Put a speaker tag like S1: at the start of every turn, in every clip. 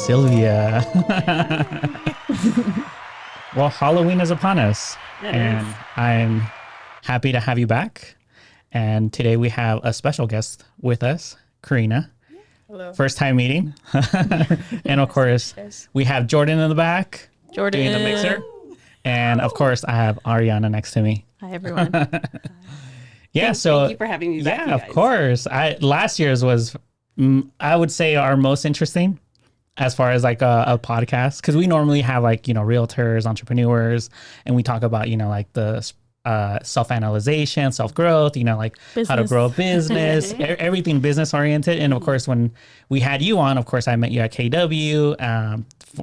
S1: Silvia. Well, Halloween is upon us, and I'm happy to have you back. And today we have a special guest with us, Karyna.
S2: Hello.
S1: First time meeting. And of course, we have Jordan in the back doing the mixer. And of course, I have Ariana next to me.
S2: Hi, everyone.
S1: Yeah,
S3: thank you for having me back.
S1: Yeah, of course. Last year's was, I would say, our most interesting as far as like a podcast, because we normally have like, realtors, entrepreneurs, and we talk about, like the self-analyzation, self-growth, like business. How to grow a business, everything business oriented. And of course, when we had you on, of course, I met you at KW.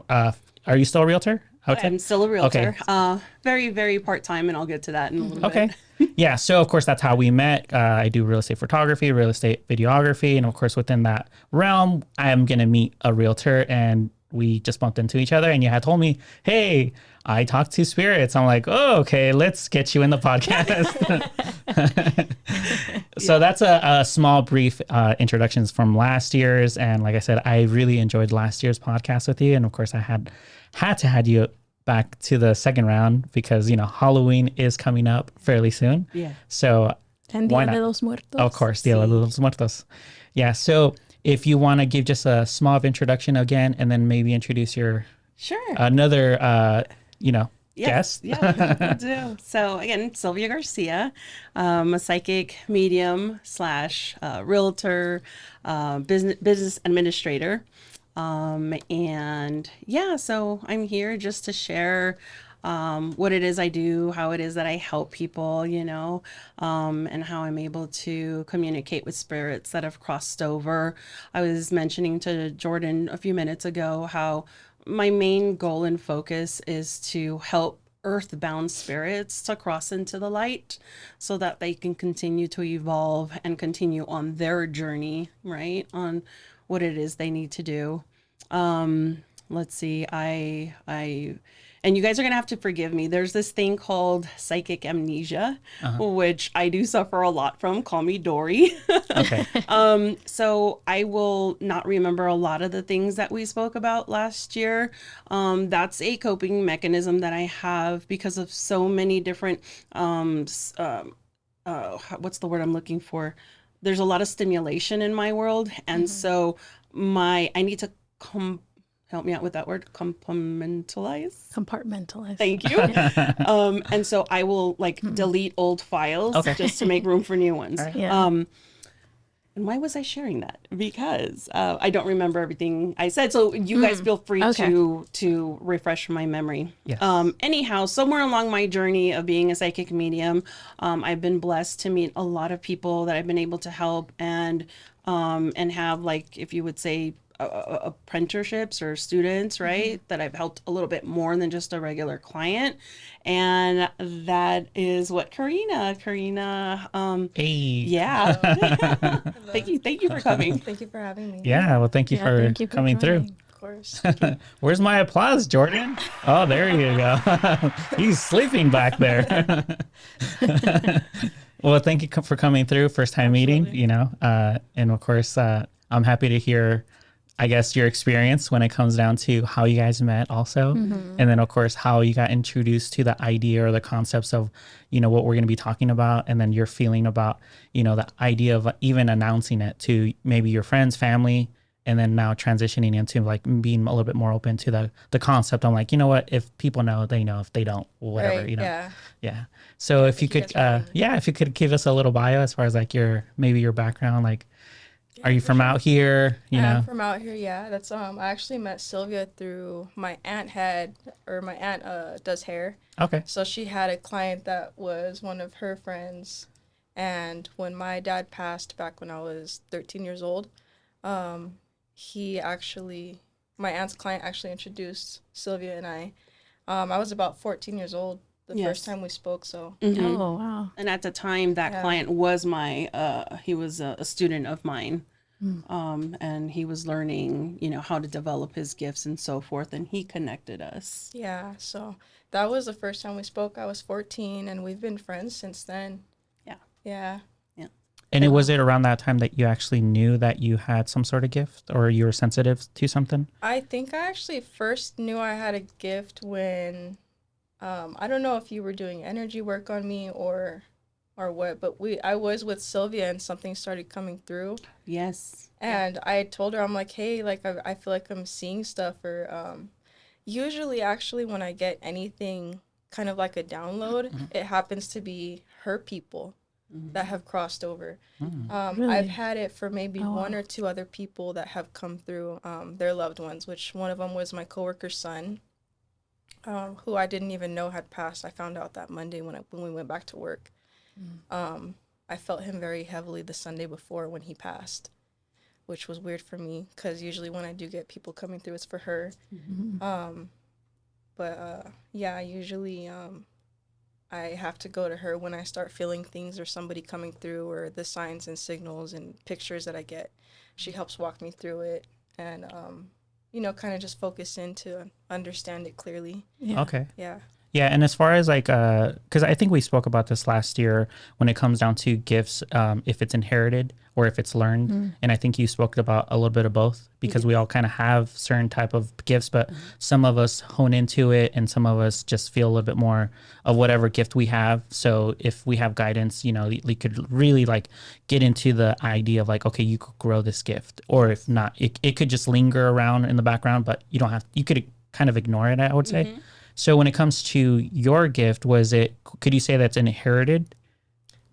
S1: Are you still a realtor?
S3: I'm still a realtor. Okay. Very, very part-time, and I'll get to that in a little bit.
S1: Yeah. So of course, that's how we met. I do real estate photography, real estate videography. And of course, within that realm, I'm going to meet a realtor, and we just bumped into each other, and you had told me, hey, I talk to spirits. I'm like, oh, okay, let's get you in the podcast. So that's a small, brief introductions from last year's. And like I said, I really enjoyed last year's podcast with you. And of course, I had to have you back to the second round because, Halloween is coming up fairly soon. Yeah. So
S2: Dia de los Muertos.
S1: Of course, Dia de los Muertos. Yeah. So if you want to give just a small introduction again, and then maybe introduce your another guest.
S3: Yeah, we'll do. So again, Silvia Garcia, a psychic medium / realtor, business administrator. And yeah, so I'm here just to share what it is I do, how it is that I help people, and how I'm able to communicate with spirits that have crossed over. I was mentioning to Jordan a few minutes ago how my main goal and focus is to help earthbound spirits to cross into the light so that they can continue to evolve and continue on their journey, right? On what it is they need to do. Let's see. And you guys are going to have to forgive me. There's this thing called psychic amnesia, which I do suffer a lot from. Call me Dory.
S1: Okay.
S3: So I will not remember a lot of the things that we spoke about last year. That's a coping mechanism that I have because of so many different, what's the word I'm looking for? There's a lot of stimulation in my world. And so I need to help me out with that word, compartmentalize. Thank you. And so I will delete old files just to make room for new ones. Right. Yeah. And why was I sharing that? Because I don't remember everything I said. So you guys feel free to refresh my memory. Yes. Anyhow, somewhere along my journey of being a psychic medium, I've been blessed to meet a lot of people that I've been able to help and have, if you would say, apprenticeships or students, right? That I've helped a little bit more than just a regular client. And that is what Karyna,
S1: hey.
S3: Yeah. Thank you for coming.
S2: Thank you for having me.
S1: Yeah. Well, thank you for coming through.
S2: Of course.
S1: Where's my applause, Jordan? Oh, there you go. He's sleeping back there. Well, thank you for coming through. First time meeting, and of course, I'm happy to hear, I guess, your experience when it comes down to how you guys met also. And then of course, how you got introduced to the idea or the concepts of, what we're going to be talking about. And then your feeling about, the idea of even announcing it to maybe your friends, family, and then now transitioning into being a little bit more open to the concept. I'm like, what, if people know, they know. If they don't, whatever,
S2: right,
S1: Yeah. So if you could, if you could give us a little bio as far as your background, are you from out here?
S2: I'm from out here, yeah. That's I actually met Silvia through my aunt does hair.
S1: Okay.
S2: So she had a client that was one of her friends, and when my dad passed back when I was 13 years old, my aunt's client actually introduced Silvia and I. I was about 14 years old the first time we spoke, so.
S3: Oh, wow. And at the time, that client was he was a student of mine. And he was learning, how to develop his gifts and so forth, and he connected us.
S2: Yeah, so that was the first time we spoke. I was 14, and we've been friends since then.
S3: Yeah.
S2: Yeah.
S1: And was it around that time that you actually knew that you had some sort of gift or you were sensitive to something?
S2: I think I actually first knew I had a gift when, I don't know if you were doing energy work on me or what, but I was with Silvia and something started coming through.
S3: Yes.
S2: And I told her, I'm like, hey, like, I feel like I'm seeing stuff. Or usually, actually, when I get anything kind of like a download, it happens to be her people that have crossed over.
S4: Really?
S2: I've had it for maybe
S4: Oh,
S2: one
S4: wow.
S2: or two other people that have come through, their loved ones, which one of them was my coworker's son, who I didn't even know had passed. I found out that Monday when we went back to work. I felt him very heavily the Sunday before when he passed, which was weird for me because usually when I do get people coming through, it's for her. Yeah, usually I have to go to her when I start feeling things or somebody coming through or the signs and signals and pictures that I get. She helps walk me through it and, kind of just focus in to understand it clearly.
S4: Yeah.
S1: Okay.
S2: Yeah.
S1: Yeah, and as far as like, because I think we spoke about this last year when it comes down to gifts, if it's inherited or if it's learned, and I think you spoke about a little bit of both because we all kind of have certain type of gifts, but some of us hone into it and some of us just feel a little bit more of whatever gift we have. So if we have guidance, we could really like get into the idea of like, okay, you could grow this gift, or if not, it could just linger around in the background, but you could kind of ignore it, I would say. So when it comes to your gift, could you say that's inherited?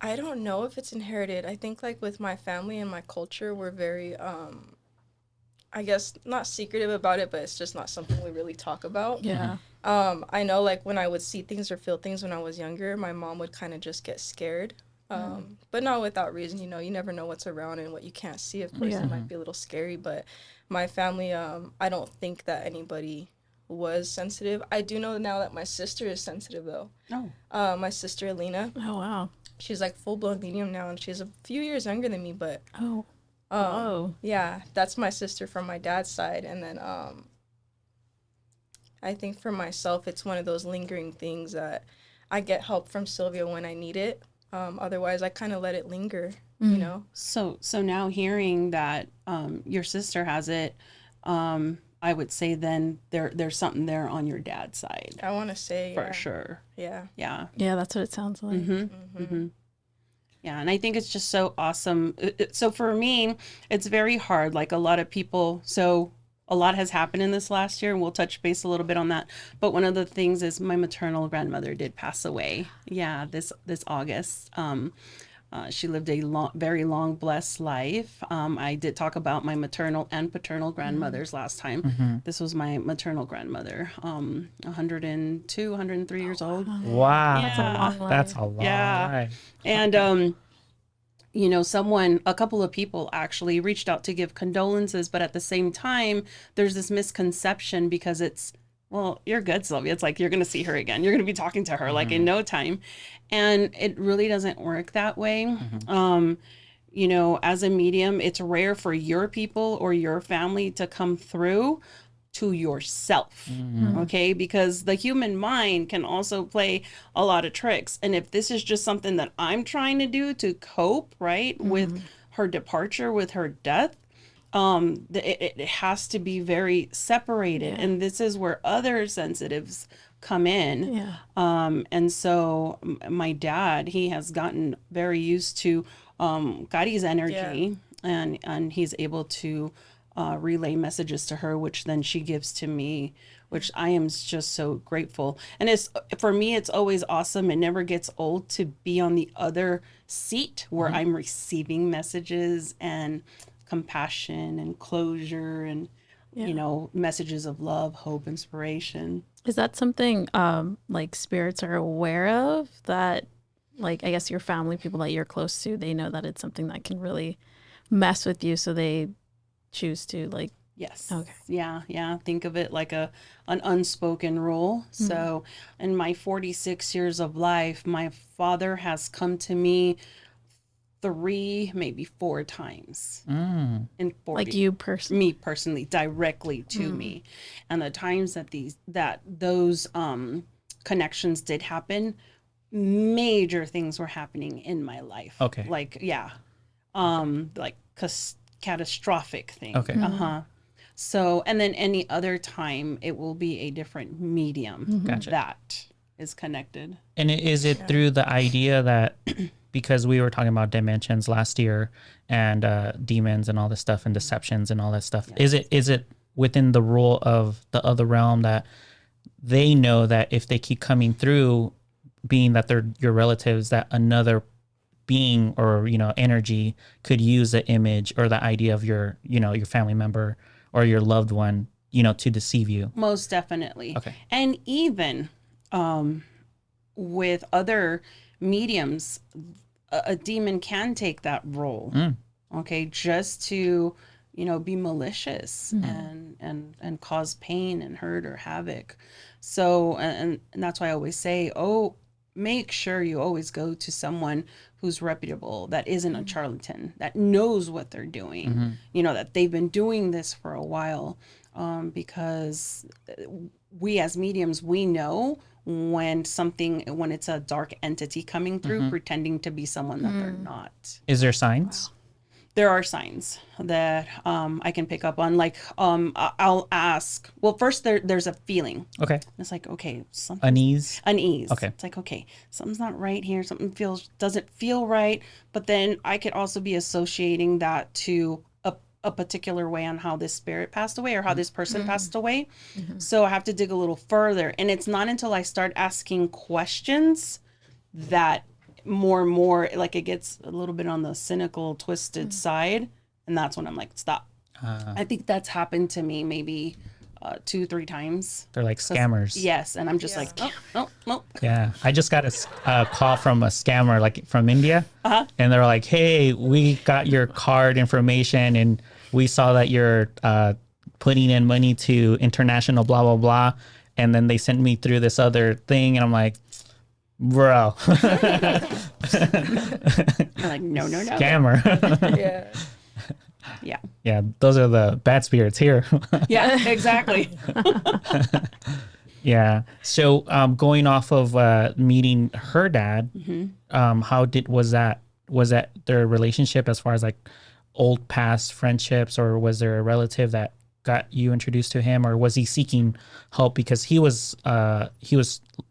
S2: I don't know if it's inherited. I think like with my family and my culture, we're very, I guess not secretive about it, but it's just not something we really talk about.
S4: Yeah.
S2: I know like when I would see things or feel things when I was younger, my mom would kind of just get scared. But not without reason, you never know what's around and what you can't see. Of course, it might be a little scary, but my family, I don't think that anybody was sensitive. I do know now that my sister is sensitive though.
S3: Oh.
S2: My sister Alina,
S4: Oh, wow.
S2: she's like full-blown medium now and she's a few years younger than me, but
S4: Oh, whoa.
S2: yeah, that's my sister from my dad's side. And then I think for myself it's one of those lingering things that I get help from Silvia when I need it. Otherwise I kind of let it linger,
S3: So now hearing that your sister has it, I would say then there's something there on your dad's side.
S2: I want to say
S3: For sure.
S2: Yeah.
S3: Yeah.
S4: Yeah, that's what it sounds like.
S3: Yeah, and I think it's just so awesome. So for me, it's very hard. Like a lot of people, so a lot has happened in this last year, and we'll touch base a little bit on that. But one of the things is my maternal grandmother did pass away. Yeah, this August. She lived a very long, blessed life. I did talk about my maternal and paternal grandmothers last time. This was my maternal grandmother, 102, 103 years old.
S1: Wow.
S4: That's a long life.
S1: That's a long life.
S3: And, a couple of people actually reached out to give condolences, but at the same time, there's this misconception because it's, well, you're good, Sylvia. It's like, you're going to see her again. You're going to be talking to her like in no time. And it really doesn't work that way. As a medium, it's rare for your people or your family to come through to yourself. Okay. Because the human mind can also play a lot of tricks. And if this is just something that I'm trying to do to cope, right, with her departure, with her death, it has to be very separated. And this is where other sensitives come in. And so my dad, he has gotten very used to Gadi's energy, and he's able to relay messages to her, which then she gives to me, which I am just so grateful. And for me, it's always awesome. It never gets old to be on the other seat where I'm receiving messages and compassion and closure and messages of love, hope, inspiration.
S4: Is that something like spirits are aware of, that like I guess your family, people that you're close to, they know that it's something that can really mess with you, so they choose to like?
S3: Yes.
S4: Okay.
S3: Yeah. Think of it like an unspoken rule. So in my 46 years of life, my father has come to me 3, maybe 4 times in 40.
S4: Like you personally?
S3: Me personally, directly to me. And the times that those connections did happen, major things were happening in my life.
S1: Okay.
S3: Like, yeah. like catastrophic thing.
S1: Okay.
S3: So, and then any other time it will be a different medium
S1: Gotcha.
S3: that is connected.
S1: And is it through the idea that because we were talking about dimensions last year and demons and all this stuff and deceptions and all that stuff, is it within the rule of the other realm that they know that if they keep coming through, being that they're your relatives, that another being or energy could use the image or the idea of your your family member or your loved one to deceive you?
S3: Most definitely.
S1: Okay.
S3: And even with other mediums, a demon can take that role. Okay, just to be malicious and cause pain and hurt or havoc. So and that's why I always say, make sure you always go to someone who's reputable, that isn't a charlatan, that knows what they're doing, that they've been doing this for a while, because we as mediums, we know when it's a dark entity coming through pretending to be someone that they're not.
S1: Is there signs?
S3: There are signs that I can pick up on. Like I'll ask. Well, first there's a feeling.
S1: Okay.
S3: It's like, okay, something.
S1: Unease.
S3: Okay. It's like, okay, something's not right here. Something doesn't feel right. But then I could also be associating that to a particular way on how this spirit passed away or how this person passed away. So I have to dig a little further. And it's not until I start asking questions that more and more, like, it gets a little bit on the cynical, twisted side. And that's when I'm like, stop. I think that's happened to me maybe 2-3 times.
S1: They're like scammers.
S3: Yes. And I'm just like, no.
S1: Yeah. I just got a call from a scammer, like from India. And they're like, hey, we got your card information and we saw that you're putting in money to international blah, blah, blah. And then they sent me through this other thing. And I'm like, bro.
S3: You're like, no.
S1: Scammer.
S2: Yeah.
S1: Yeah, those are the bad spirits here.
S3: Yeah, exactly.
S1: Yeah. So going off of meeting her dad, was that their relationship as far as like old past friendships, or was there a relative that got you introduced to him, or was he seeking help because he was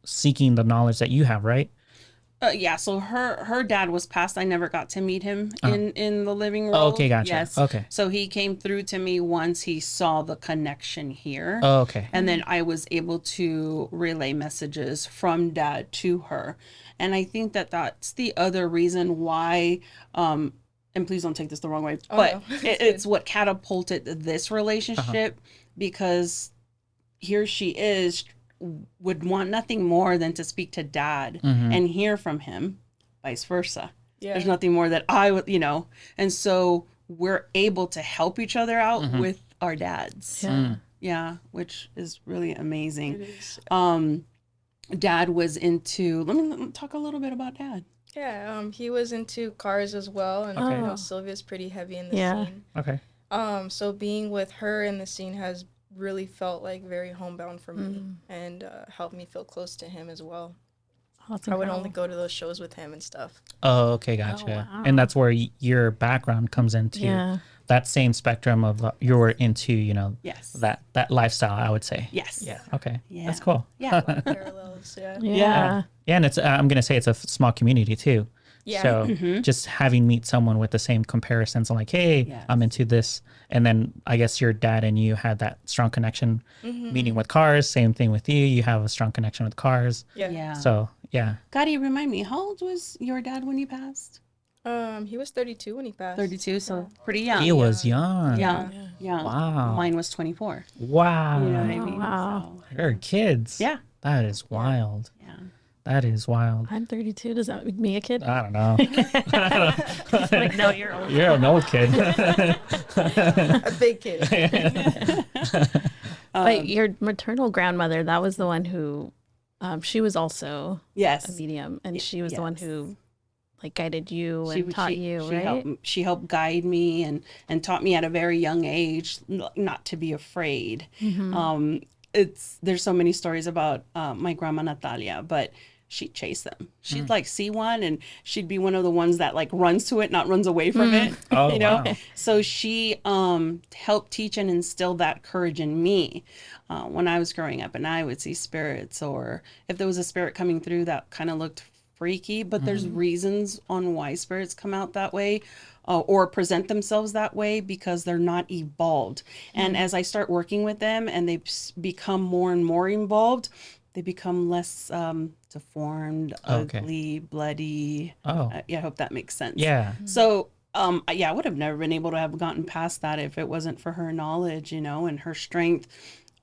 S1: seeking the knowledge that you have, right?
S3: Yeah, so her dad was passed. I never got to meet him in the living room.
S1: Oh, okay, gotcha.
S3: Yes.
S1: Okay.
S3: So he came through to me once he saw the connection here.
S1: Oh, okay.
S3: And then I was able to relay messages from dad to her. And I think that that's the other reason why, and please don't take this the wrong way, but it's what catapulted this relationship, because here she is, would want nothing more than to speak to dad and hear from him, vice versa. Yeah. There's nothing more that I would, and so we're able to help each other out with our dads. Yeah, which is really amazing.
S2: It is.
S3: Dad was into, let me talk a little bit about dad.
S2: Yeah, he was into cars as well, and Sylvia's pretty heavy in the scene.
S1: Okay.
S2: So being with her in the scene has really felt like very homebound for me, and helped me feel close to him as well. I would only go to those shows with him and stuff.
S1: Oh, okay, gotcha.
S4: Oh, wow.
S1: And that's where your background comes into that same spectrum of you're into,
S3: Yes.
S1: that lifestyle, I would say.
S3: Yes.
S1: Yeah. Okay.
S3: Yeah.
S1: That's cool.
S3: Yeah.
S2: Parallels,
S4: Yeah.
S1: Yeah, and it's I'm gonna say it's a small community too.
S2: Yeah.
S1: So just having meet someone with the same comparisons, I'm like, hey, I'm into this, and then I guess your dad and you had that strong connection. Meeting with cars, same thing with you. You have a strong connection with cars.
S2: Yeah.
S1: So yeah.
S3: Gotti, remind me, how old was your dad when he passed?
S2: He was 32 when he passed.
S3: 32, so pretty young.
S1: He was young.
S3: Yeah.
S1: Wow.
S3: Mine was 24.
S1: Wow.
S3: You know what I mean?
S4: Wow.
S3: So,
S1: You're kids.
S3: yeah.
S1: That is wild.
S3: Yeah.
S1: That is wild.
S4: I'm 32. Does that make me a kid?
S1: I don't know.
S4: Like, no, you're old.
S1: You're an old kid.
S2: A big kid.
S4: But your maternal grandmother, that was the one who, she was also
S3: Yes.
S4: a medium, and she was the one
S3: Yes.
S4: who like guided you and taught you, right?
S3: She helped guide me and taught me at a very young age not to be afraid. There's so many stories about my grandma Natalia, but she'd chase them. She'd like see one and she'd be one of the ones that like runs to it, not runs away from it.
S1: Oh,
S3: you know?
S1: wow.
S3: So she helped teach and instill that courage in me when I was growing up, and I would see spirits, or if there was a spirit coming through that kind of looked freaky, but there's reasons on why spirits come out that way. Or present themselves that way because they're not evolved. And as I start working with them and they become more and more involved, they become less deformed, ugly, bloody. Yeah, I hope that makes sense.
S1: Yeah.
S3: So, yeah, I would have never been able to have gotten past that if it wasn't for her knowledge, you know, and her strength,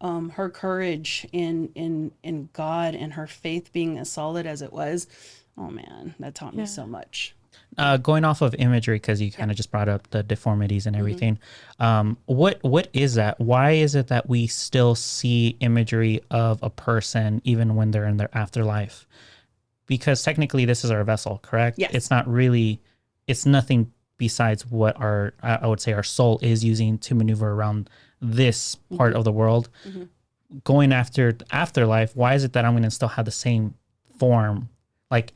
S3: her courage in God, and her faith being as solid as it was. Oh man, that taught me so much.
S1: Going off of imagery, because you kind of just brought up the deformities and everything. What is that? Why is it that we still see imagery of a person even when they're in their afterlife? Because technically this is our vessel, correct?
S3: Yes.
S1: It's not really, it's nothing besides what I would say our soul is using to maneuver around this part of the world. Going after the afterlife, why is it that I'm going to still have the same form? Like,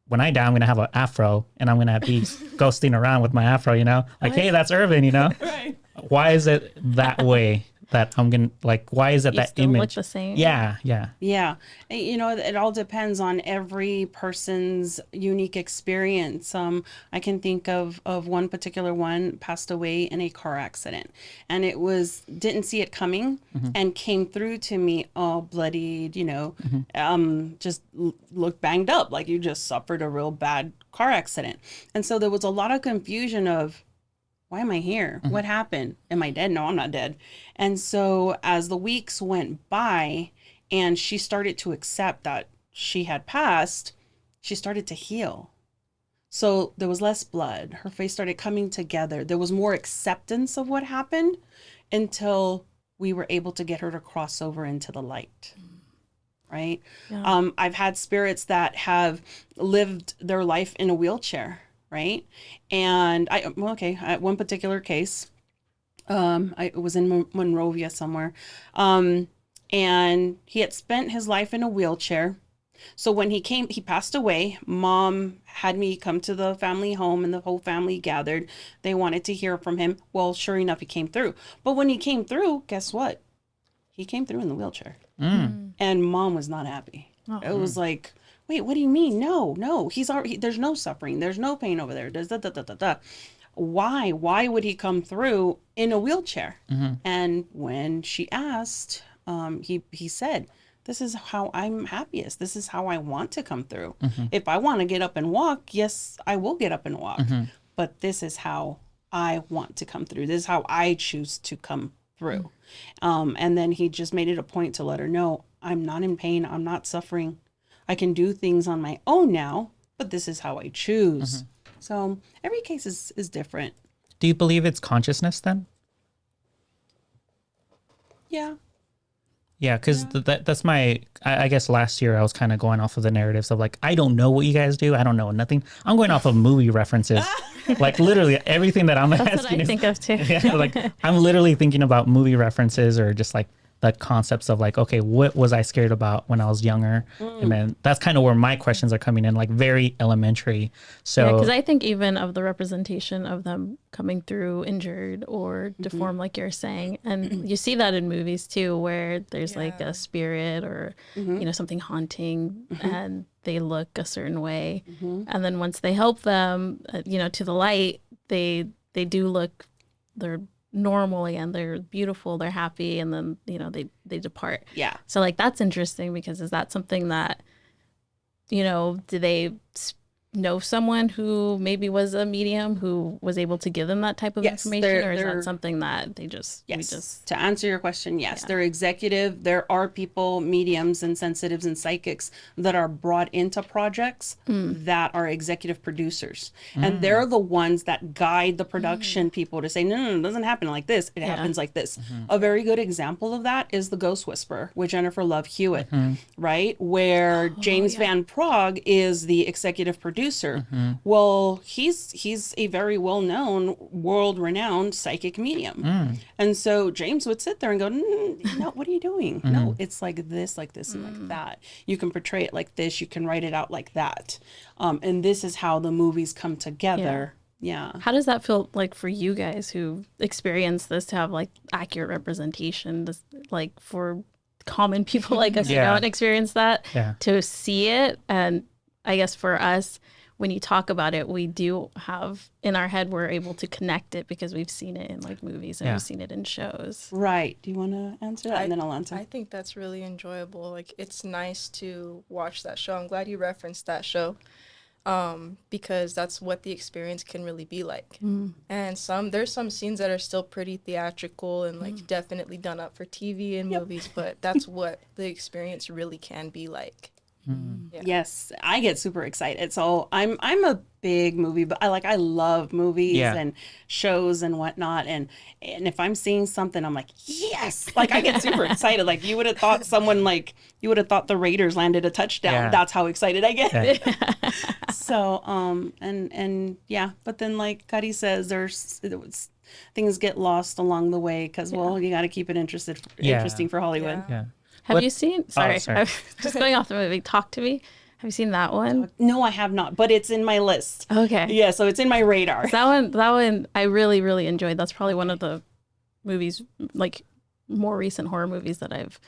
S1: when I die, I'm going to have an afro and I'm going to be ghosting around with my afro, you know? Like, hey, that's Irvin, you know?
S3: Right.
S1: Why is it that way that I'm going to, like, why is it
S4: You
S1: that
S4: still
S1: image?
S4: look the same.
S1: Yeah.
S3: Yeah. You know, it all depends on every person's unique experience. I can think of one particular one passed away in a car accident, and didn't see it coming and came through to me all bloodied, you know, just looked banged up, like you just suffered a real bad car accident. And so there was a lot of confusion of, why am I here? What happened? Am I dead? No, I'm not dead. And so as the weeks went by and she started to accept that she had passed, she started to heal. So there was less blood. Her face started coming together. There was more acceptance of what happened until we were able to get her to cross over into the light. Right?
S4: Yeah.
S3: I've had spirits that have lived their life in a wheelchair. Right. And at one particular case, I was in Monrovia somewhere, and he had spent his life in a wheelchair. So when he passed away. Mom had me come to the family home, and the whole family gathered. They wanted to hear from him. Well, sure enough, he came through. But when he came through, guess what? He came through in the wheelchair, and Mom was not happy. It was like, wait, what do you mean? No, he's already, there's no suffering. There's no pain over there. There's Why would he come through in a wheelchair? And when she asked, he said, this is how I'm happiest. This is how I want to come through. If I want to get up and walk, yes, I will get up and walk. But this is how I want to come through. This is how I choose to come through. And then he just made it a point to let her know, I'm not in pain. I'm not suffering. I can do things on my own now, but this is how I choose. So every case is different.
S1: Do you believe it's consciousness then?
S3: Yeah.
S1: Yeah, because that's my, I guess last year I was kind of going off of the narratives of like, I don't know what you guys do. I don't know nothing. I'm going off of movie references. Like literally everything that I'm
S4: That's
S1: asking
S4: what I think of too.
S1: Yeah, like I'm literally thinking about movie references or just like the concepts of like, okay, what was I scared about when I was younger? And then that's kind of where my questions are coming in, like very elementary. So,
S4: because I think even of the representation of them coming through injured or deformed, like you're saying, and you see that in movies too, where there's like a spirit or you know, something haunting, and they look a certain way, and then once they help them, you know, to the light, they do look, they're normal again, they're beautiful, they're happy, and then, you know, they depart.
S3: Yeah.
S4: So like that's interesting, because is that something that, you know, do they know someone who maybe was a medium who was able to give them that type of information, or is that something that they just
S3: to answer your question, yes, they're executive. There are people, mediums and sensitives and psychics, that are brought into projects that are executive producers, and they're the ones that guide the production people to say, no, it doesn't happen like this, it happens like this. A very good example of that is The Ghost Whisperer with Jennifer Love Hewitt, right, where James Van Praagh is the executive producer, producer. Well, he's a very well-known, world-renowned psychic medium. And so James would sit there and go, no, what are you doing? No, it's like this, and like that. You can portray it like this. You can write it out like that. And this is how the movies come together. Yeah.
S4: How does that feel like for you guys who experience this to have like accurate representation, this, like for common people like us who don't experience that, to see it? And I guess for us, when you talk about it, we do have in our head, we're able to connect it because we've seen it in like movies and we've seen it in shows.
S3: Right. Do you want to answer that? And then I'll answer.
S2: I think that's really enjoyable. Like, it's nice to watch that show. I'm glad you referenced that show. Because that's what the experience can really be like. And there's some scenes that are still pretty theatrical and like definitely done up for TV and movies, but that's what the experience really can be like.
S3: Yes, I get super excited. So I'm a big movie, but I love movies and shows and whatnot. And if I'm seeing something, I'm like, yes, like I get super excited. Like you would have thought the Raiders landed a touchdown.
S1: Yeah.
S3: That's how excited I get. So, and yeah, but then like Kari says, things get lost along the way because, well, you got to keep it interesting for Hollywood.
S2: Yeah.
S4: Have you seen, sorry. I'm just going off the movie, Talk to Me. Have you seen that one?
S3: No, I have not, but it's in my list.
S4: Okay.
S3: Yeah, so it's in my radar.
S4: That one I really, really enjoyed. That's probably one of the movies, like more recent horror movies that I've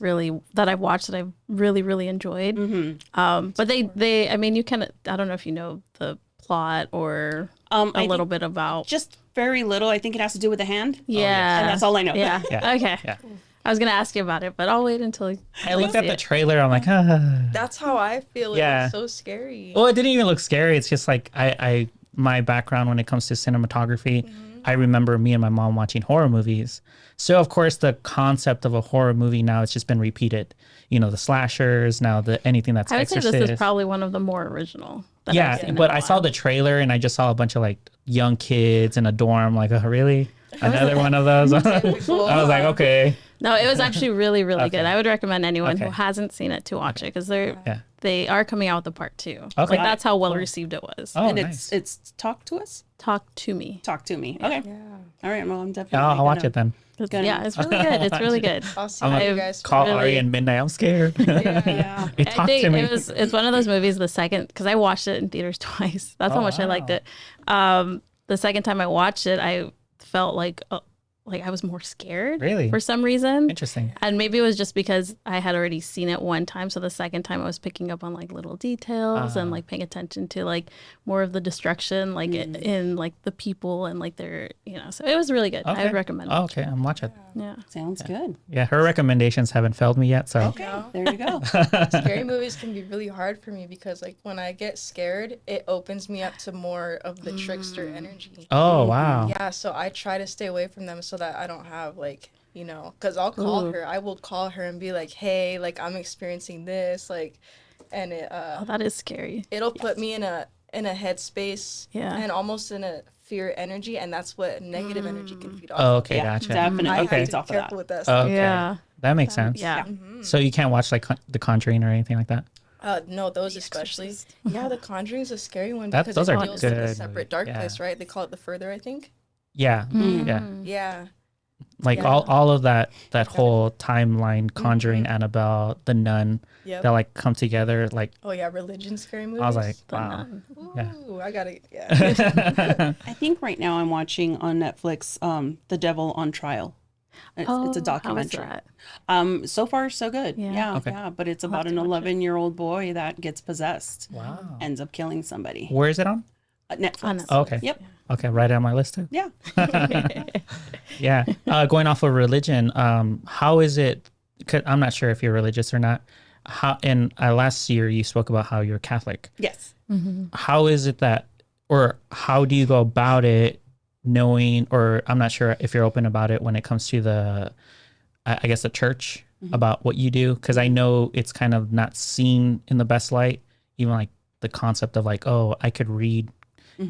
S4: watched that I've really, really enjoyed. But they I mean, you can, I don't know if you know the plot or a little bit about.
S3: Just very little. I think it has to do with the hand.
S4: Yeah.
S3: And that's all I know.
S4: Yeah. Okay.
S1: Yeah.
S4: I was going to ask you about it, but I'll wait until
S1: I looked at the trailer. I'm like,
S2: That's how I feel.
S1: Yeah.
S2: It's so scary.
S1: Well, it didn't even look scary. It's just like my background when it comes to cinematography, I remember me and my mom watching horror movies. So of course the concept of a horror movie now it's just been repeated. You know, the slashers, now anything that's
S4: I would
S1: Exorcist.
S4: say this is probably one of the more original. That I've seen
S1: but
S4: in a
S1: I saw
S4: while.
S1: the trailer and I just saw a bunch of like young kids in a dorm. Like, oh, really? Another one of those? I was like, okay.
S4: No, it was actually really, really good. I would recommend anyone who
S1: Okay.
S4: hasn't seen it to watch it because they are coming out with a part 2.
S1: Okay.
S4: Like that's how well received it was.
S1: Oh,
S3: And
S1: nice.
S3: it's Talk to Us?
S4: Talk to Me.
S3: Talk to Me. Okay.
S2: Yeah.
S3: All right. Well, I'm definitely
S1: I'll watch it then.
S4: Yeah, it's really good. It's really good.
S2: I'll see
S1: I'm
S2: how
S1: gonna
S2: you guys
S1: call
S2: feel.
S1: Ari in midnight. I'm scared.
S3: Yeah.
S1: It
S4: I
S1: talked
S4: think
S1: to me.
S4: it's one of those movies. The second, because I watched it in theaters twice. That's how much I liked
S1: wow.
S4: it. The second time I watched it, I felt like I was more scared.
S1: Really?
S4: For some reason.
S1: Interesting.
S4: And maybe it was just because I had already seen it one time. So the second time I was picking up on like little details and like paying attention to like more of the destruction, like in like the people and like their, so it was really good. I would recommend it.
S1: Oh, okay, I'm watching.
S4: Yeah.
S3: Sounds good.
S1: Yeah, her recommendations haven't failed me yet. So
S3: Okay. There you go.
S2: Scary movies can be really hard for me because like when I get scared, it opens me up to more of the trickster energy.
S1: oh wow.
S2: Yeah, so I try to stay away from them so that I don't have like, because I'll call her. I will call her and be like, hey, like I'm experiencing this, like, and
S4: Oh, that is scary.
S2: it'll put me in a headspace and almost in a fear energy, and that's what negative energy can feed off.
S1: Oh, okay,
S3: Yeah,
S1: gotcha.
S3: definitely
S2: I have
S1: Okay.
S2: to be
S3: off of that.
S2: careful with that stuff.
S1: Okay.
S4: Yeah.
S1: That makes sense.
S4: Yeah.
S1: So you can't watch like The Conjuring or anything like that?
S2: No, those especially. Yeah, The Conjuring's a scary one
S1: That-
S2: because
S1: those
S2: it
S1: are
S2: deals with a
S1: good
S2: separate
S1: movies,
S2: dark
S1: yeah.
S2: place, right? They call it The Further, I think.
S1: Yeah. Yeah.
S2: Yeah.
S1: Like
S2: Yeah.
S1: all of that whole timeline, Conjuring, Annabelle, The Nun,
S2: Yep.
S1: that like come together. Like
S2: Oh yeah, religion scary movies.
S1: I was like,
S4: The
S1: wow.
S4: Nun.
S1: yeah.
S2: Ooh, I gotta. Yeah.
S3: I think right now I'm watching on Netflix The Devil on Trial. It's a
S4: How is
S3: documentary.
S4: that?
S3: So far so good.
S4: Yeah.
S3: Yeah,
S1: Okay.
S3: yeah. But it's
S4: I'll
S3: about
S4: have
S3: an
S4: to watch it.
S3: 11-year-old boy that gets possessed,
S1: Wow.
S3: ends up killing somebody.
S1: Where is it on?
S3: Netflix.
S4: On Netflix.
S1: Oh, okay.
S3: Yep.
S1: Okay, right on my list too.
S3: Yeah.
S1: Yeah. Going off of religion, how is it? 'Cause I'm not sure if you're religious or not. How in last year you spoke about how you're Catholic.
S3: Yes.
S1: How is it that, or how do you go about it, knowing, or I'm not sure if you're open about it when it comes to the, I guess the church about what you do, because I know it's kind of not seen in the best light. Even like the concept of like, oh, I could read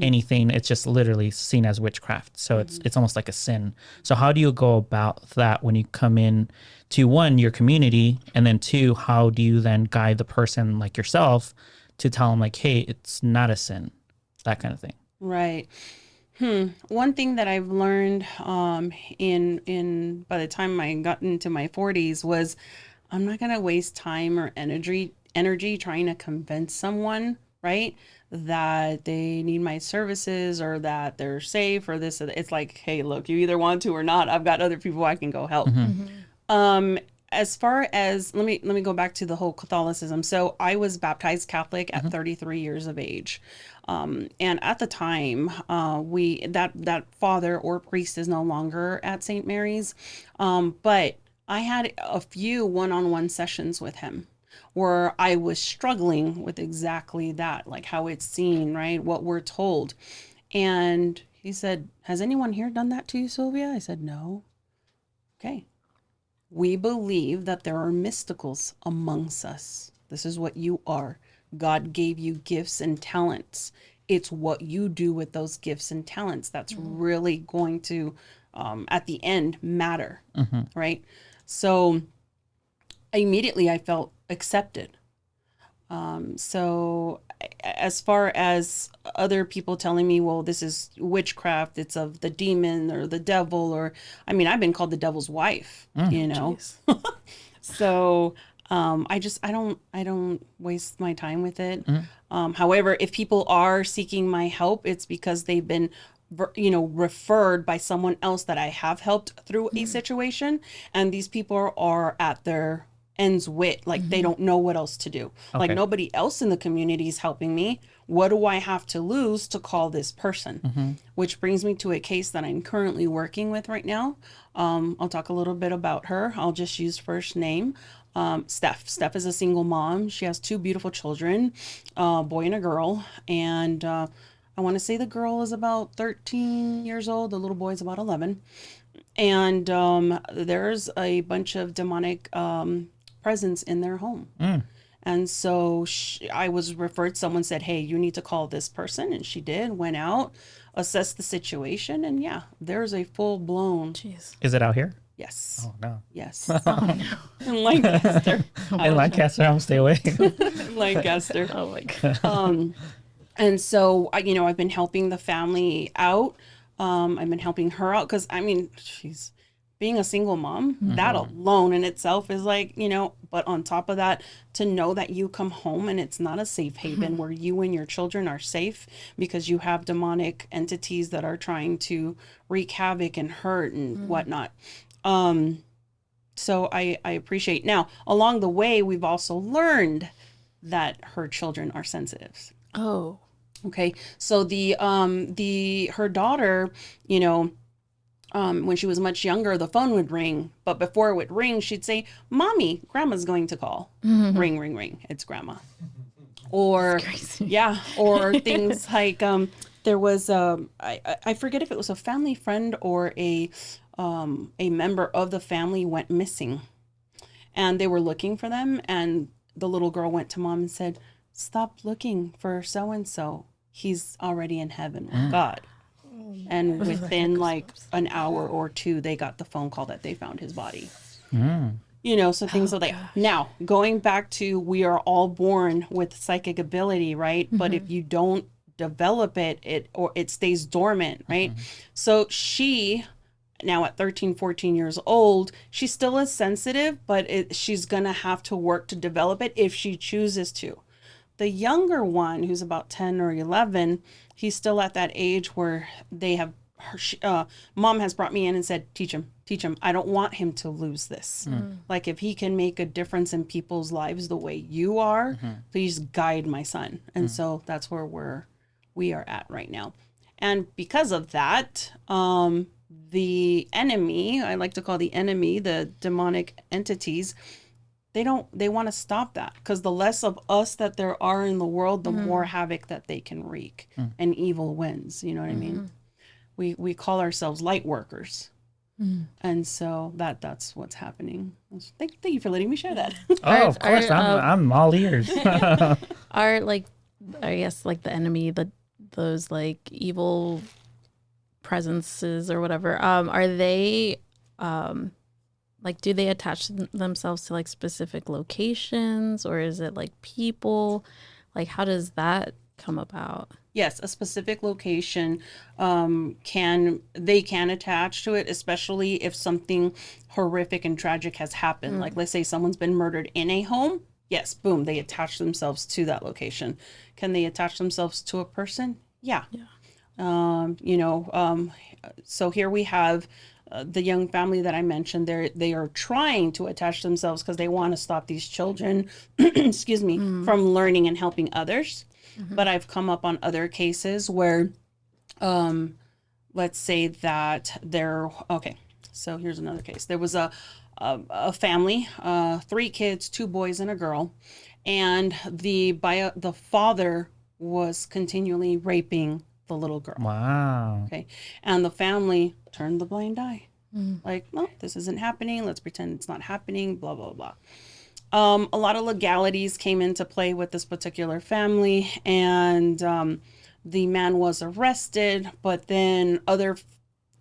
S1: anything, it's just literally seen as witchcraft, so it's almost like a sin. So how do you go about that when you come in to, one, your community, and then two, how do you then guide the person like yourself to tell them like, hey, it's not a sin, that kind of thing?
S3: Right. One thing that I've learned in by the time I got into my 40s was I'm not going to waste time or energy trying to convince someone, right, that they need my services or that they're safe or this or that. It's like, hey, look, you either want to or not. I've got other people I can go help. As far as let me go back to the whole Catholicism. So I was baptized Catholic at 33 years of age. And at the time, that father or priest is no longer at St. Mary's. But I had a few one-on-one sessions with him where I was struggling with exactly that, like how it's seen, right? What we're told. And he said, has anyone here done that to you, Silvia? I said, no. Okay. We believe that there are mysticals amongst us. This is what you are. God gave you gifts and talents. It's what you do with those gifts and talents that's really going to, at the end, matter, right? So immediately I felt accepted. So as far as other people telling me, well, this is witchcraft, it's of the demon or the devil, or, I mean, I've been called the devil's wife, you know? So I don't waste my time with it. However, if people are seeking my help, it's because they've been, referred by someone else that I have helped through a situation. And these people are at their ends wit, like they don't know what else to do. Like nobody else in the community is helping me. What do I have to lose to call this person? Which brings me to a case that I'm currently working with right now. I'll talk a little bit about her. I'll just use first name. Steph. Steph is a single mom. She has 2 beautiful children, a boy and a girl. And I want to say the girl is about 13 years old. The little boy is about 11. And there's a bunch of demonic presence in their home. And so I was referred, someone said, hey, you need to call this person. And she did, went out, assessed the situation. And yeah, there's a full blown.
S1: Jeez. Is it out here?
S3: Yes.
S1: Oh, no.
S3: Yes. In Lancaster.
S1: In Lancaster, I'm stay away.
S3: Lancaster.
S4: Oh my God.
S3: And so, I've been helping the family out. I've been helping her out because, I mean, she's being a single mom, that alone in itself is like, but on top of that, to know that you come home and it's not a safe haven where you and your children are safe because you have demonic entities that are trying to wreak havoc and hurt and whatnot. So I appreciate. Now, along the way, we've also learned that her children are sensitive.
S4: Oh.
S3: Okay. So her daughter, when she was much younger, the phone would ring, but before it would ring, she'd say, Mommy, Grandma's going to call. Ring, ring, ring. It's Grandma. Or, or things like, there was, I forget if it was a family friend or a member of the family went missing and they were looking for them. And the little girl went to Mom and said, stop looking for so-and-so. He's already in heaven with God. And within like an hour or 2, they got the phone call that they found his body. So things like that. Now, going back to, we are all born with psychic ability, right? But if you don't develop it, it stays dormant, right? So she, now at 13, 14 years old, she still is sensitive, but she's going to have to work to develop it if she chooses to. The younger one, who's about 10 or 11, he's still at that age where they have, Mom has brought me in and said, teach him. I don't want him to lose this. Like, if he can make a difference in people's lives the way you are, please guide my son. And so that's where we are at right now. And because of that, the enemy, I like to call the enemy, the demonic entities, they want to stop that, because the less of us that there are in the world, the more havoc that they can wreak and evil wins. You know what I mean? We call ourselves light workers. And so that's what's happening. Thank you for letting me share that.
S1: Oh, of course. I'm all ears.
S4: Are like, I guess, like the enemy, those like evil presences or whatever, are they like, do they attach themselves to like specific locations, or is it like people? Like, how does that come about?
S3: Yes, a specific location can attach to it, especially if something horrific and tragic has happened. Like, let's say someone's been murdered in a home. Yes, boom, they attach themselves to that location. Can they attach themselves to a person? Yeah. So here we have the young family that I mentioned. They are trying to attach themselves because they want to stop these children, excuse me, from learning and helping others. But I've come up on other cases where, let's say that okay. So here's another case. There was a family, 3 kids, 2 boys and a girl, and the father was continually raping the little girl.
S1: Wow.
S3: Okay, and the family turned the blind eye. Like, no, this isn't happening. Let's pretend it's not happening. Blah blah blah. A lot of legalities came into play with this particular family, and the man was arrested, but then other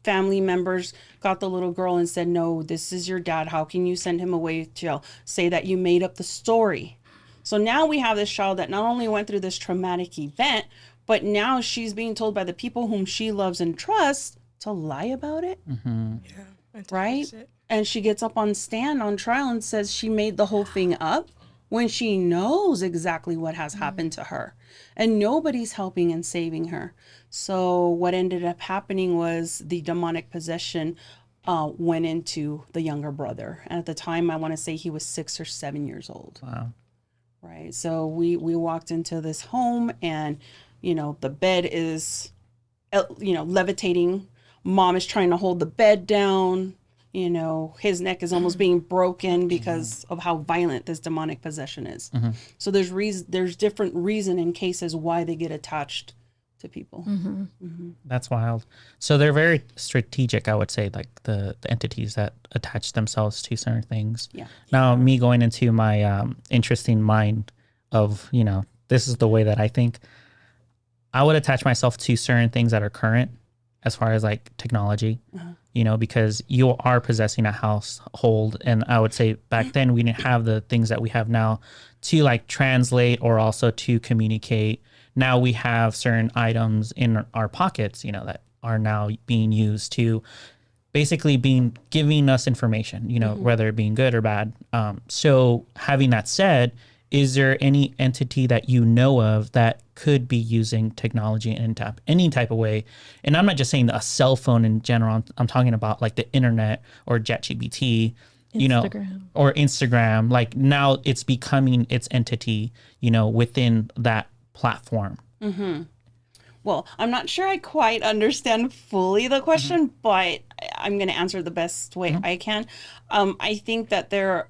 S3: family members got the little girl and said, no, this is your dad. How can you send him away to jail? Say that you made up the story. So now we have this child that not only went through this traumatic event, but now she's being told by the people whom she loves and trusts to lie about it.
S2: Yeah. And to
S3: Right?
S2: fix it.
S3: And she gets up on trial and says she made the whole thing up when she knows exactly what has happened to her, and nobody's helping and saving her. So what ended up happening was the demonic possession went into the younger brother. And at the time, I want to say he was 6 or 7 years old.
S1: Wow.
S3: Right. So we walked into this home, and, the bed is, levitating. Mom is trying to hold the bed down. His neck is almost being broken because of how violent this demonic possession is. So there's different reason in cases why they get attached to people.
S1: That's wild. So they're very strategic, I would say, like the entities that attach themselves to certain things.
S3: Yeah.
S1: Now, me going into my interesting mind of, this is the way that I think, I would attach myself to certain things that are current as far as like technology, because you are possessing a household. And I would say back then we didn't have the things that we have now to like translate or also to communicate. Now we have certain items in our pockets, that are now being used to basically giving us information, whether it being good or bad. So having that said, is there any entity that you know of that could be using technology in any type of way? And I'm not just saying a cell phone in general. I'm talking about like the internet or ChatGPT, or Instagram. Like now it's becoming its entity, within that platform.
S3: Well, I'm not sure I quite understand fully the question, but I'm going to answer the best way I can. I think that there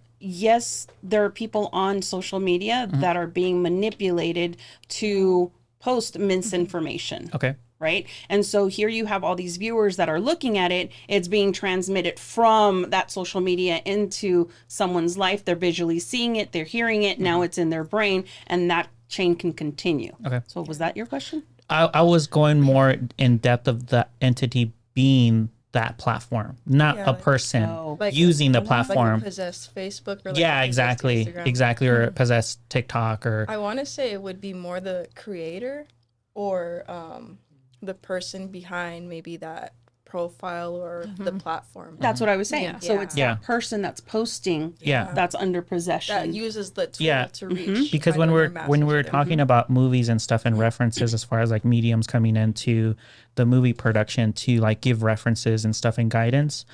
S3: are people on social media that are being manipulated to post misinformation.
S1: Okay.
S3: Right? And so here you have all these viewers that are looking at it. It's being transmitted from that social media into someone's life. They're visually seeing it. They're hearing it. Now it's in their brain, and that chain can continue.
S1: Okay.
S3: So was that your question?
S1: I was going more in depth of the entity being that platform, not a person using the platform.
S2: Like possess Facebook or
S1: exactly, or possess TikTok or.
S2: I want to say it would be more the creator or the person behind maybe that profile or the platform.
S3: That's what I was saying.
S4: Yeah.
S3: So it's that person that's posting that's under possession.
S2: That uses the tool to reach.
S1: Because when we're talking about movies and stuff and references as far as like mediums coming into the movie production to like give references and stuff and guidance,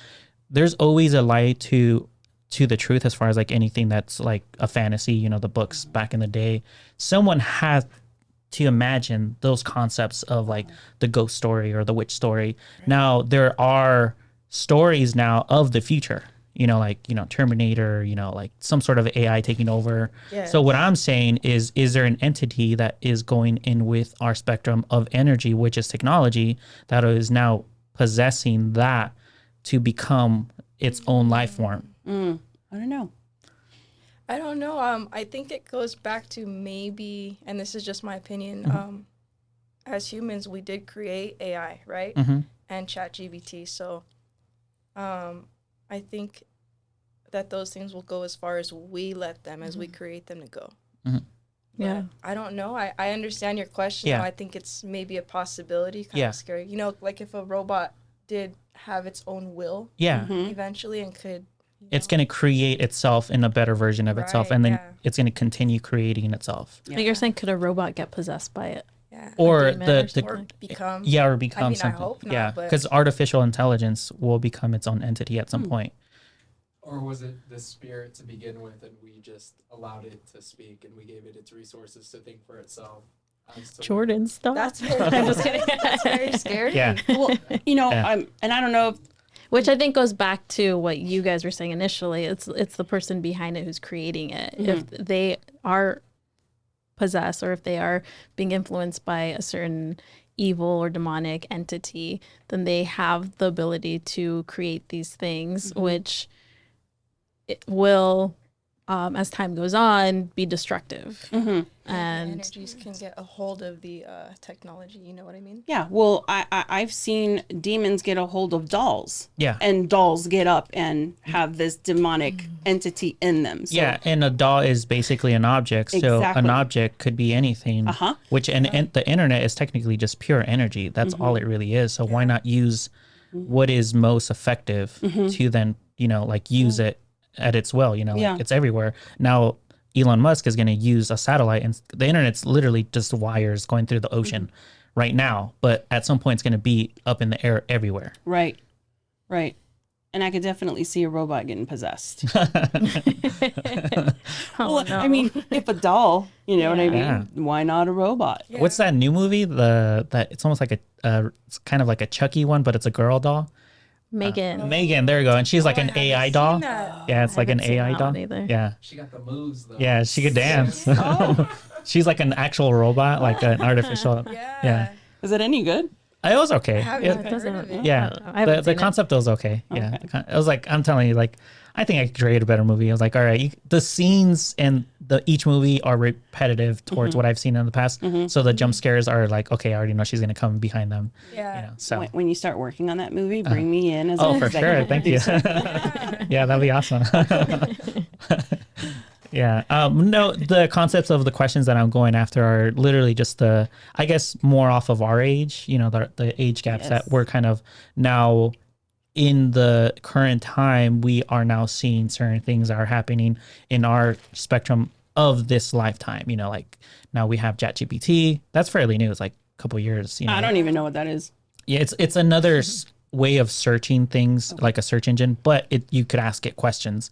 S1: there's always a light to the truth as far as like anything that's like a fantasy, the books back in the day. Someone has to imagine those concepts of like the ghost story or the witch story. Now there are stories now of the future, Terminator, like some sort of AI taking over.
S2: Yes.
S1: So what I'm saying is there an entity that is going in with our spectrum of energy, which is technology, that is now possessing that to become its own life form?
S3: I don't know.
S2: I think it goes back to maybe, and this is just my opinion, as humans, we did create AI, right? And ChatGPT. So I think that those things will go as far as we let them, as we create them to go.
S4: Yeah.
S2: I don't know. I understand your question.
S1: Yeah.
S2: I think it's maybe a possibility, kind
S1: Yeah.
S2: of scary. You know, like if a robot did have its own will
S1: Yeah.
S2: eventually and could,
S1: It's going to create itself in a better version of itself,
S2: Right,
S1: and then
S2: yeah.
S1: it's going to continue creating itself.
S3: Yeah.
S4: Like you're saying, could a robot get possessed by it?
S2: yeah.
S1: Or
S4: demon
S1: the,
S4: or
S1: the
S4: something?
S2: Or become.
S1: yeah, or become
S2: I mean, I
S1: something.
S2: hope not,
S1: yeah,
S2: but-
S1: because artificial intelligence will become its own entity at some point.
S5: Or was it the spirit to begin with, and we just allowed it to speak, and we gave it its resources to think for itself?
S4: Jordan, stop.
S2: That's very,
S4: I'm just kidding.
S2: that's very scary.
S1: Yeah.
S3: Well, you know,
S1: Yeah.
S3: and I don't know if
S4: Which I think goes back to what you guys were saying initially. It's the person behind it who's creating it. If they are possessed or if they are being influenced by a certain evil or demonic entity, then they have the ability to create these things, which it will, as time goes on, be destructive. And
S2: energies can get a hold of the technology. You know what I mean?
S3: yeah, well, I've seen demons get a hold of dolls.
S1: Yeah.
S3: And dolls get up and have this demonic entity in them. So,
S1: Yeah, and a doll is basically an object. So
S3: Exactly.
S1: an object could be anything. Which and the internet is technically just pure energy. That's all it really is. So why not use what is most effective to then like use it at its will? Like,
S3: Yeah.
S1: it's everywhere now. Elon Musk is going to use a satellite, and the internet's literally just wires going through the ocean right now. But at some point, it's going to be up in the air everywhere.
S3: Right. And I could definitely see a robot getting possessed.
S4: oh, no.
S3: I mean, if a doll, you know what I mean?
S1: Yeah.
S3: Why not a robot?
S1: What's that new movie? That it's almost like it's kind of like a Chucky one, but it's a girl doll.
S4: Megan.
S1: Megan, there you go, and she's like
S2: Oh,
S1: an
S2: I haven't
S1: AI
S2: seen
S1: doll.
S2: that.
S1: Yeah, it's like an
S4: haven't seen
S1: AI
S4: that
S1: doll.
S4: one either.
S1: Yeah,
S5: She got the moves, though.
S1: yeah, she could dance. She's like an actual robot, like an artificial.
S2: Yeah.
S1: Yeah.
S3: Is it any good?
S1: It was okay.
S2: I haven't
S1: It-
S2: even heard of it.
S1: yeah,
S4: I haven't
S1: the
S4: seen it.
S1: concept was okay. Yeah, it was like, I'm telling you, like, I think I could create a better movie. I was like, all right, the scenes in each movie are repetitive towards what I've seen in the past. So the jump scares are like, okay, I already know she's gonna come behind them.
S2: Yeah.
S1: So
S3: When you start working on that movie, bring me in as
S1: oh,
S3: an
S1: for sure,
S3: executive
S1: thank you.
S3: producer.
S1: Yeah, that'd be awesome. Yeah. No, the concepts of the questions that I'm going after are literally just I guess more off of our age, the age gaps that we're kind of now in the current time. We are now seeing certain things that are happening in our spectrum of this lifetime. Like now we have ChatGPT. That's fairly new. It's like a couple years.
S3: I don't even know what that is.
S1: Yeah, it's another way of searching things, like a search engine, but you could ask it questions.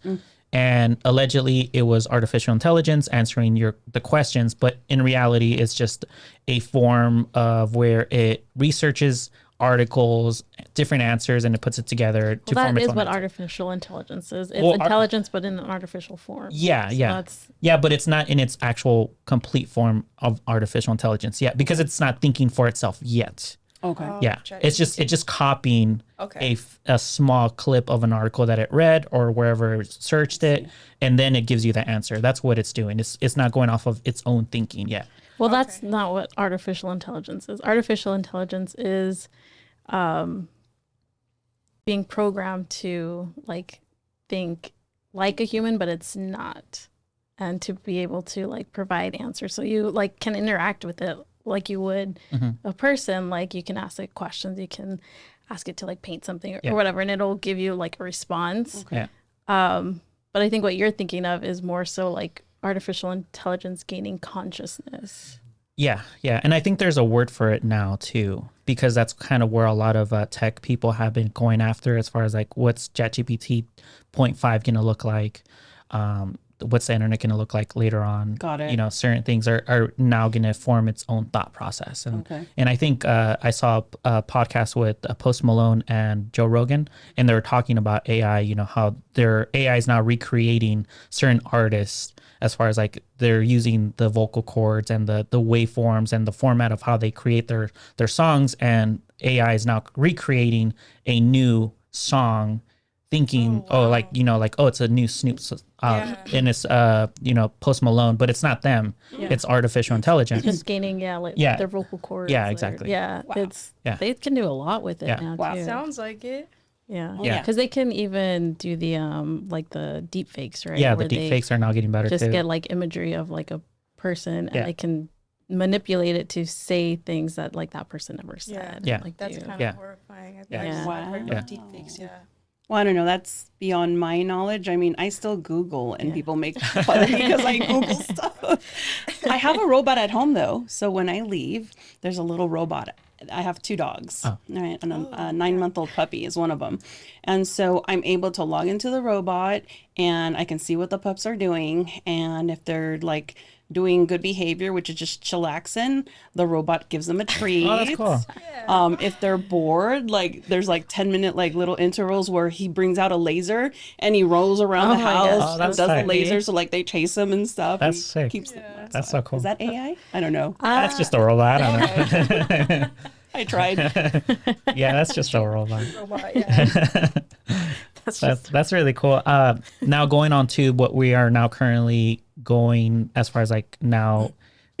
S1: And allegedly it was artificial intelligence answering the questions, but in reality it's just a form of where it researches articles, different answers, and it puts it together to
S4: Well,
S1: form
S4: that
S1: its
S4: is
S1: own
S4: what
S1: answer.
S4: artificial intelligence is. It's
S1: Well,
S4: intelligence, but in an artificial form.
S1: Yeah,
S4: So
S1: yeah.
S4: that's-
S1: Yeah, but it's not in its actual complete form of artificial intelligence yet, because it's not thinking for itself yet.
S3: Okay.
S1: Yeah, it's just copying
S2: Okay.
S1: a small clip of an article that it read or wherever it searched it, and then it gives you the answer. That's what it's doing. It's not going off of its own thinking yet.
S4: Well, that's not what artificial intelligence is. Artificial intelligence is being programmed to think like a human, but it's not, and to be able to provide answers. So you can interact with it like you would a person. Like you can ask it questions, you can ask it to paint something or whatever, and it'll give you a response.
S1: Yeah.
S4: But I think what you're thinking of is more so artificial intelligence gaining consciousness.
S1: Yeah, yeah. And I think there's a word for it now too, because that's kind of where a lot of tech people have been going after, as far as what's ChatGPT 0.5 going to look like? What's the internet going to look like later on?
S3: Got it.
S1: Certain things are now going to form its own thought process. And
S3: Okay.
S1: and I think I saw a podcast with Post Malone and Joe Rogan, and they were talking about AI, how their AI is now recreating certain artists, as far as they're using the vocal cords and the waveforms and the format of how they create their songs, and AI is now recreating a new song, thinking it's a new Snoop and it's Post Malone, but it's not them. It's artificial intelligence.
S4: Just gaining
S1: Yeah.
S4: their vocal cords.
S1: Yeah, exactly.
S4: They can do a lot with it
S1: Yeah.
S4: now
S3: Wow.
S4: too.
S2: Sounds like it.
S4: Yeah.
S1: Yeah.
S4: Because they can even do the the deep fakes, right?
S1: Yeah, the
S4: Where
S1: deep
S4: they
S1: fakes are now getting better
S4: just
S1: too.
S4: get imagery of a person, and
S1: Yeah.
S4: they can manipulate it to say things that like that person never said.
S1: Yeah.
S4: Like
S2: That's
S4: do.
S2: kind
S1: Yeah.
S2: of horrifying. I've
S4: Yeah.
S2: heard
S1: Yeah.
S2: of deepfakes. Yeah.
S3: Well, I don't know. That's beyond my knowledge. I mean, I still Google, and
S4: Yeah.
S3: people make fun of me because I Google stuff. I have a robot at home, though. So when I leave, there's a little robot. I have 2 dogs,
S1: Oh.
S3: right? And a 9-month-old puppy is one of them. And so I'm able to log into the robot, and I can see what the pups are doing. And if they're like doing good behavior, which is just chillaxing, the robot gives them a treat.
S1: Oh, that's cool.
S3: If they're bored, like there's like 10-minute like little intervals where he brings out a laser and he rolls around
S4: Oh
S3: the
S4: my
S3: house
S4: gosh,
S3: and
S1: that's
S3: does the
S1: tight.
S3: laser, so like they chase him and stuff.
S1: That's
S3: and
S1: sick.
S3: Keeps them.
S1: That's so cool.
S3: Is that AI? I don't know.
S1: That's just a robot. I don't know.
S3: I tried.
S1: Yeah, that's just a robot.
S2: Robot, yeah.
S1: That's really cool. Now going on to what we are now currently going as far as like now,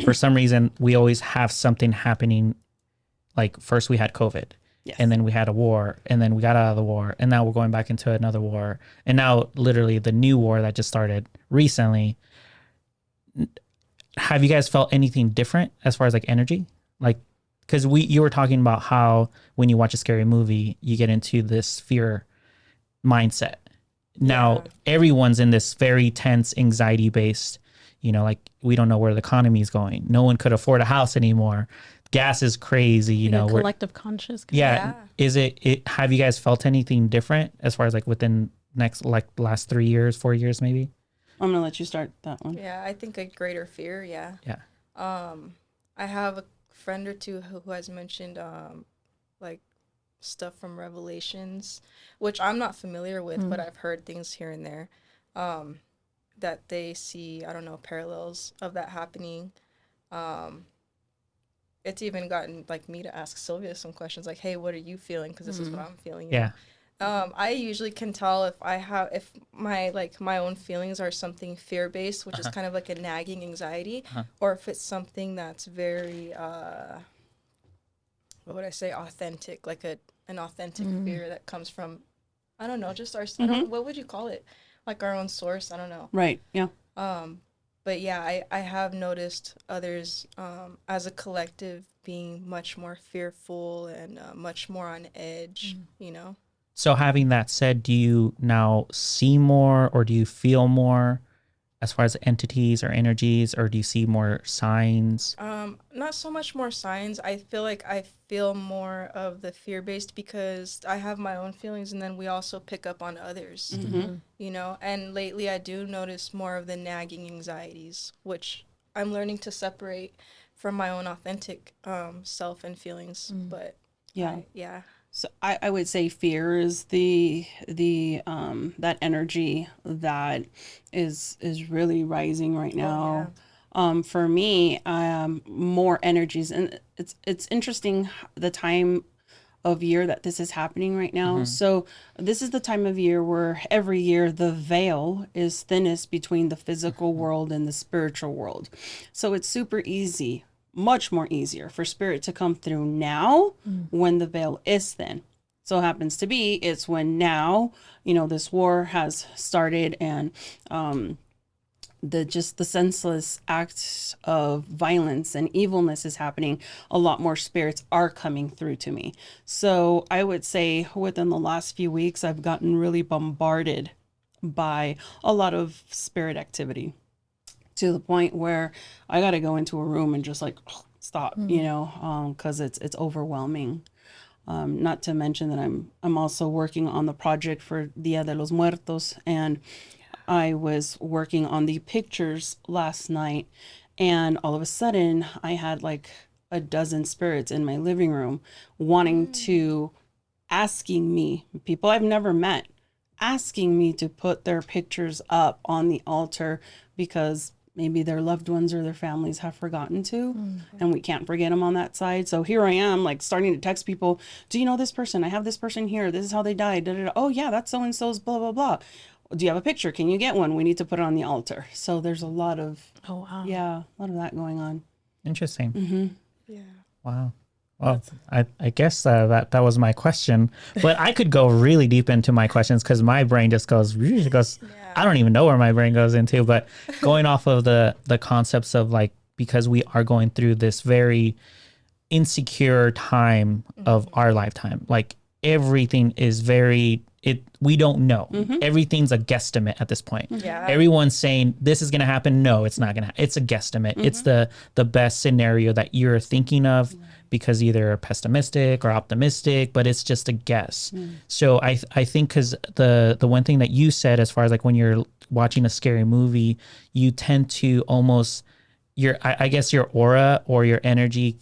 S1: for some reason we always have something happening. Like first we had COVID,
S3: Yes.
S1: and then we had a war, and then we got out of the war, and now we're going back into another war, and now literally the new war that just started recently. Have you guys felt anything different as far as like energy? Like, because you were talking about how when you watch a scary movie, you get into this fear mindset. Now everyone's in this very tense, anxiety based, like we don't know where the economy is going. No one could afford a house anymore. Gas is crazy,
S4: Like a collective conscious.
S1: Yeah. Is it, have you guys felt anything different as far as like within last 3 years, 4 years, maybe?
S3: I'm gonna let you start that one.
S2: Yeah, I think a greater fear. Yeah.
S1: Yeah.
S2: I have a friend or two who has mentioned like stuff from Revelations, which I'm not familiar with, but I've heard things here and there that they see, I don't know, parallels of that happening. It's even gotten like me to ask Silvia some questions like, hey, what are you feeling? Because this is what I'm feeling.
S1: Yeah.
S2: I usually can tell if my own feelings are something fear-based, which is kind of like a nagging anxiety, or if it's something that's very, what would I say, authentic, like an authentic fear that comes from, I don't know, just our, what would you call it? Like our own source, I don't know.
S3: Right. Yeah.
S2: But yeah, I have noticed others as a collective being much more fearful and much more on edge,
S1: So having that said, do you now see more or do you feel more as far as entities or energies, or do you see more signs?
S2: Not so much more signs. I feel like I feel more of the fear-based because I have my own feelings, and then we also pick up on others, and lately I do notice more of the nagging anxieties, which I'm learning to separate from my own authentic self and feelings. But
S3: yeah. So I would say fear is the that energy that is really rising right now. For me, more energies, and it's interesting the time of year that this is happening right now. So this is the time of year where every year the veil is thinnest between the physical world and the spiritual world. So it's super easy, much more easier for spirit to come through now when the veil is thin. So happens to be it's when now, this war has started, and the senseless acts of violence and evilness is happening. A lot more spirits are coming through to me. So I would say within the last few weeks, I've gotten really bombarded by a lot of spirit activity, to the point where I got to go into a room and just like stop, because it's overwhelming. Not to mention that I'm also working on the project for Dia de los Muertos, and I was working on the pictures last night, and all of a sudden I had like a dozen spirits in my living room wanting to, asking me, people I've never met, asking me to put their pictures up on the altar because maybe their loved ones or their families have forgotten to, and we can't forget them on that side. So here I am, like starting to text people, do you know this person? I have this person here. This is how they died. Da, da, da. Oh yeah, that's so-and-so's blah, blah, blah. Do you have a picture? Can you get one? We need to put it on the altar. So there's a lot of, a lot of that going on.
S1: Interesting.
S2: yeah.
S1: Wow. Well, I guess that was my question, but I could go really deep into my questions because my brain just goes. I don't even know where my brain goes into. But going off of the concepts of like, because we are going through this very insecure time of our lifetime, like everything is we don't know. Everything's a guesstimate at this point.
S2: Yeah.
S1: Everyone's saying this is going to happen. No, it's not going to. It's a guesstimate. It's the best scenario that you're thinking of because either pessimistic or optimistic, but it's just a guess. So I think because the one thing that you said, as far as like when you're watching a scary movie, you tend to almost I guess your aura or your energy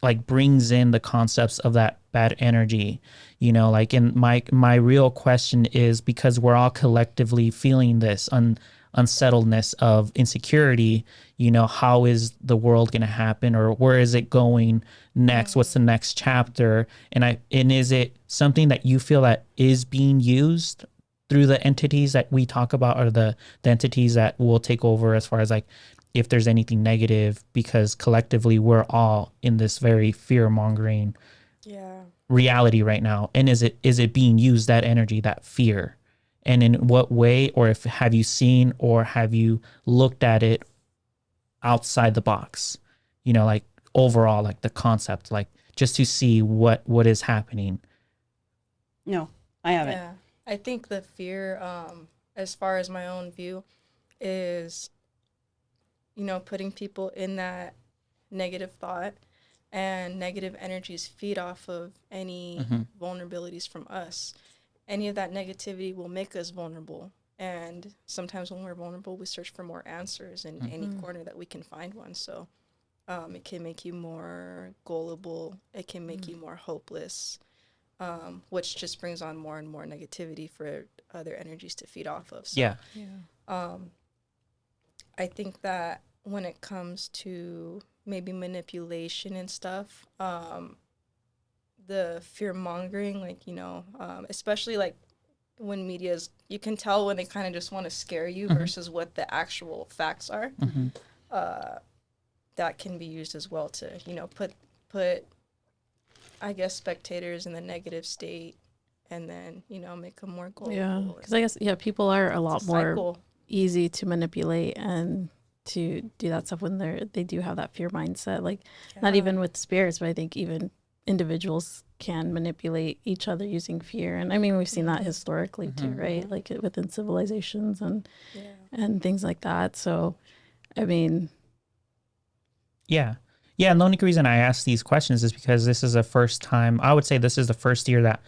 S1: like brings in the concepts of that bad energy, you know, like, and my real question is, because we're all collectively feeling this unsettledness of insecurity, you know, how is the world going to happen, or where is it going next? What's the next chapter? And is it something that you feel that is being used through the entities that we talk about, or the entities that will take over, as far as like, if there's anything negative, because collectively we're all in this very fear-mongering reality right now. And is it being used, that energy, that fear? And in what way, or have you seen or have you looked at it outside the box, you know, like overall, like the concept, like just to see what is happening?
S3: No, I haven't.
S2: Yeah. I think the fear, as far as my own view, is, you know, putting people in that negative thought, and negative energies feed off of any vulnerabilities from us. Any of that negativity will make us vulnerable. And sometimes when we're vulnerable, we search for more answers in any corner that we can find one. So it can make you more gullible. It can make you more hopeless, which just brings on more and more negativity for other energies to feed off of. So, I think that when it comes to maybe manipulation and stuff, the fear mongering, like, you know, especially like when media's, you can tell when they kind of just want to scare you versus what the actual facts are. That can be used as well to, you know, put I guess spectators in the negative state, and then, you know, make them more gullible.
S4: Yeah, because I guess people are a lot more easy to manipulate and to do that stuff when they do have that fear mindset. Like, not even with spirits, but I think even individuals can manipulate each other using fear. And I mean, we've seen that historically too, right? Like within civilizations and things like that. So, I mean, and
S1: the only reason I ask these questions is because this is the first time, I would say this is the first year that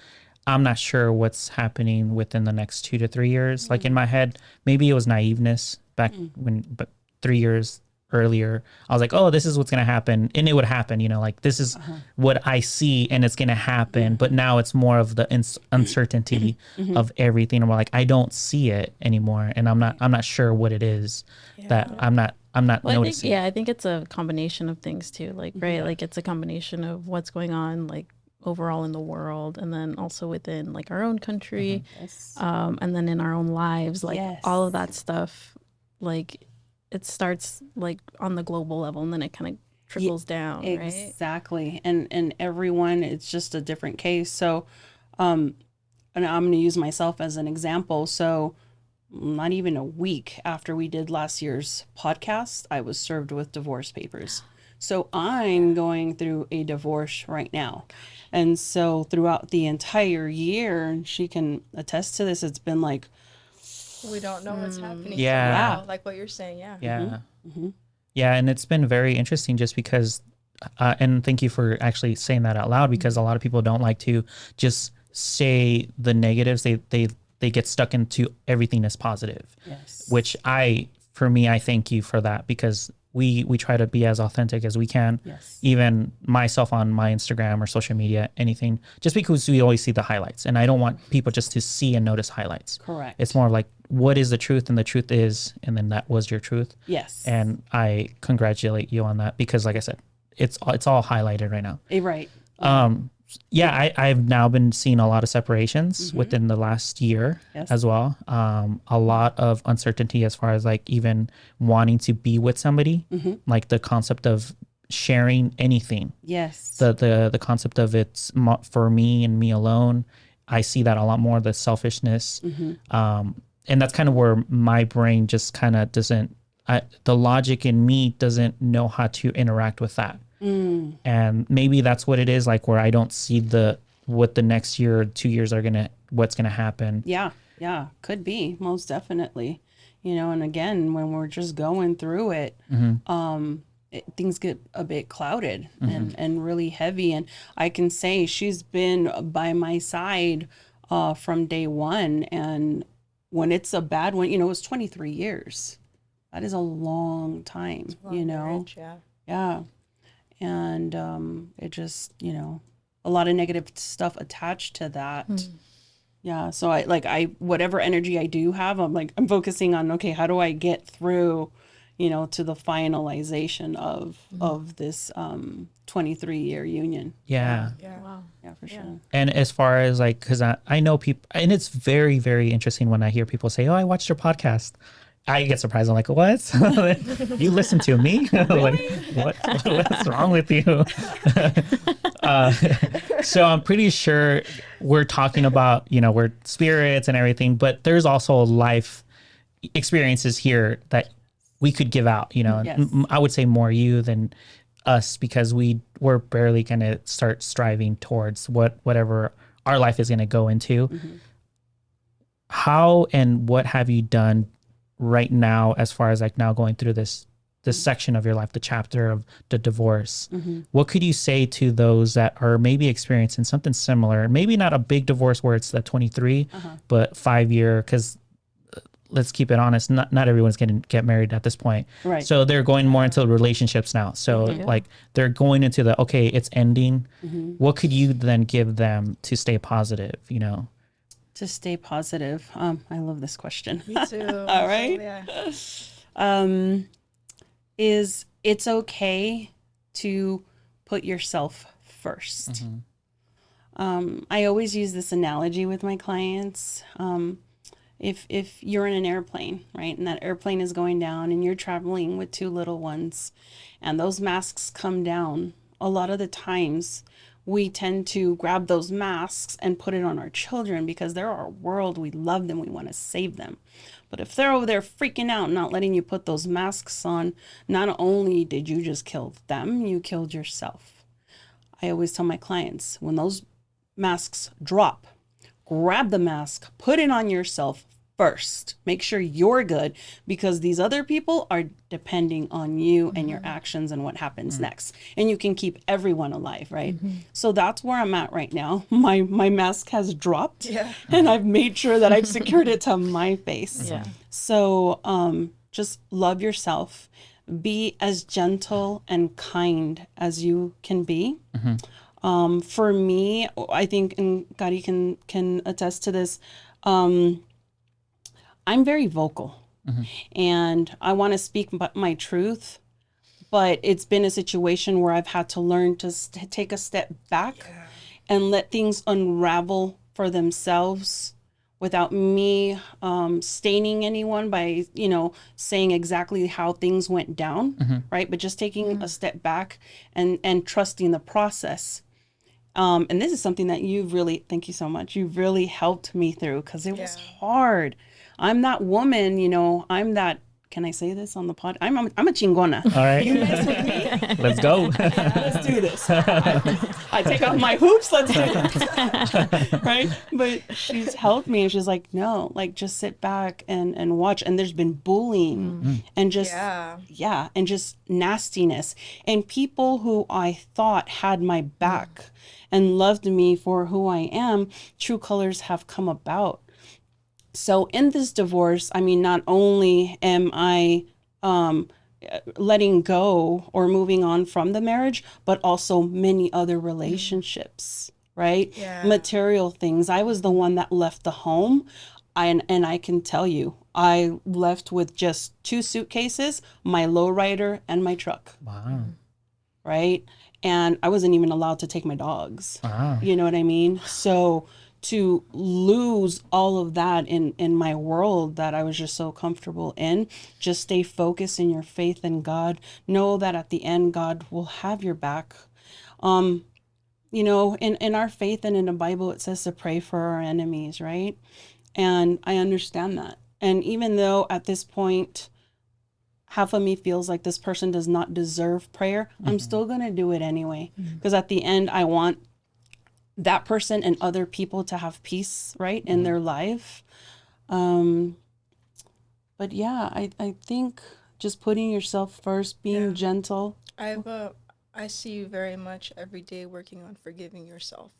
S1: I'm not sure what's happening within the next 2 to 3 years. Like in my head, maybe it was naiveness back but 3 years earlier, I was like, oh, this is what's going to happen. And it would happen, you know, like this is what I see and it's going to happen. But now it's more of the uncertainty of everything. And we're like, I don't see it anymore. And I'm not sure what it is that I'm not noticing.
S4: I think it's a combination of things too. Like, right. Like it's a combination of what's going on, like overall in the world, and then also within like our own country, and then in our own lives, like all of that stuff, like it starts like on the global level, and then it kind of trickles down, right?
S3: Exactly. And everyone, it's just a different case. So, and I'm going to use myself as an example. So not even a week after we did last year's podcast, I was served with divorce papers. So I'm going through a divorce right now. And so throughout the entire year, and she can attest to this, it's been like,
S2: we don't know what's happening. Like what you're saying.
S1: And it's been very interesting just because, and thank you for actually saying that out loud, because a lot of people don't like to just say the negatives. They get stuck into everything as positive, which I thank you for that, because we try to be as authentic as we can. Even myself on my Instagram or social media, anything, just because we always see the highlights, and I don't want people just to see and notice highlights.
S3: Correct.
S1: It's more like, what is the truth? And the truth is, and then that was your truth. And I congratulate you on that, because like I said, it's all highlighted right now.
S3: Right.
S1: I've now been seeing a lot of separations within the last year as well. A lot of uncertainty as far as like even wanting to be with somebody, like the concept of sharing anything.
S3: Yes.
S1: The concept of it's for me and me alone. I see that a lot more, the selfishness. And that's kind of where my brain just kind of doesn't, the logic in me doesn't know how to interact with that. And maybe that's what it is, like where I don't see what the next year or 2 years what's gonna happen.
S3: Yeah, could be, most definitely. And again, when we're just going through it, things get a bit clouded and really heavy. And I can say she's been by my side from day one. And when it's a bad one, it was 23 years. That is a long time,
S2: Marriage,
S3: Yeah. And it just, a lot of negative stuff attached to that. Yeah. So whatever energy I do have, I'm focusing on, okay, how do I get through, to the finalization of this 23-year union.
S1: Yeah.
S4: Wow.
S3: Yeah, for sure.
S1: And as far as like, because I know people, and it's very, very interesting when I hear people say, oh, I watched your podcast. I get surprised. I'm like, what? You listen to me? Like, what's wrong with you? So I'm pretty sure we're talking about, we're spirits and everything, but there's also life experiences here that we could give out,
S3: Yes.
S1: I would say more you than us, because we're barely going to start striving towards whatever our life is going to go into. How and what have you done right now, as far as like now going through this section of your life, the chapter of the divorce? What could you say to those that are maybe experiencing something similar? Maybe not a big divorce where it's the 23, but 5-year, because let's keep it honest, not everyone's going to get married at this point.
S3: Right.
S1: So they're going more into relationships now. So like they're going into okay, it's ending. What could you then give them to stay positive,
S3: To stay positive. I love this question.
S2: Me too.
S3: All right. Is it's okay to put yourself first. I always use this analogy with my clients. If you're in an airplane, right, and that airplane is going down and you're traveling with 2 little ones and those masks come down, a lot of the times we tend to grab those masks and put it on our children because they're our world. We love them. We want to save them. But if they're over there freaking out, not letting you put those masks on, not only did you just kill them, you killed yourself. I always tell my clients, when those masks drop, grab the mask, put it on yourself first. Make sure you're good, because these other people are depending on you and your actions and what happens next. And you can keep everyone alive, right? So that's where I'm at right now. My mask has dropped, and I've made sure that I've secured it to my face. So just love yourself. Be as gentle and kind as you can be. For me, I think, and Kari can attest to this, I'm very vocal, and I want to speak my truth, but it's been a situation where I've had to learn to take a step back and let things unravel for themselves without me staining anyone by, saying exactly how things went down, right? But just taking a step back and trusting the process. And this is something that thank you so much. You've really helped me through, because it was hard. I'm that woman, I'm that, can I say this on the pod? I'm a chingona.
S1: All right.
S3: You mess with me?
S1: Let's go.
S3: Let's do this. I take off my hoops. Let's do this. Right? But she's helped me, and she's like, no, like just sit back and watch. And there's been bullying and just, and just nastiness. And people who I thought had my back and loved me for who I am, true colors have come about. So in this divorce, I mean, not only am I letting go or moving on from the marriage, but also many other relationships, right? Material things. I was the one that left the home. And I can tell you, I left with just 2 suitcases, my lowrider and my truck.
S1: Wow.
S3: Right? And I wasn't even allowed to take my dogs.
S1: Wow.
S3: You know what I mean? So to lose all of that in my world that I was just so comfortable in. Just stay focused in your faith in God. Know that at the end, God will have your back. You know, in our faith and in the Bible, it says to pray for our enemies, right? And I understand that. And even though at this point, half of me feels like this person does not deserve prayer, I'm still going to do it anyway. Because at the end, I want that person and other people to have peace, right, in their life. But yeah, I think just putting yourself first, being gentle.
S2: I see you very much every day working on forgiving yourself.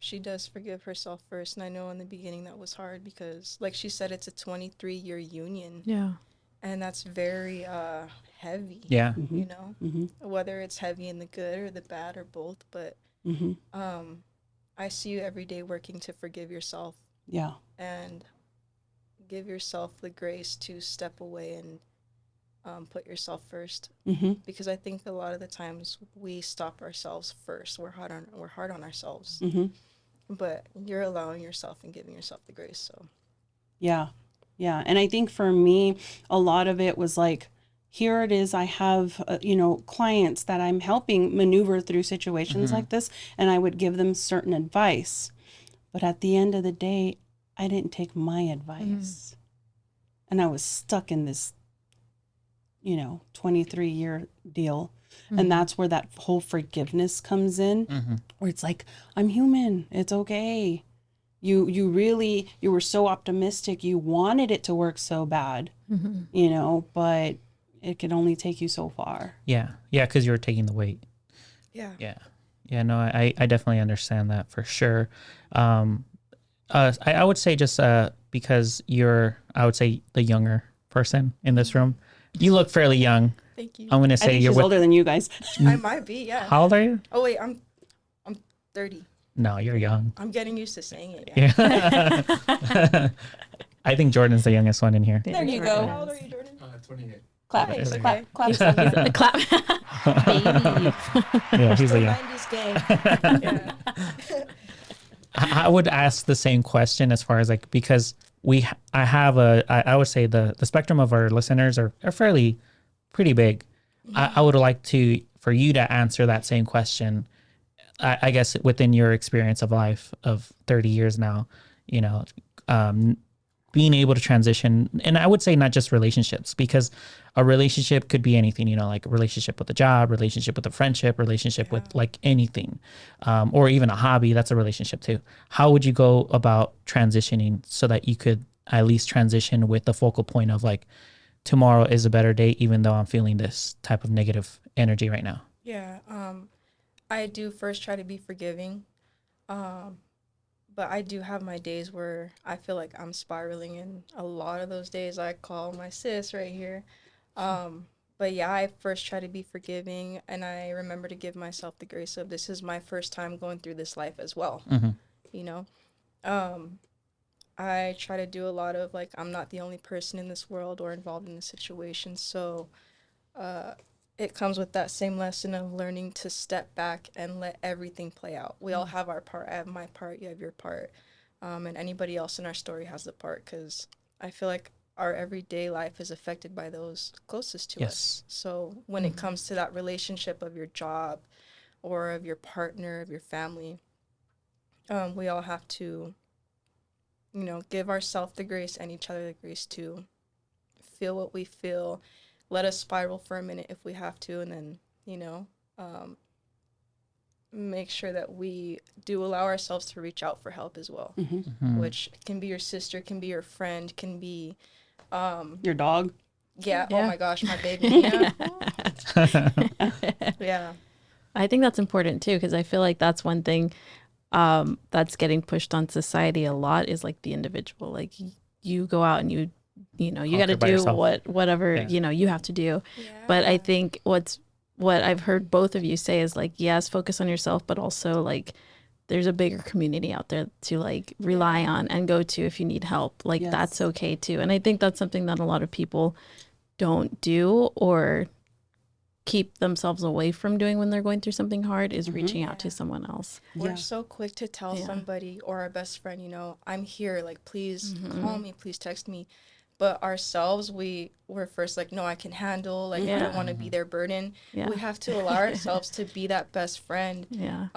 S2: She does forgive herself first, and I know in the beginning that was hard because, like she said, it's a 23-year union.
S4: Yeah.
S2: And that's very heavy.
S1: Yeah.
S2: You know, whether it's heavy in the good or the bad or both. But I see you every day working to forgive yourself.
S3: Yeah.
S2: And give yourself the grace to step away and put yourself first. Because I think a lot of the times we stop ourselves first. We're hard on ourselves. But you're allowing yourself and giving yourself the grace. So
S3: yeah. And I think for me, a lot of it was like, here it is. I have, clients that I'm helping maneuver through situations like this, and I would give them certain advice. But at the end of the day, I didn't take my advice. And I was stuck in this, 23-year deal. And that's where that whole forgiveness comes in, where it's like, I'm human. It's okay. You were so optimistic. You wanted it to work so bad, but it can only take you so far.
S1: Yeah. Because you were taking the weight.
S2: yeah.
S1: No, I definitely understand that for sure. I would say just because you're, I would say, the younger person in this room. You look fairly young.
S2: Thank you.
S1: I'm gonna
S3: I
S1: say
S3: think
S1: you're
S3: she's older than you guys.
S2: I might be, yeah.
S1: How old are you?
S2: Oh wait, I'm 30.
S1: No, you're young.
S2: I'm getting used to saying it.
S1: Yeah. I think Jordan's the youngest one in here.
S3: There you go.
S2: How old are you, Jordan?
S5: 28.
S3: Clap,
S2: Nice, okay.
S3: clap.
S4: Clap. Baby.
S1: Yeah, he's the young.
S2: 90s gang. Yeah.
S1: I would ask the same question as far as like, because I would say the spectrum of our listeners are fairly pretty big. I would like for you to answer that same question. I guess within your experience of life of 30 years now, being able to transition, and I would say not just relationships, because a relationship could be anything, like a relationship with a job, relationship with a friendship, relationship with like anything, or even a hobby. That's a relationship too. How would you go about transitioning so that you could at least transition with the focal point of like, tomorrow is a better day, even though I'm feeling this type of negative energy right now?
S2: Yeah. I do first try to be forgiving. But I do have my days where I feel like I'm spiraling, and a lot of those days I call my sis right here. But yeah, I first try to be forgiving, and I remember to give myself the grace of, this is my first time going through this life as well. I try to do a lot of like, I'm not the only person in this world or involved in this situation. So it comes with that same lesson of learning to step back and let everything play out. We all have our part. I have my part, you have your part. And anybody else in our story has the part, because I feel like our everyday life is affected by those closest to us. So when it comes to that relationship of your job or of your partner, of your family, we all have to, give ourselves the grace and each other the grace to feel what we feel. Let us spiral for a minute if we have to, and then, make sure that we do allow ourselves to reach out for help as well, which can be your sister, can be your friend, can be
S3: your dog.
S2: Yeah. Oh my gosh, my baby. Yeah.
S4: I think that's important too, because I feel like that's one thing that's getting pushed on society a lot, is like the individual. Like you go out and you got to do whatever you have to do.
S2: Yeah.
S4: But I think what I've heard both of you say is like, yes, focus on yourself, but also like there's a bigger community out there to like rely on and go to if you need help. Like that's okay too. And I think that's something that a lot of people don't do, or keep themselves away from doing when they're going through something hard is reaching out to someone else.
S2: We're so quick to tell somebody or our best friend, you know, I'm here, like, please call me, please text me. But ourselves, we're first like, no, I can handle, like, I don't want to be their burden.
S4: Yeah.
S2: We have to allow ourselves to be that best friend.
S4: Yeah.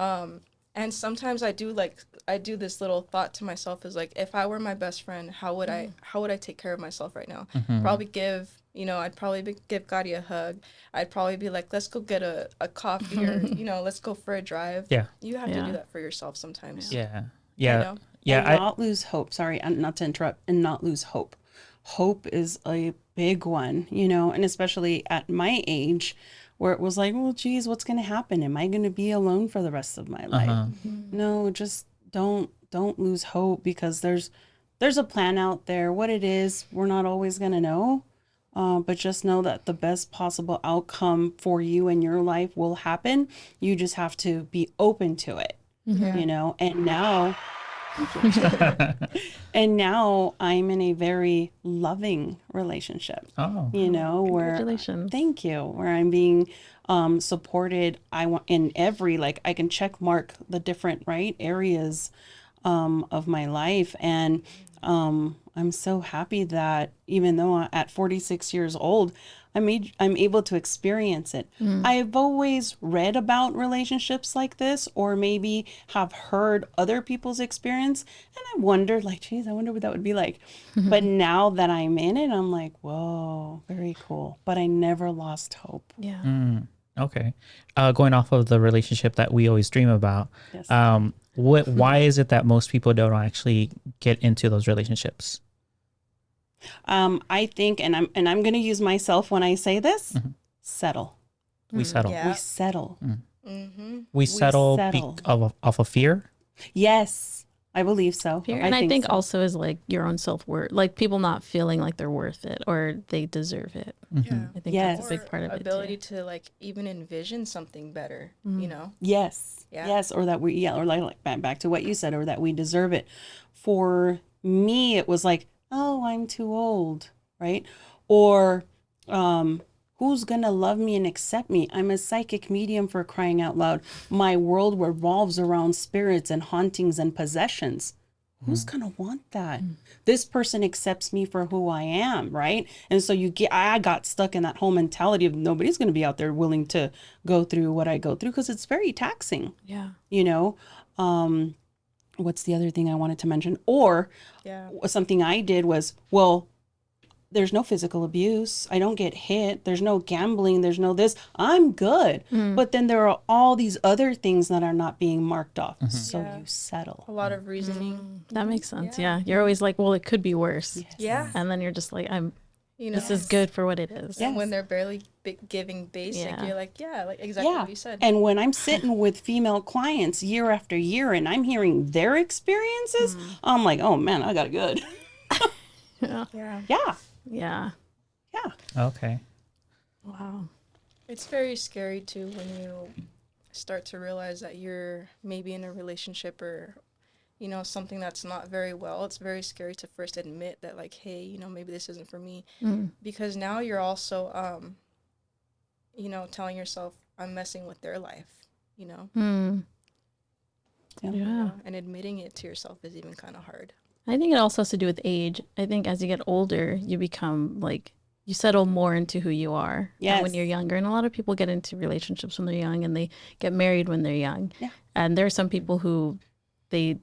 S2: And sometimes I do this little thought to myself is like, if I were my best friend, how would I take care of myself right now? Probably give Gotti a hug. I'd probably be like, let's go get a coffee or, you know, let's go for a drive.
S1: Yeah.
S2: You have to do that for yourself sometimes.
S1: Yeah.
S2: You know?
S3: And not lose hope. Sorry, not to interrupt, and not lose hope. Hope is a big one, you know, and especially at my age where it was like, well, geez, what's going to happen? Am I going to be alone for the rest of my life? No, just don't lose hope, because there's a plan out there. What it is, we're not always going to know. But just know that the best possible outcome for you and your life will happen. You just have to be open to it, you know, and now I'm in a very loving relationship, you know, where, thank you, where I'm being supported. I want in every, like, I can check mark the different areas of my life. And I'm so happy that even though at 46 years old, I'm able to experience it. I've always read about relationships like this, or maybe have heard other people's experience, and I wondered, like, geez, I wonder what that would be like. But now that I'm in it, I'm like, whoa, very cool. But I never lost hope.
S4: Yeah.
S1: Okay. Going off of the relationship that we always dream about, why is it that most people don't actually get into those relationships?
S3: I think, and I'm going to use myself when I say this, settle.
S1: We settle.
S2: Yeah.
S3: We settle.
S1: We settle off of fear?
S3: Yes, I believe so.
S4: Fear. And I think so. Also is like your own self-worth, like people not feeling like they're worth it or they deserve it.
S2: Yeah.
S4: I think that's a big part of it.
S2: Ability to, like, even envision something better, you know?
S3: Yes.
S2: Yeah.
S3: Yes. Or that or like back to what you said, or that we deserve it. For me, it was like, oh, I'm too old, right? Or who's going to love me and accept me? I'm a psychic medium, for crying out loud. My world revolves around spirits and hauntings and possessions. Who's going to want that? This person accepts me for who I am, right? And so I got stuck in that whole mentality of nobody's going to be out there willing to go through what I go through, because it's very taxing.
S4: Yeah.
S3: You know? What's the other thing I wanted to mention? Or something I did was, well, there's no physical abuse. I don't get hit. There's no gambling. There's no this. I'm good. But then there are all these other things that are not being marked off. So you settle.
S2: A lot of reasoning.
S4: That makes sense. Yeah. You're always like, well, it could be worse.
S3: Yes.
S2: Yeah.
S4: And then you're just like,
S2: You know,
S4: this is good for what it is.
S2: And when they're barely giving basic, you're like, like exactly what you said.
S3: And when I'm sitting with female clients year after year and I'm hearing their experiences, I'm like, oh man, I got it good.
S2: Yeah.
S1: Okay.
S4: Wow.
S2: It's very scary too when you start to realize that you're maybe in a relationship or, you know, something that's not very well. It's very scary to first admit that, like, hey, you know, maybe this isn't for me. Because now you're also, you know, telling yourself, I'm messing with their life, you know?
S4: Yeah.
S2: And admitting it to yourself is even kind of hard.
S4: I think it also has to do with age. I think as you get older, you become like, you settle more into who you are than when you're younger. And a lot of people get into relationships when they're young and they get married when they're young. Yeah. And there are some people who they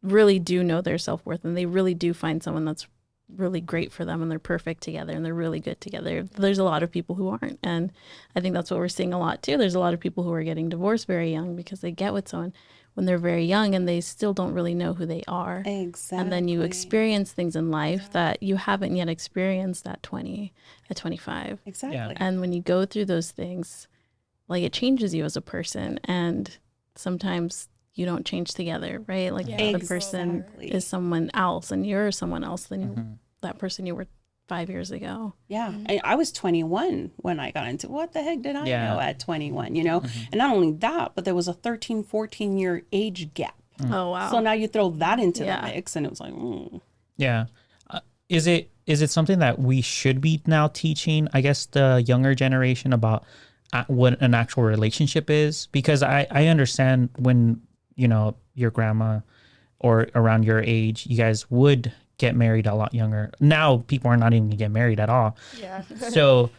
S4: really do know their self-worth and they really do find someone that's really great for them and they're perfect together and they're really good together. There's a lot of people who aren't. And I think that's what we're seeing a lot too. There's a lot of people who are getting divorced very young because they get with someone when they're very young and they still don't really know who they are.
S3: Exactly.
S4: And then you experience things in life that you haven't yet experienced at 20, at 25.
S3: Exactly.
S1: Yeah.
S4: And when you go through those things, like it changes you as a person. And sometimes you don't change together, right? Like the person is someone else and you're someone else than that person you were 5 years ago.
S3: Yeah. I was 21 when I got into what the heck did I know at 21, you know? And not only that, but there was a 13, 14 year age gap.
S4: Oh, wow.
S3: So now you throw that into the mix and it was like,
S1: Yeah. Is it something that we should be now teaching, I guess, the younger generation about what an actual relationship is, because I understand when, you know, your grandma or around your age, you guys would get married a lot younger. Now people are not even gonna get married at all.
S2: Yeah.
S1: So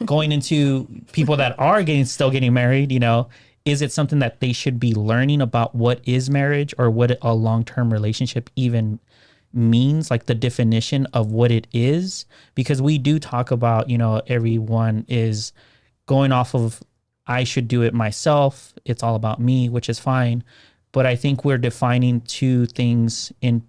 S1: going into people that are still getting married, you know, is it something that they should be learning about what is marriage or what a long-term relationship even means, like the definition of what it is? Because we do talk about, you know, everyone is going off of, I should do it myself. It's all about me, which is fine. But I think we're defining two things in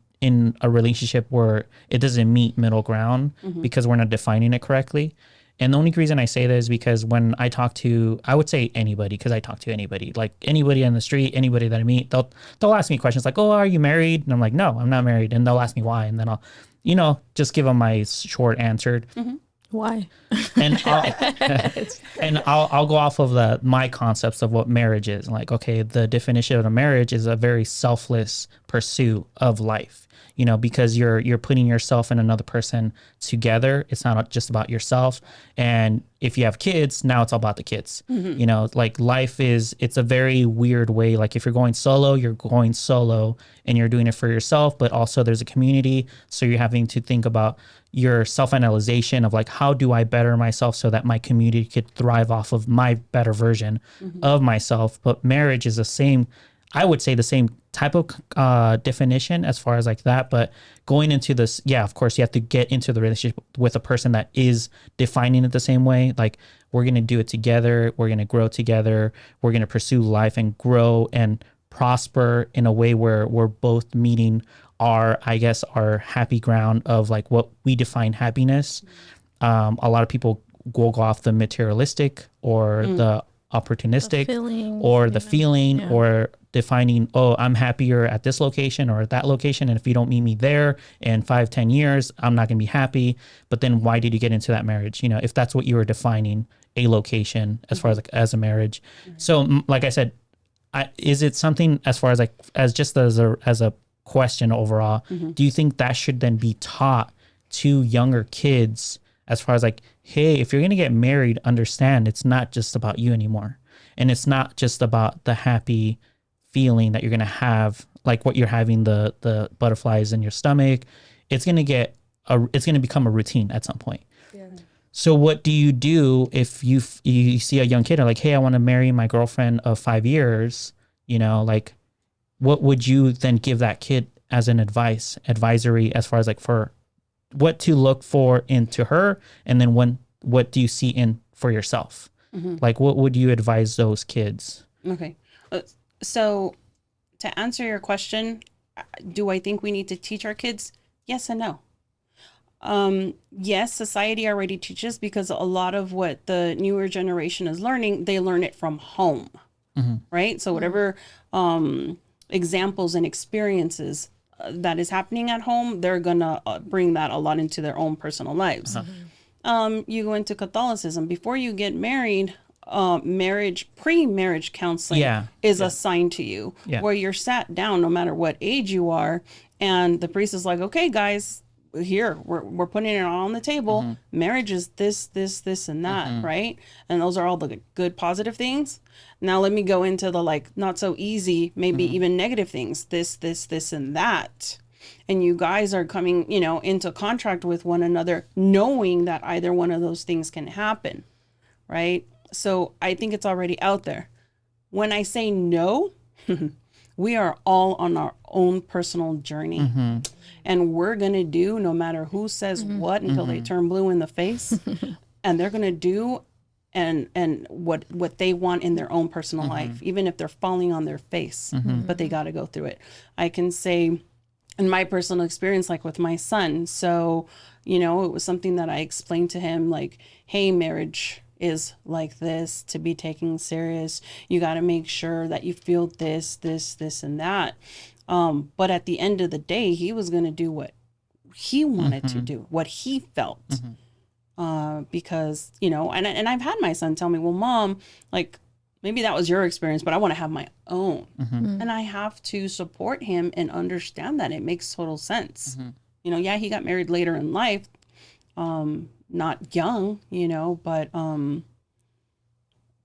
S1: a relationship where it doesn't meet middle ground because we're not defining it correctly. And the only reason I say that is because when I talk to, I would say anybody, because I talk to anybody, like anybody on the street, anybody that I meet, they'll ask me questions like, oh, are you married? And I'm like, no, I'm not married. And they'll ask me why. And then I'll, you know, just give them my short answer.
S4: Why?
S1: And I'll go off of my concepts of what marriage is. Like, okay, the definition of a marriage is a very selfless pursuit of life. You know, because you're putting yourself and another person together. It's not just about yourself. And if you have kids, now it's all about the kids. You know, like life it's a very weird way. Like if you're going solo, and you're doing it for yourself, but also there's a community. So you're having to think about your self-analyzation of like, how do I better myself so that my community could thrive off of my better version of myself? But marriage is the same, I would say the same type of definition as far as like that. But going into this, yeah, of course, you have to get into the relationship with a person that is defining it the same way. Like we're going to do it together. We're going to grow together. We're going to pursue life and grow and prosper in a way where we're both meeting our happy ground of like what we define happiness. A lot of people go off the materialistic or the opportunistic the feeling or defining, oh, I'm happier at this location or at that location, and if you don't meet me there in 5-10 years, I'm not gonna be happy. But then why did you get into that marriage? You know, if that's what you were defining a location as far as like as a marriage. So like I said, is it something as far as like as a question overall, do you think that should then be taught to younger kids as far as like, hey, if you're going to get married, understand it's not just about you anymore. And it's not just about the happy feeling that you're going to have, like what you're having, the butterflies in your stomach. It's going to become a routine at some point. Yeah. So what do you do if you see a young kid and like, hey, I want to marry my girlfriend of 5 years, you know, like what would you then give that kid as an advisory as far as like for what to look for into her, and then what do you see in for yourself? Like what would you advise those kids?
S3: Okay. So to answer your question, do I think we need to teach our kids? Yes and no. Yes, society already teaches, because a lot of what the newer generation is learning, they learn it from home, right? So whatever examples and experiences that is happening at home, they're gonna bring that a lot into their own personal lives. You go into Catholicism, before you get married, pre-marriage counseling is assigned to you, where you're sat down no matter what age you are, and the priest is like, okay guys, here we're putting it all on the table. Marriage is this and that, right? And those are all the good positive things. Now let me go into the like not so easy, maybe even negative things, this and that. And you guys are coming, you know, into contract with one another, knowing that either one of those things can happen, right? So I think it's already out there. When I say no, we are all on our own personal journey. And we're going to do no matter who says what until they turn blue in the face. And they're going to do and what they want in their own personal life, even if they're falling on their face, but they got to go through it. I can say in my personal experience, like with my son. So, you know, it was something that I explained to him, like, hey, marriage is like this, to be taken serious. You got to make sure that you feel this, and that. But at the end of the day, he was going to do what he wanted to do, what he felt. Because, you know, and I've had my son tell me, well, Mom, like, maybe that was your experience, but I want to have my own. And I have to support him and understand that it makes total sense. You know, yeah, he got married later in life, not young, you know, but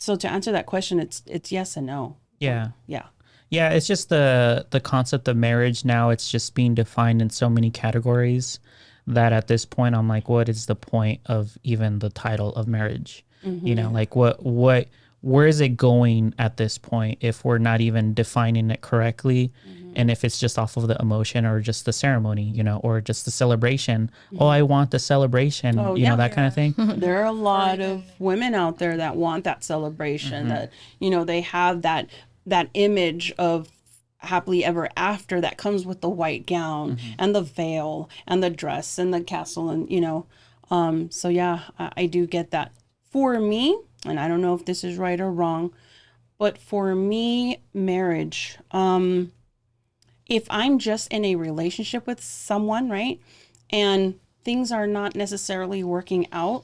S3: So to answer that question, it's yes and no.
S1: Yeah.
S3: Yeah.
S1: Yeah, it's just the concept of marriage now, it's just being defined in so many categories that at this point I'm like, what is the point of even the title of marriage? You know, like where is it going at this point if we're not even defining it correctly? And if it's just off of the emotion or just the ceremony, you know, or just the celebration. Oh, I want the celebration,
S3: Oh,
S1: you know,
S3: yeah.
S1: that kind of thing.
S3: There are a lot of women out there that want that celebration, that, you know, they have that image of happily ever after that comes with the white gown and the veil and the dress and the castle, and, you know, so yeah, I do get that. For me, and I don't know if this is right or wrong, but for me, marriage, if I'm just in a relationship with someone, right, and things are not necessarily working out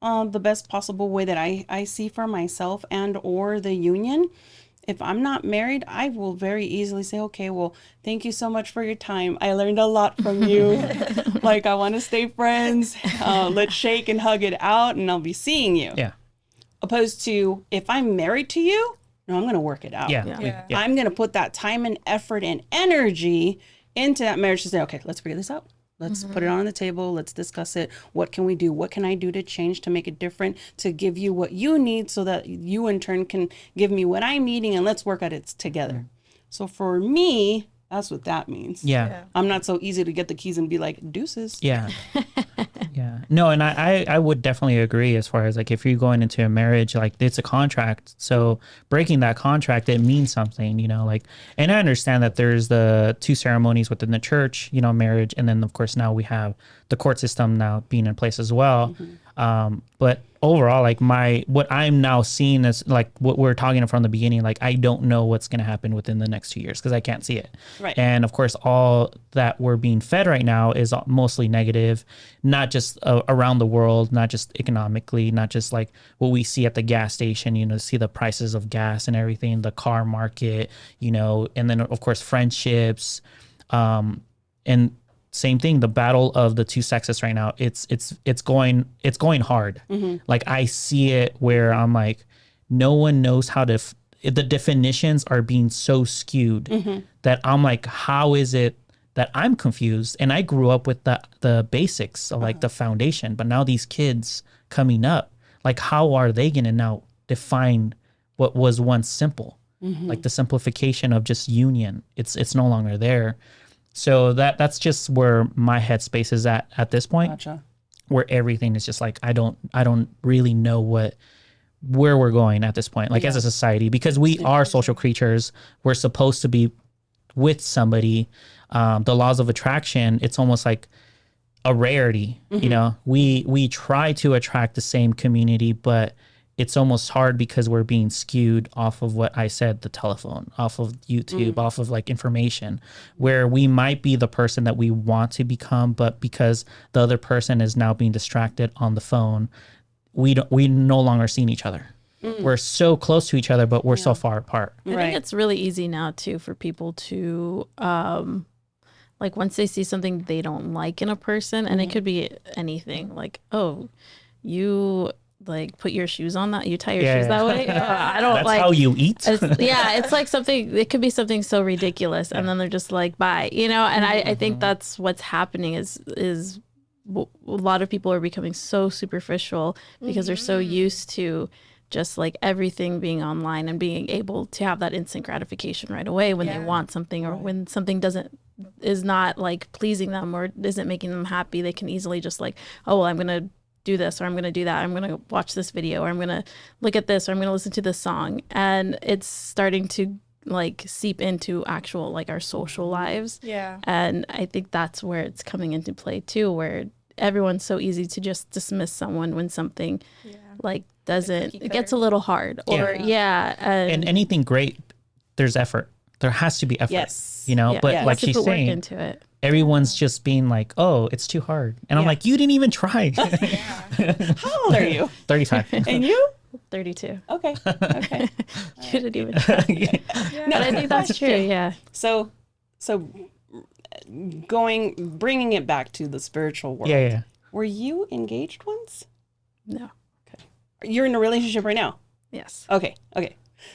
S3: the best possible way that I see for myself and or the union, if I'm not married, I will very easily say, okay, well, thank you so much for your time. I learned a lot from you. Like, I want to stay friends. Let's shake and hug it out, and I'll be seeing you.
S1: Yeah.
S3: Opposed to, if I'm married to you, no, I'm going to work it out.
S2: Yeah.
S3: I'm going to put that time and effort and energy into that marriage to say, okay, let's figure this out. Let's put it on the table. Let's discuss it. What can we do? What can I do to change, to make it different, to give you what you need so that you in turn can give me what I'm needing, and let's work at it together. So for me, that's what that means.
S1: Yeah.
S3: I'm not so easy to get the keys and be like, deuces.
S1: Yeah. Yeah. No, and I would definitely agree as far as like if you're going into a marriage, like it's a contract. So breaking that contract, it means something, you know, like, and I understand that there's the two ceremonies within the church, you know, marriage. And then of course now we have the court system now being in place as well. But overall, like what I'm now seeing is like what we're talking from the beginning, like I don't know what's going to happen within the next 2 years because I can't see it.
S3: Right.
S1: And of course, all that we're being fed right now is mostly negative, not just around the world, not just economically, not just like what we see at the gas station, you know, see the prices of gas and everything, the car market, you know, and then of course, friendships, and same thing, the battle of the two sexes right now, it's going hard. Like I see it where I'm like, no one knows how to the definitions are being so skewed that I'm like, how is it that I'm confused? And I grew up with the basics of like the foundation, but now these kids coming up, like how are they gonna now define what was once simple? Like the simplification of just union, it's no longer there. So that's just where my headspace is at this point.
S3: Gotcha.
S1: Where everything is just like I don't really know where we're going at this point, like as a society, because we are social creatures. We're supposed to be with somebody. The laws of attraction, it's almost like a rarity. You know, we try to attract the same community, but it's almost hard because we're being skewed off of what I said, the telephone, off of YouTube, off of like information, where we might be the person that we want to become, but because the other person is now being distracted on the phone, we no longer seeing each other. We're so close to each other, but we're so far apart.
S4: I think it's really easy now too for people to like once they see something they don't like in a person, and it could be anything, like, oh, you like put your shoes on that, you tie your shoes that way. I don't
S1: That's
S4: like
S1: how you eat.
S4: It's like something, it could be something so ridiculous, and then they're just like, bye, you know. And I think that's what's happening is a lot of people are becoming so superficial because they're so used to just like everything being online and being able to have that instant gratification right away when they want something, or when something is not like pleasing them or isn't making them happy. They can easily just like, oh, well, I'm gonna do this, or I'm gonna do that, I'm gonna watch this video, or I'm gonna look at this, or I'm gonna listen to this song. And it's starting to like seep into actual like our social lives. And I think that's where it's coming into play too, where everyone's so easy to just dismiss someone when something like it gets a little hard, or
S1: and anything great, there's effort. There has to be effort, you know. But like she's saying,
S4: into it.
S1: Everyone's just being like, oh, it's too hard. And I'm like, you didn't even try.
S3: How old are you?
S1: 35.
S3: And you?
S4: 32.
S3: Okay.
S4: You didn't even try. No, I think that's true. Yeah.
S3: So bringing it back to the spiritual world.
S1: Yeah.
S3: Were you engaged once?
S4: No.
S3: You're in a relationship right now?
S4: Yes.
S3: Okay.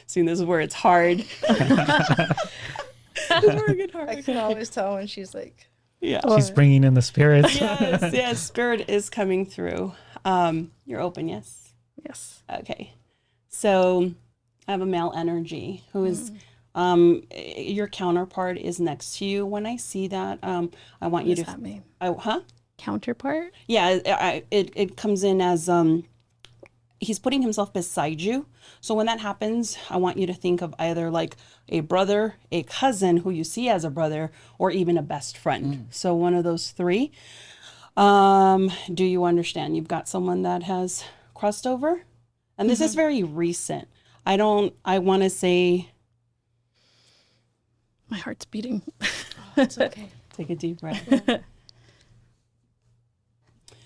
S3: Seeing this is where it's hard.
S2: I can always tell when she's like,
S3: Yeah.
S1: She's bringing in the spirits.
S3: Yes, spirit is coming through. You're open, yes?
S4: Yes.
S3: Okay. So I have a male energy who is your counterpart is next to you. When I see that, I want
S4: What
S3: you
S4: does
S3: to
S4: that mean?
S3: huh?
S4: Counterpart?
S3: Yeah, it comes in as he's putting himself beside you. So when that happens, I want you to think of either like a brother, a cousin who you see as a brother, or even a best friend. So one of those three. Do you understand? You've got someone that has crossed over? And this is very recent. I want to say,
S4: My heart's beating.
S2: it's okay.
S3: take a deep breath.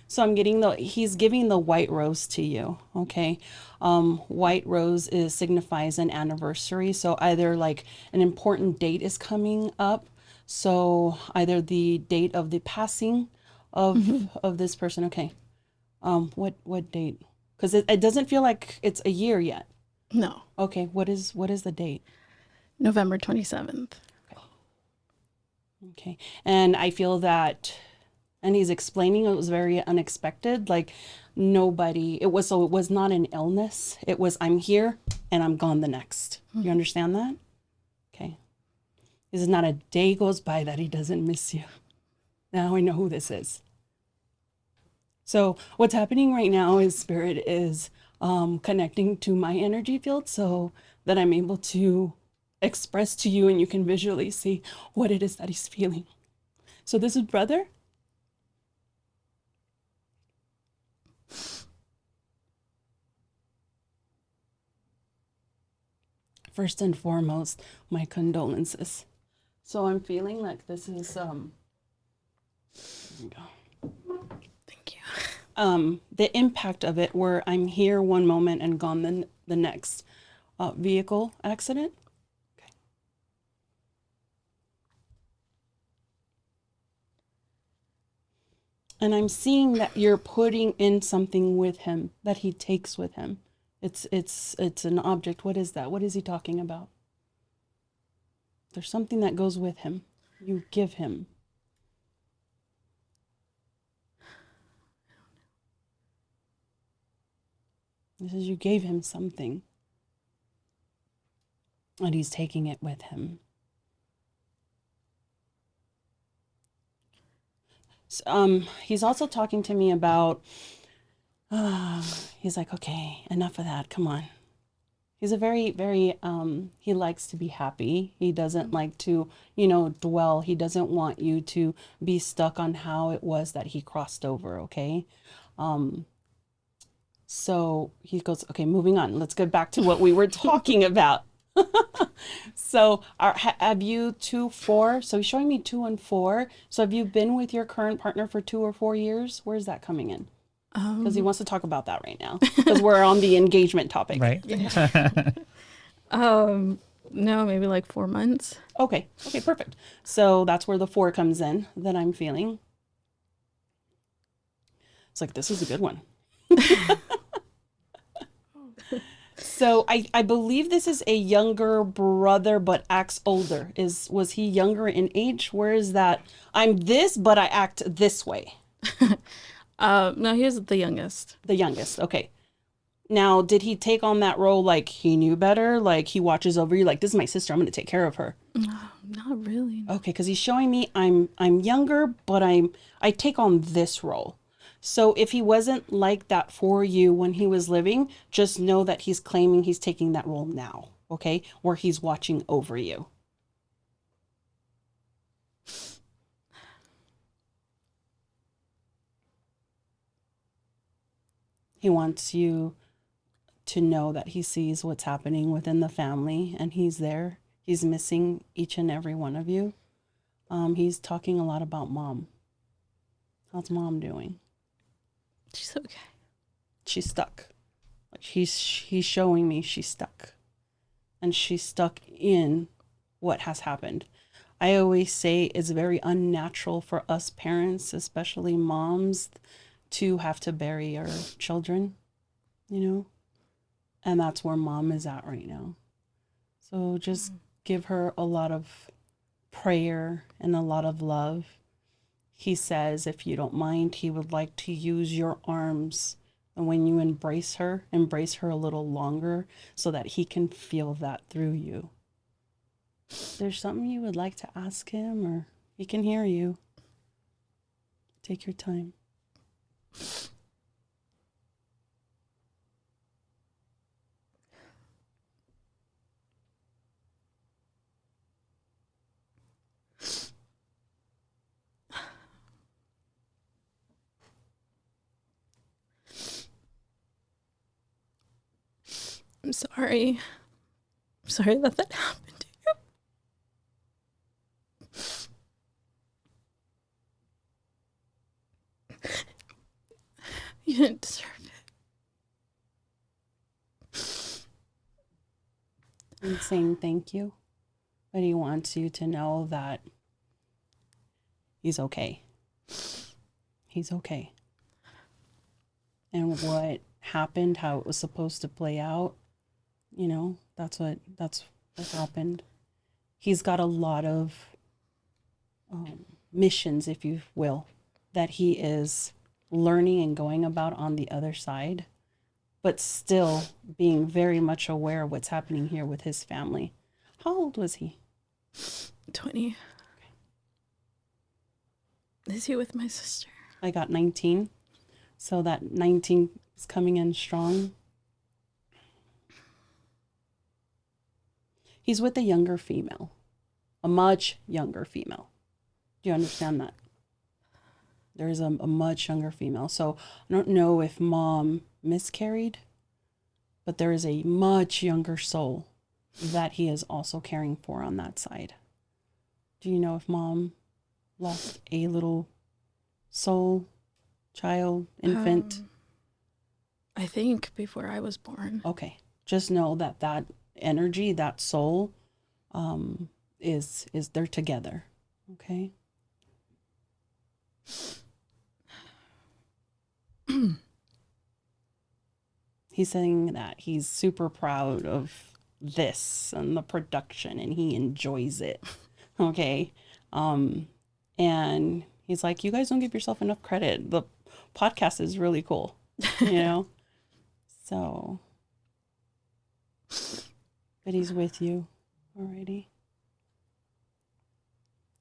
S3: So I'm getting he's giving the white rose to you, okay? White rose signifies an anniversary. So either like an important date is coming up. So either the date of the passing of this person, okay? What date? Because it doesn't feel like it's a year yet.
S4: No.
S3: Okay, what is the date?
S4: November 27th.
S3: Okay, and I feel that, and he's explaining it was very unexpected. Like it was not an illness. It was I'm here and I'm gone the next. You understand that? Okay. This is not a day goes by that he doesn't miss you. Now I know who this is. So what's happening right now is spirit is connecting to my energy field so that I'm able to express to you and you can visually see what it is that he's feeling. So this is brother. First and foremost, my condolences. So I'm feeling like this is there we go.
S4: Thank you.
S3: The impact of it where I'm here one moment and gone the next. Vehicle accident. Okay. And I'm seeing that you're putting in something with him that he takes with him. It's an object. What is that? What is he talking about? There's something that goes with him. You give him. This is you gave him something. And he's taking it with him. So, he's also talking to me about, he's like, okay, enough of that. Come on. He's a very, very, he likes to be happy. He doesn't like to, dwell. He doesn't want you to be stuck on how it was that he crossed over, okay? So he goes, okay, moving on. Let's get back to what we were talking about. So have you 2, 4? So he's showing me 2 and 4. So have you been with your current partner for 2 or 4 years? Where's that coming in? Because he wants to talk about that right now. Because we're on the engagement topic.
S1: Right.
S4: No, maybe like 4 months.
S3: Okay, perfect. So that's where the 4 comes in that I'm feeling. It's like, this is a good one. So I believe this is a younger brother, but acts older. Was he younger in age? Where is that? I'm this, but I act this way.
S4: No, he was the youngest.
S3: The youngest. Okay. Now, did he take on that role like he knew better? Like he watches over you? Like, this is my sister. I'm going to take care of her.
S4: Not really.
S3: Okay, because he's showing me I'm younger, but I take on this role. So if he wasn't like that for you when he was living, just know that he's claiming he's taking that role now, okay? Where he's watching over you. He wants you to know that he sees what's happening within the family and he's there. He's missing each and every one of you. He's talking a lot about mom. How's mom doing?
S4: She's okay.
S3: She's stuck. He's showing me she's stuck. And she's stuck in what has happened. I always say it's very unnatural for us parents, especially moms, to have to bury our children, And that's where mom is at right now. So just give her a lot of prayer and a lot of love. He says, if you don't mind, he would like to use your arms. And when you embrace her a little longer so that he can feel that through you. There's something you would like to ask him, or he can hear you. Take your time.
S4: I'm sorry. I'm sorry that that happened to you. You didn't deserve it.
S3: He's saying thank you, but he wants you to know that he's okay. He's okay. And what happened, how it was supposed to play out, you know, that's what happened. He's got a lot of missions, if you will, that he is learning and going about on the other side, but still being very much aware of what's happening here with his family. How old was he?
S4: 20. Is he with my sister?
S3: I got 19. So that 19 is coming in strong. He's with a younger female, a much younger female. Do you understand that? There's a much younger female. So I don't know if mom miscarried, but there is a much younger soul that he is also caring for on that side. Do you know if mom lost a little soul, child, infant?
S4: I think before I was born.
S3: Okay. Just know that that energy, that soul, is they're together. Okay. He's saying that he's super proud of this and the production, and he enjoys it. Okay. And he's like, you guys don't give yourself enough credit. The podcast is really cool, you know? So, but he's with you already.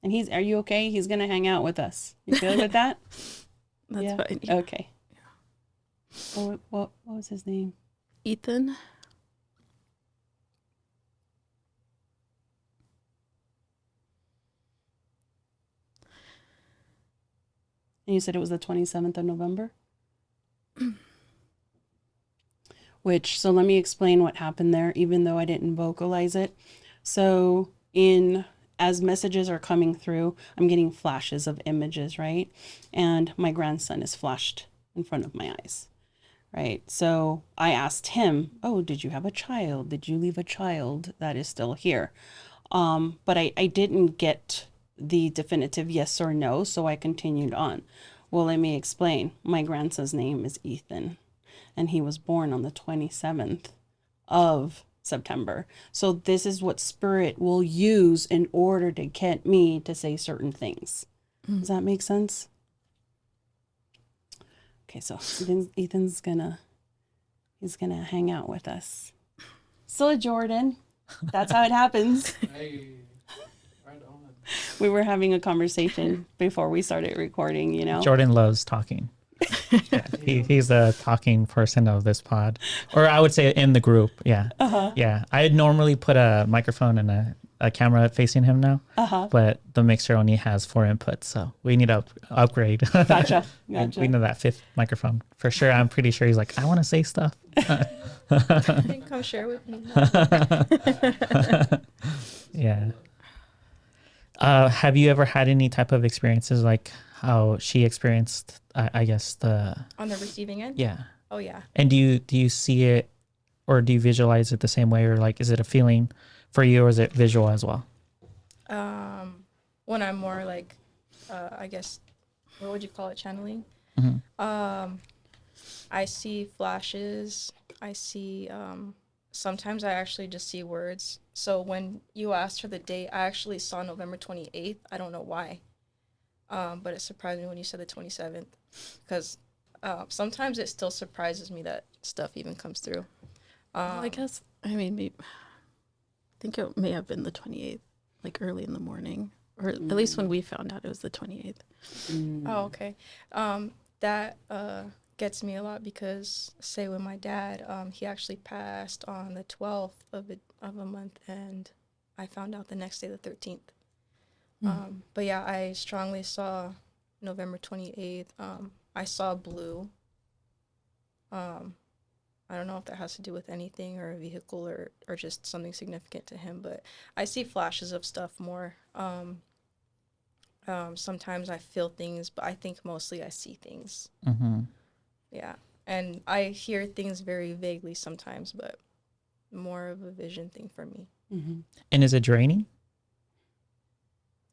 S3: And are you okay? He's going to hang out with us. You good with that?
S4: That's fine. Yeah.
S3: Okay. What was his name?
S4: Ethan.
S3: And you said it was the 27th of November? So let me explain what happened there, even though I didn't vocalize it. So as messages are coming through, I'm getting flashes of images, right? And my grandson is flashed in front of my eyes, right? So I asked him, oh, did you have a child? Did you leave a child that is still here? But I didn't get the definitive yes or no, so I continued on. Well, let me explain. My grandson's name is Ethan, and he was born on the 27th of September. So this is what spirit will use in order to get me to say certain things. Does that make sense? Okay, so Ethan's gonna hang out with us. So Jordan, that's how it happens.
S5: Hey, right on.
S3: We were having a conversation before we started recording, you know.
S1: Jordan loves talking. Yeah, he's a talking person of this pod, or I would say in the group. Yeah, yeah. I normally put a microphone and a camera facing him now, but the mixer only has 4 inputs, so we need to upgrade.
S3: Gotcha.
S1: We need that 5th microphone for sure. I'm pretty sure he's like, I want to say stuff.
S2: Come share with me.
S1: Yeah. Have you ever had any type of experiences like how she experienced? I guess
S2: On the receiving end?
S1: Yeah.
S2: Oh yeah.
S1: And do you see it, or do you visualize it the same way, or like is it a feeling for you, or is it visual as well?
S2: When I'm more like, I guess, what would you call it, channeling? I see flashes. I see, sometimes I actually just see words. So when you asked for the date, I actually saw November 28th. I don't know why. But it surprised me when you said the 27th, because sometimes it still surprises me that stuff even comes through.
S4: Well, I guess, I mean, maybe, I think it may have been the 28th, like early in the morning, or at least when we found out it was the 28th.
S2: Oh, okay. That gets me a lot because, say, with my dad, he actually passed on the 12th of a month, and I found out the next day, the 13th. But yeah, I strongly saw November 28th. I saw blue. I don't know if that has to do with anything or a vehicle or just something significant to him, but I see flashes of stuff more. Sometimes I feel things, but I think mostly I see things.
S1: Mm-hmm.
S2: Yeah. And I hear things very vaguely sometimes, but more of a vision thing for me.
S3: Mm-hmm.
S1: And is it draining?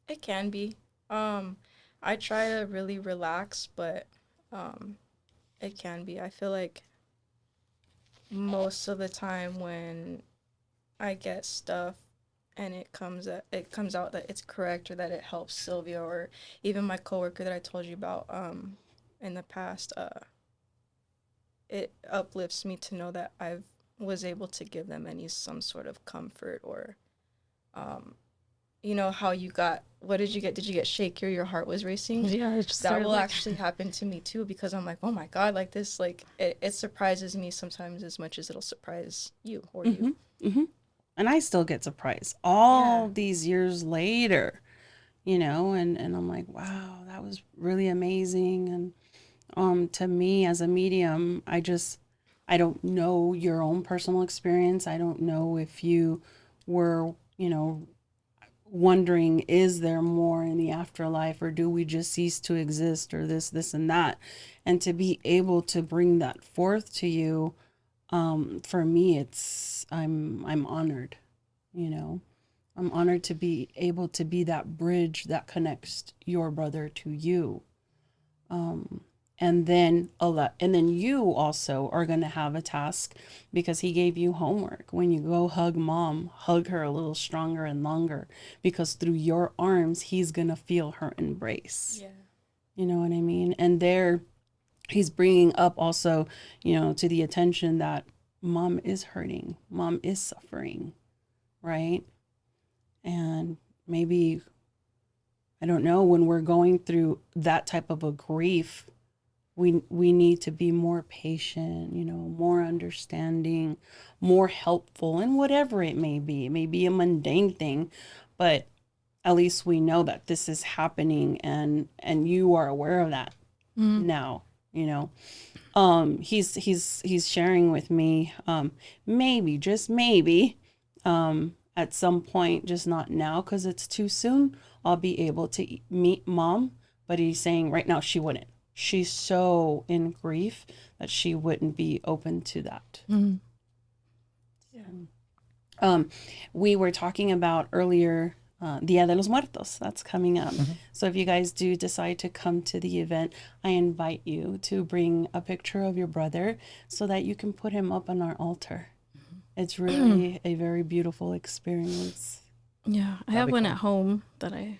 S2: It can be. I try to really relax, but it can be. I feel like most of the time when I get stuff and it comes out that it's correct or that it helps Silvia or even my coworker that I told you about in the past, it uplifts me to know that I was able to give them some sort of comfort or you know how you got, what did you get? Did you get shaky or your heart was racing?
S4: Yeah, it just
S2: That
S4: started,
S2: will
S4: like,
S2: actually happen to me too, because I'm like, oh my God, like this, like it surprises me sometimes as much as it'll surprise you or you.
S3: Mm-hmm. And I still get surprised all
S2: Yeah.
S3: these years later, you know, and I'm like, wow, that was really amazing. And to me as a medium, I don't know your own personal experience. I don't know if you were, you know, wondering, is there more in the afterlife, or do we just cease to exist, or this and that. And to be able to bring that forth to you, for me, it's I'm honored, you know. I'm honored to be able to be that bridge that connects your brother to you. And then you also are going to have a task, because he gave you homework. When you go hug mom, hug her a little stronger and longer, because through your arms he's going to feel her embrace.
S2: Yeah.
S3: You know what I mean? And there he's bringing up also, you know, to the attention that mom is hurting, mom is suffering, right? And maybe, I don't know, when we're going through that type of a grief, we need to be more patient, you know, more understanding, more helpful, and whatever it may be. It may be a mundane thing, but at least we know that this is happening, and you are aware of that now, you know. He's sharing with me, maybe, just maybe, at some point, just not now because it's too soon, I'll be able to meet mom. But he's saying right now she wouldn't. She's so in grief that she wouldn't be open to that. Yeah. We were talking about earlier, Dia de los Muertos, that's coming up. So if you guys do decide to come to the event, I invite you to bring a picture of your brother so that you can put him up on our altar. It's really a very beautiful experience.
S4: Yeah, I have one at home that I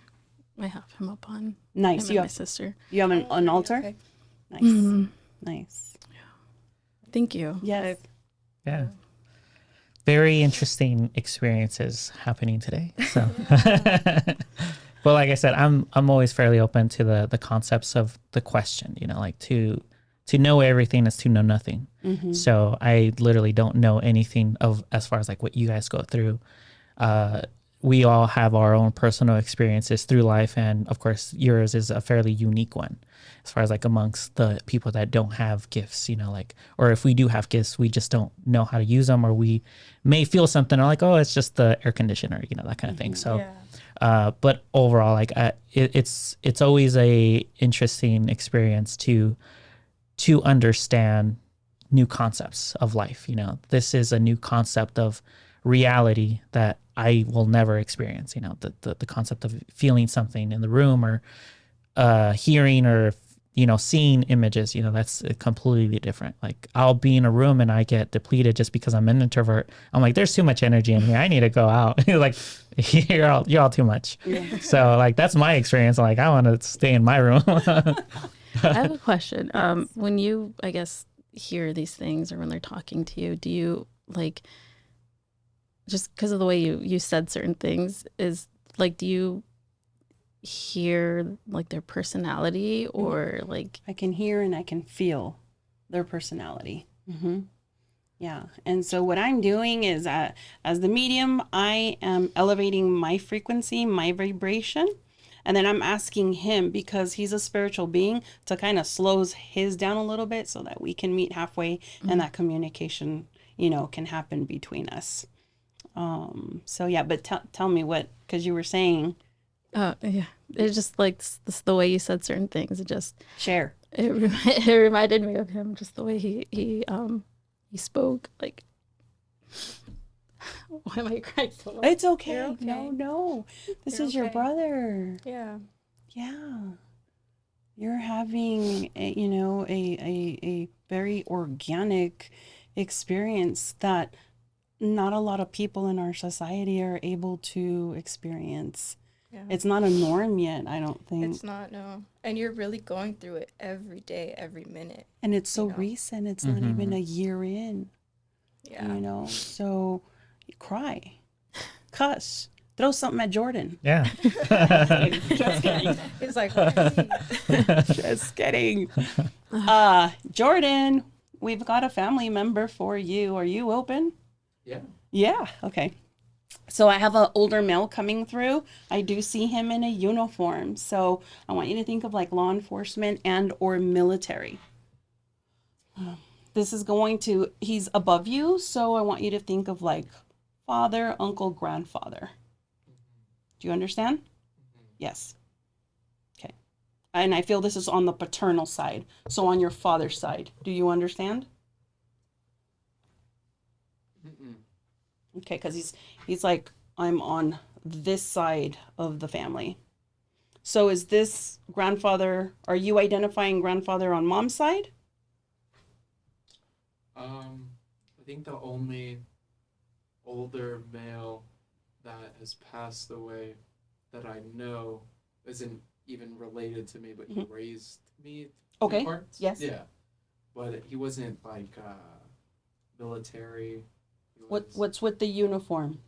S4: have him up on.
S3: Nice.
S4: Him and my sister.
S3: You have an altar?
S2: Okay.
S3: Nice. Nice.
S4: Thank you.
S3: Yes.
S1: Yeah. Very interesting experiences happening today. So, well, like I said, I'm always fairly open to the concepts of the question. You know, like to know everything is to know nothing. So I literally don't know anything of as far as like what you guys go through. We all have our own personal experiences through life, and of course, yours is a fairly unique one as far as like amongst the people that don't have gifts, you know, like, or if we do have gifts, we just don't know how to use them, or we may feel something or like, oh, it's just the air conditioner, you know, that kind of thing. So, but overall, like, it's always a interesting experience to understand new concepts of life. You know, this is a new concept of reality that I will never experience. You know, the concept of feeling something in the room, or hearing or seeing images, that's completely different. Like I'll be in a room and I get depleted just because I'm an introvert. I'm like, there's too much energy in here. I need to go out. Like you're all too much. Yeah. So like, that's my experience. Like I want to stay in my room.
S4: I have a question. When you, I guess, hear these things or when they're talking to you, do you like, just because of the way you said certain things, is like, do you hear like their personality or like?
S3: I can hear and I can feel their personality. Mm-hmm. Yeah. And so what I'm doing is as the medium, I am elevating my frequency, my vibration. And then I'm asking him, because he's a spiritual being, to kind of slows his down a little bit so that we can meet halfway and that communication, can happen between us. So yeah, but tell me what, because you were saying.
S4: Yeah. It's just like this, the way you said certain things. It just
S3: share.
S4: It reminded me of him, just the way he spoke. Like, why am I crying so much?
S3: It's okay.
S2: Okay.
S3: No. This
S2: You're
S3: is your
S2: okay.
S3: brother.
S2: Yeah.
S3: Yeah. You're having a very organic experience that not a lot of people in our society are able to experience.
S2: Yeah.
S3: It's not a norm yet, I don't think.
S2: It's not, no. And you're really going through it every day, every minute.
S3: And it's so recent. It's not even a year in.
S2: Yeah.
S3: So you cry, cuss, throw something at Jordan.
S1: Yeah.
S3: Just kidding.
S2: It's like, why is he?
S3: Just kidding. Jordan, we've got a family member for you. Are you open?
S5: Yeah.
S3: Yeah. Okay. So I have an older male coming through. I do see him in a uniform. So I want you to think of like law enforcement and or military. This is he's above you. So I want you to think of like father, uncle, grandfather. Do you understand? Yes. Okay. And I feel this is on the paternal side. So on your father's side. Do you understand? Okay, because he's like, I'm on this side of the family. So is this grandfather, are you identifying grandfather on mom's side?
S5: I think the only older male that has passed away that I know isn't even related to me, but he raised me.
S3: Okay.
S5: Parts.
S3: Yes.
S5: Yeah. But he wasn't like military.
S3: What's with the uniform?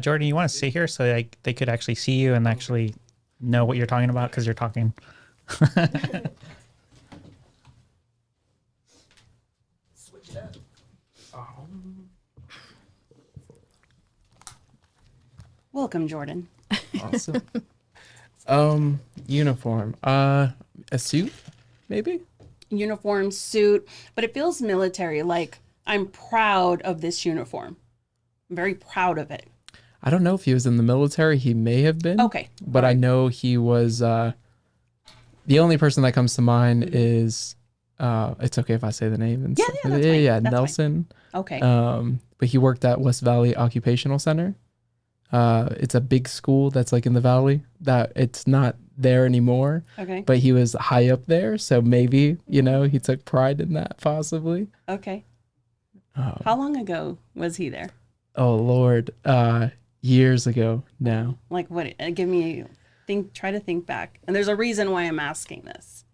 S1: Jordan, you want to sit here so like they could actually see you and actually know what you're talking about because you're talking.
S5: Switch it up.
S3: Welcome, Jordan.
S6: Awesome. Uniform. A suit, maybe?
S3: Uniform, suit, but it feels military. Like, I'm proud of this uniform. I'm very proud of it.
S6: I don't know if he was in the military. He may have been.
S3: Okay.
S6: But I know he was, the only person that comes to mind is, it's okay if I say the name. And
S3: Yeah,
S6: stuff.
S3: that's fine.
S6: Yeah,
S3: That's
S6: Nelson.
S3: fine. Okay.
S6: But he worked at West Valley Occupational Center. It's a big school that's like in the valley that it's not there anymore.
S3: Okay.
S6: But he was high up there. So maybe, he took pride in that possibly.
S3: Okay. How long ago was he there?
S6: Oh, Lord. Years ago now.
S3: Like what? Try to think back. And there's a reason why I'm asking this.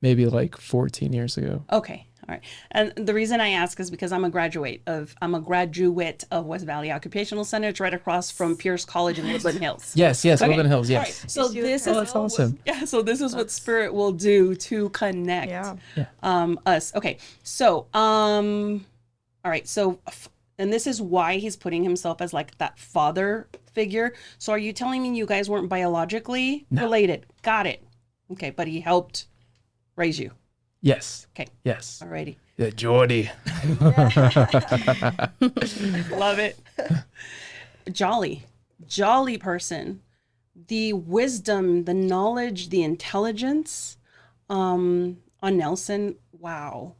S6: Maybe like 14 years ago.
S3: Okay. All right. And the reason I ask is because I'm a graduate of West Valley Occupational Center. It's right across from Pierce College in Woodland Hills.
S6: Yes,
S3: Okay.
S6: Woodland Hills, yes.
S3: All right. So this
S6: that's awesome.
S3: Yeah, so this is what spirit will do to connect us. Okay. So all right. So and this is why he's putting himself as like that father figure. So are you telling me you guys weren't biologically related? Got it. Okay, but he helped raise you.
S6: Yes.
S3: Okay.
S6: Yes.
S3: Alrighty.
S6: Yeah, Jordy.
S3: Love it. Jolly person. The wisdom, the knowledge, the intelligence on Nelson, wow.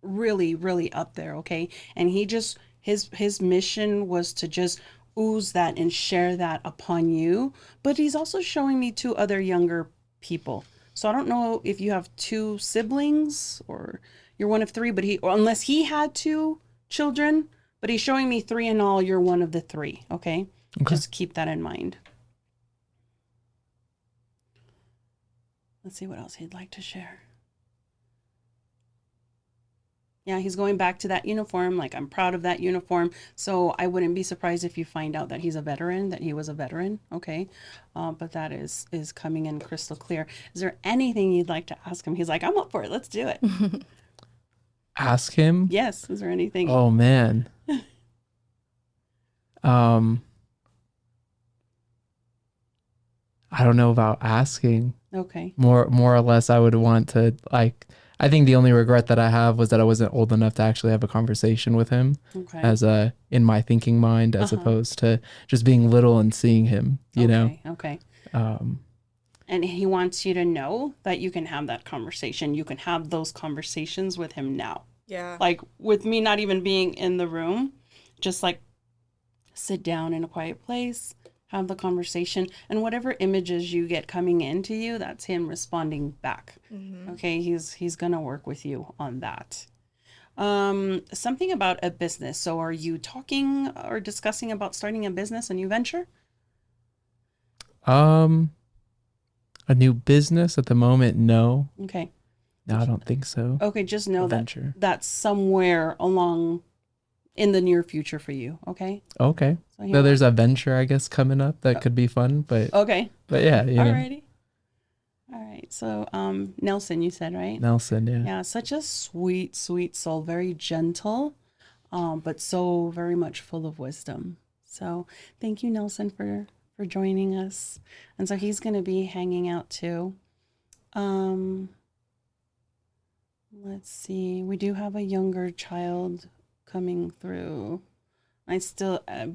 S3: Really, really up there, okay? And he just his mission was to just ooze that and share that upon you, but he's also showing me 2 other younger people. So I don't know if you have 2 siblings or you're one of 3, but or unless he had 2 children, but he's showing me 3 in all, you're one of the 3, okay? Just keep that in mind. Let's see what else he'd like to share. Yeah, he's going back to that uniform. Like, I'm proud of that uniform. So I wouldn't be surprised if you find out that he's a veteran, that he was a veteran. Okay. But that is coming in crystal clear. Is there anything you'd like to ask him? He's like, I'm up for it. Let's do it.
S6: Ask him?
S3: Yes. Is there anything?
S6: Oh, man. I don't know about asking.
S3: Okay.
S6: More or less, I would want to, like, I think the only regret that I have was that I wasn't old enough to actually have a conversation with him as in my thinking mind, as opposed to just being little and seeing him, you know?
S3: Okay. And he wants you to know that you can have that conversation. You can have those conversations with him now.
S2: Yeah.
S3: Like, with me not even being in the room, just like sit down in a quiet place, have the conversation, and whatever images you get coming into you, that's him responding back. Okay, he's gonna work with you on that. Something about a business. So are you talking or discussing about starting a business, a new venture?
S6: A new business at the moment? No.
S3: Okay.
S6: No, I don't think so.
S3: Okay, just know that
S6: Venture.
S3: that's somewhere along in the near future for you. Okay.
S6: Okay.
S3: So
S6: So there's a venture, I guess, coming up that could be fun, but
S3: okay.
S6: yeah, you know.
S3: Alrighty. All right. So Nelson, you said, right?
S6: Nelson, yeah.
S3: Yeah, such a sweet, sweet soul, very gentle, but so very much full of wisdom. So thank you, Nelson, for joining us. And so he's going to be hanging out too. Let's see. We do have a younger child coming through. I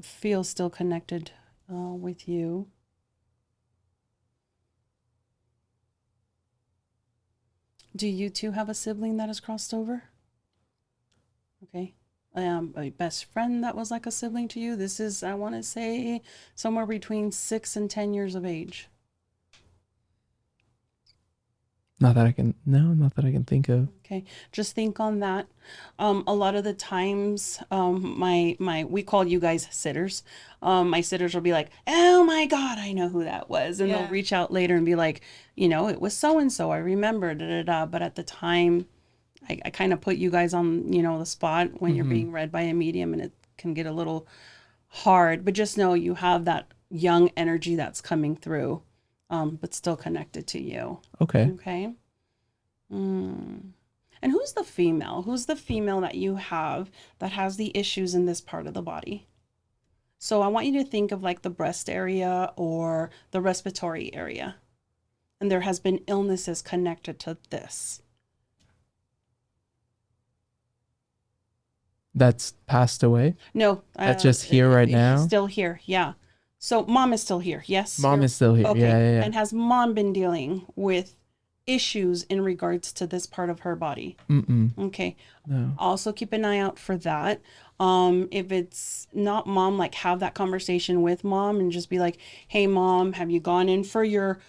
S3: feel still connected with you. Do you two have a sibling that has crossed over? Okay. A best friend that was like a sibling to you? This is, I want to say, somewhere between 6 and 10 years of age.
S6: Not that I can think of.
S3: Okay, just think on that. A lot of the times, we call you guys sitters. My sitters will be like, "Oh my God, I know who that was," and they'll reach out later and be like, "It was so and so. I remember." But at the time, I kind of put you guys on, the spot when you're being read by a medium, and it can get a little hard. But just know you have that young energy that's coming through. But still connected to you.
S6: Okay.
S3: Okay. And who's the female? Who's the female that you have that has the issues in this part of the body? So I want you to think of like the breast area or the respiratory area. And there has been illnesses connected to this.
S6: That's passed away?
S3: No.
S6: That's just here right now?
S3: Still here, yeah. So mom is still here, yes?
S6: Mom is still here,
S3: okay.
S6: yeah.
S3: And has mom been dealing with issues in regards to this part of her body? Okay.
S6: No.
S3: Also keep an eye out for that. If it's not mom, like have that conversation with mom and just be like, "Hey mom, have you gone in for your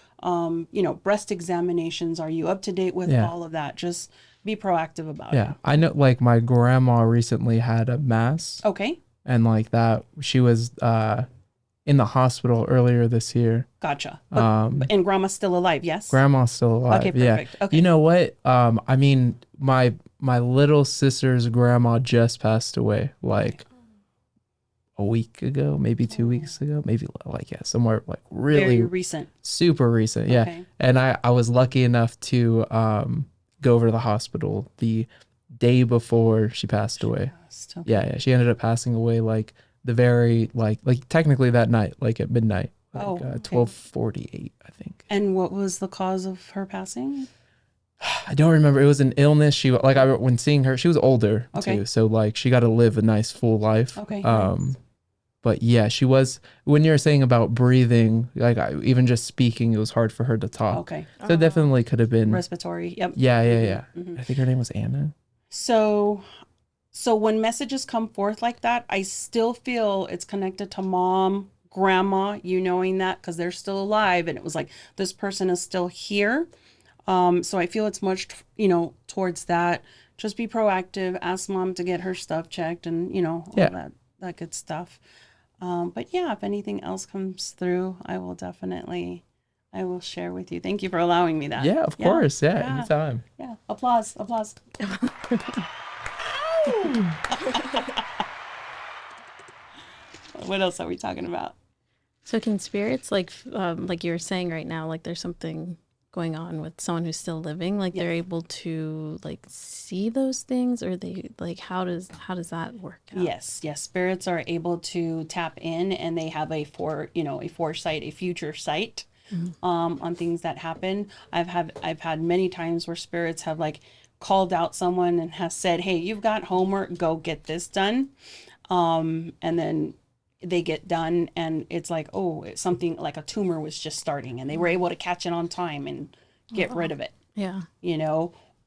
S3: breast examinations? Are you up to date with all of that?" Just be proactive about it.
S6: Yeah. I know, like, my grandma recently had a mass.
S3: Okay.
S6: And like that, she was in the hospital earlier this year.
S3: Gotcha. And grandma's still alive, yes?
S6: Grandma's still alive.
S3: Okay, perfect.
S6: Yeah.
S3: Okay.
S6: You know what? I mean, my little sister's grandma just passed away like a week ago, maybe 2 weeks ago, maybe somewhere like really
S3: very recent.
S6: Super recent. Yeah.
S3: Okay.
S6: And I was lucky enough to go over to the hospital the day before she passed away.
S3: Okay.
S6: Yeah. She ended up passing away like the very like technically that night, like at midnight, like 12:48, I think.
S3: And what was the cause of her passing?
S6: I don't remember. It was an illness. She when seeing her, she was older too, so like she got to live a nice full life.
S3: Okay.
S6: But yeah, she was. When you're saying about breathing, like even just speaking, it was hard for her to talk.
S3: Okay.
S6: So it definitely could have been
S3: respiratory. Yep.
S6: Yeah. I think her name was Anna.
S3: So So when messages come forth like that, I still feel it's connected to mom, grandma, you knowing that because they're still alive. And it was like, this person is still here. So I feel it's much, towards that. Just be proactive, ask mom to get her stuff checked and, all that good stuff. But yeah, if anything else comes through, I will share with you. Thank you for allowing me that.
S6: Yeah, of course. Yeah, anytime.
S3: Yeah. Applause. What else are we talking about?
S4: So can spirits, like you were saying right now, like there's something going on with someone who's still living, like they're able to like see those things, or they like how does that work out?
S3: Yes, spirits are able to tap in, and they have a foresight, a future sight on things that happen. I've had many times where spirits have like called out someone and has said, hey, you've got homework, go get this done, and then they get done and it's like, oh, it's something like a tumor was just starting and they were able to catch it on time and get rid of it.
S4: Yeah.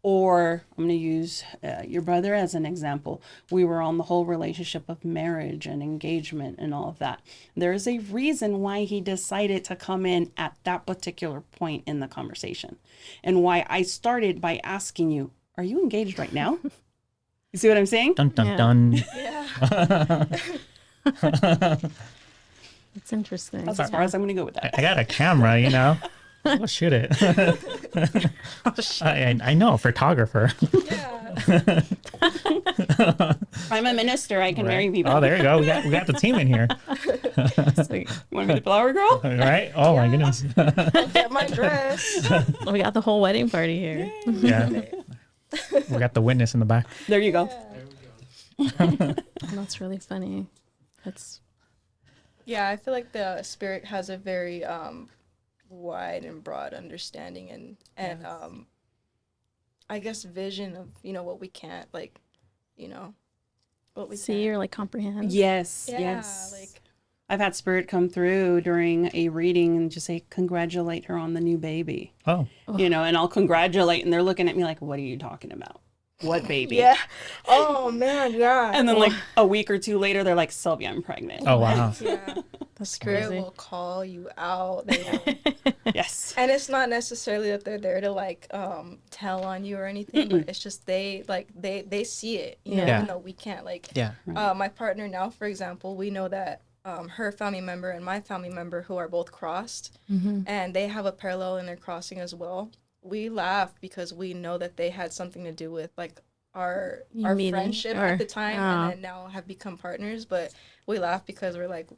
S3: Or I'm going to use your brother as an example. We were on the whole relationship of marriage and engagement and all of that. There is a reason why he decided to come in at that particular point in the conversation, and why I started by asking you, are you engaged right now? You see what I'm saying?
S1: Dun, dun, dun.
S2: Yeah.
S4: It's interesting.
S3: That's as far as I'm going to go with that.
S1: I got a camera, I'll shoot it. I know, photographer.
S2: Yeah.
S3: I'm a minister. I can marry people.
S1: Oh, there you go. We got the team in here.
S3: You want to be the flower girl?
S1: Right? Oh, my goodness.
S2: I'll get my dress.
S4: We got the whole wedding party here.
S1: Yeah. We got the witness in the back.
S3: There you go.
S5: There we go.
S4: That's really funny.
S2: Yeah, I feel like the spirit has a very wide and broad understanding and I guess vision of what we can't what we
S4: see
S2: can't.
S4: or like comprehend.
S3: Yes.
S2: Yeah,
S3: Yes.
S2: like
S3: I've had spirit come through during a reading and just say, congratulate her on the new baby.
S1: Oh.
S3: And I'll congratulate, and they're looking at me like, what are you talking about? What baby?
S2: yeah. Oh man, yeah.
S3: And then like a week or two later, they're like, Sylvia, I'm pregnant.
S1: Oh, wow.
S2: Yeah.
S4: That's
S2: Spirit
S4: crazy.
S2: will call you out. They will.
S3: Yes.
S2: And it's not necessarily that they're there to like tell on you or anything, but it's just they see it,
S4: Yeah.
S2: even though we can't. Like
S1: Yeah.
S2: my partner now, for example, we know that her family member and my family member, who are both crossed, and they have a parallel in their crossing as well. We laugh because we know that they had something to do with like our
S4: meeting,
S2: friendship
S4: or-
S2: at the time, and then now have become partners. But we laugh because we're like,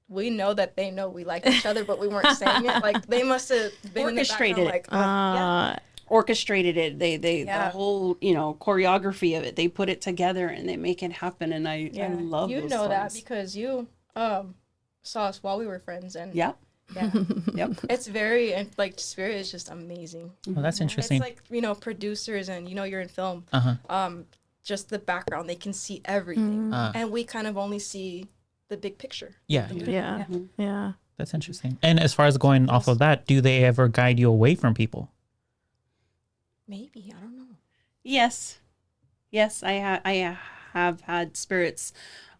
S2: we know that they know we like each other, but we weren't saying it. Like they must have been
S3: Orchestrated
S2: in the background, like,
S3: Orchestrated it. They the
S2: Yeah.
S3: whole, choreography of it. They put it together and they make it happen. And I love
S2: you
S3: those
S2: know that
S3: songs.
S2: because you saw us while we were friends, and
S3: Yep.
S2: yeah,
S3: Yep.
S2: it's very, and like spirit is just amazing.
S1: Well, that's interesting.
S2: It's like producers, and you're in film.
S1: Uh-huh.
S2: Just the background, they can see everything, and we kind of only see the big picture.
S1: Yeah.
S4: Yeah. Yeah.
S1: That's interesting. And as far as going off of that, do they ever guide you away from people?
S2: Maybe, I don't know.
S3: Yes. I have had spirits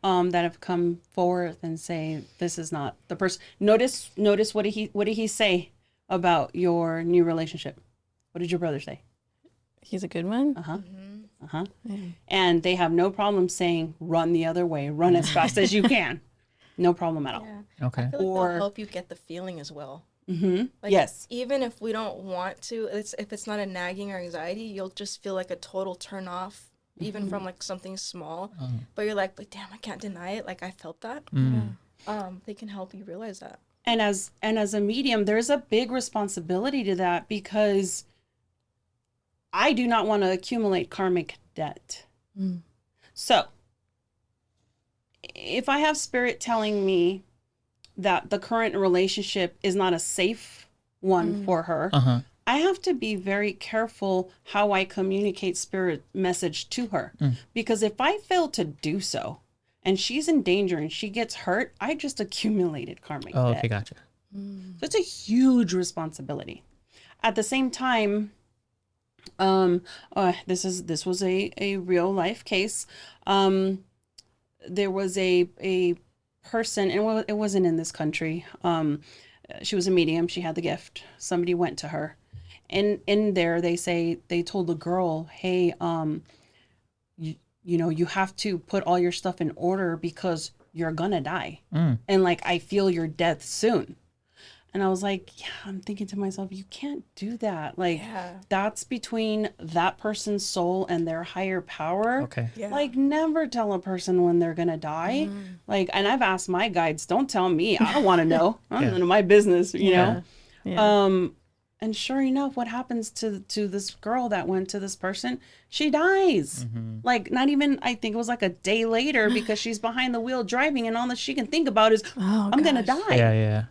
S3: that have come forth and say, this is not the person. Notice what did he say about your new relationship? What did your brother say?
S4: He's a good one.
S3: Yeah. And they have no problem saying, run the other way, run as fast as you can. No problem at all.
S2: Yeah.
S1: Okay.
S2: I feel like
S3: Or-
S2: they'll help you get the feeling as well. Like,
S3: Yes.
S2: Even if we don't want to, if it's not a nagging or anxiety, you'll just feel like a total turn off, even from like something small. But you're like, but damn, I can't deny it. Like I felt that. They can help you realize that.
S3: And as a medium, there's a big responsibility to that, because I do not want to accumulate karmic debt. So if I have spirit telling me that the current relationship is not a safe one for her,
S1: Uh-huh.
S3: I have to be very careful how I communicate spirit message to her. Because if I fail to do so and she's in danger and she gets hurt, I just accumulated karmic
S1: Oh,
S3: debt.
S1: okay, gotcha.
S3: So it's a huge responsibility. At the same time, This was a real life case. There was a person, and it wasn't in this country. She was a medium. She had the gift. Somebody went to her, and in there they told the girl, hey, you have to put all your stuff in order because you're gonna die, and like I feel your death soon. And I was like, yeah, I'm thinking to myself, you can't do that. Like, that's between that person's soul and their higher power.
S1: Okay.
S2: Yeah.
S3: Like, never tell a person when they're going to die. Like, and I've asked my guides, don't tell me. I don't want to know. None of my business, you know?
S4: Yeah.
S3: And sure enough, what happens to this girl that went to this person? She dies. Like, not even, I think it was like a day later because she's behind the wheel driving and all that she can think about is, I'm going to die.
S1: Yeah.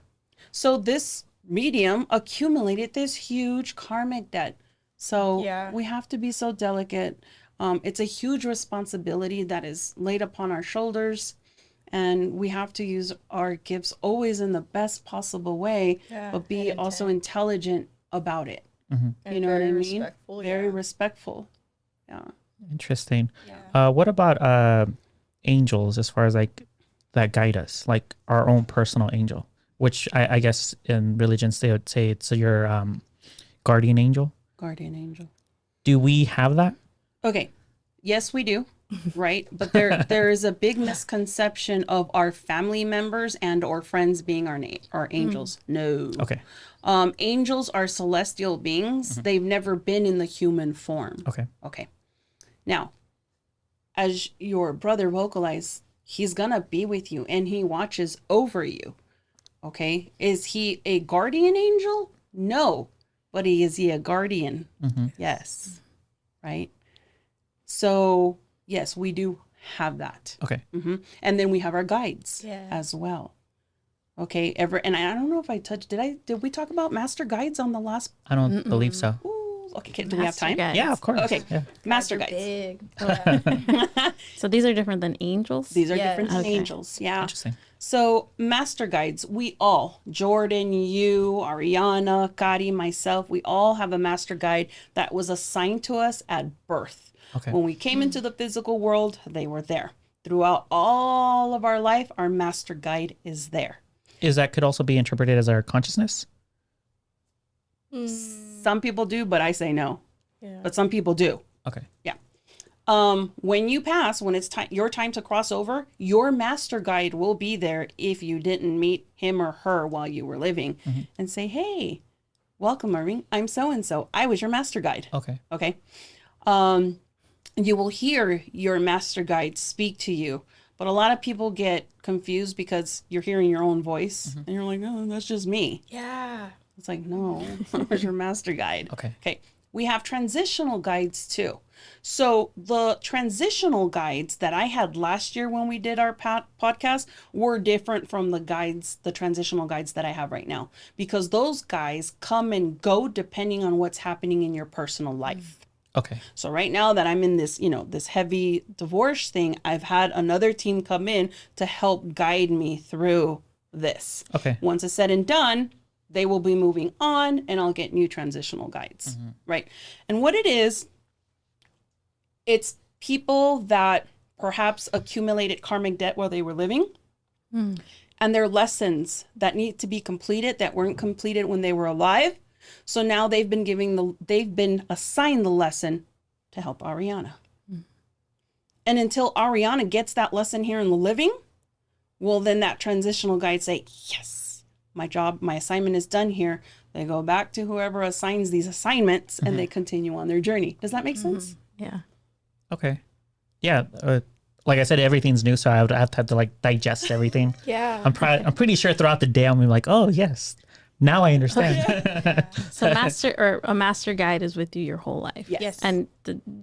S3: So this medium accumulated this huge karmic debt. So we have to be so delicate. It's a huge responsibility that is laid upon our shoulders. And we have to use our gifts always in the best possible way, but be also intelligent about it. You know what I mean? Very respectful. Yeah.
S1: Interesting. What about angels as far as like that guide us, like our own personal angel? Which I guess in religions they would say it's your guardian angel.
S3: Guardian angel.
S1: Do we have that?
S3: Okay. Yes, we do. Right. But there is a big misconception of our family members and or friends being our angels. No.
S1: Okay.
S3: Angels are celestial beings. They've never been in the human form. Okay. Now, as your brother vocalized, he's gonna be with you and he watches over you. Okay. Is he a guardian angel? No. But is he a guardian? Yes. Right. So yes, we do have that.
S1: Okay.
S3: And then we have our guides as well. Okay. And I don't know if I touched, did we talk about master guides on the last?
S1: I don't believe so.
S3: Ooh, okay. Do we have time?
S4: Guides.
S1: Yeah, of course.
S3: Okay.
S1: Yeah.
S3: Master guides.
S2: Big.
S4: So these are different than angels?
S3: These are different than
S4: Okay.
S3: angels. Yeah.
S1: Interesting.
S3: So master guides, we all, Jordan, you, Ariana, Kari, myself, we all have a master guide that was assigned to us at birth.
S1: Okay.
S3: When we came into the physical world, they were there. Throughout all of our life, our master guide is there.
S1: Is that could also be interpreted as our consciousness?
S3: Some people do, but I say no.
S2: Yeah.
S3: But some people do.
S1: Okay.
S3: Yeah. When you pass, when it's your time to cross over, your master guide will be there if you didn't meet him or her while you were living and say, hey, welcome, Irving. I'm so-and-so. I was your master guide.
S1: Okay.
S3: Okay. You will hear your master guide speak to you, but a lot of people get confused because you're hearing your own voice and you're like, oh, that's just me.
S2: Yeah.
S3: It's like, no, that was your master guide.
S1: Okay.
S3: Okay. We have transitional guides too. So the transitional guides that I had last year when we did our podcast were different from the transitional guides that I have right now, because those guys come and go depending on what's happening in your personal life.
S1: Okay.
S3: So right now that I'm in this, this heavy divorce thing, I've had another team come in to help guide me through this.
S1: Okay.
S3: Once it's said and done, they will be moving on and I'll get new transitional guides. Right. And what it is, it's people that perhaps accumulated karmic debt while they were living and their lessons that need to be completed that weren't completed when they were alive. So now they've been assigned the lesson to help Ariana. And until Ariana gets that lesson here in the living, well, then that transitional guide say, yes, my assignment is done here. They go back to whoever assigns these assignments and they continue on their journey. Does that make sense?
S4: Yeah.
S1: Okay. Yeah. Like I said, everything's new, so I would have to like digest everything.
S2: Yeah.
S1: I'm pretty sure throughout the day I'm gonna be like, oh yes, now I understand.
S4: So a master guide is with you your whole life.
S3: Yes.
S4: And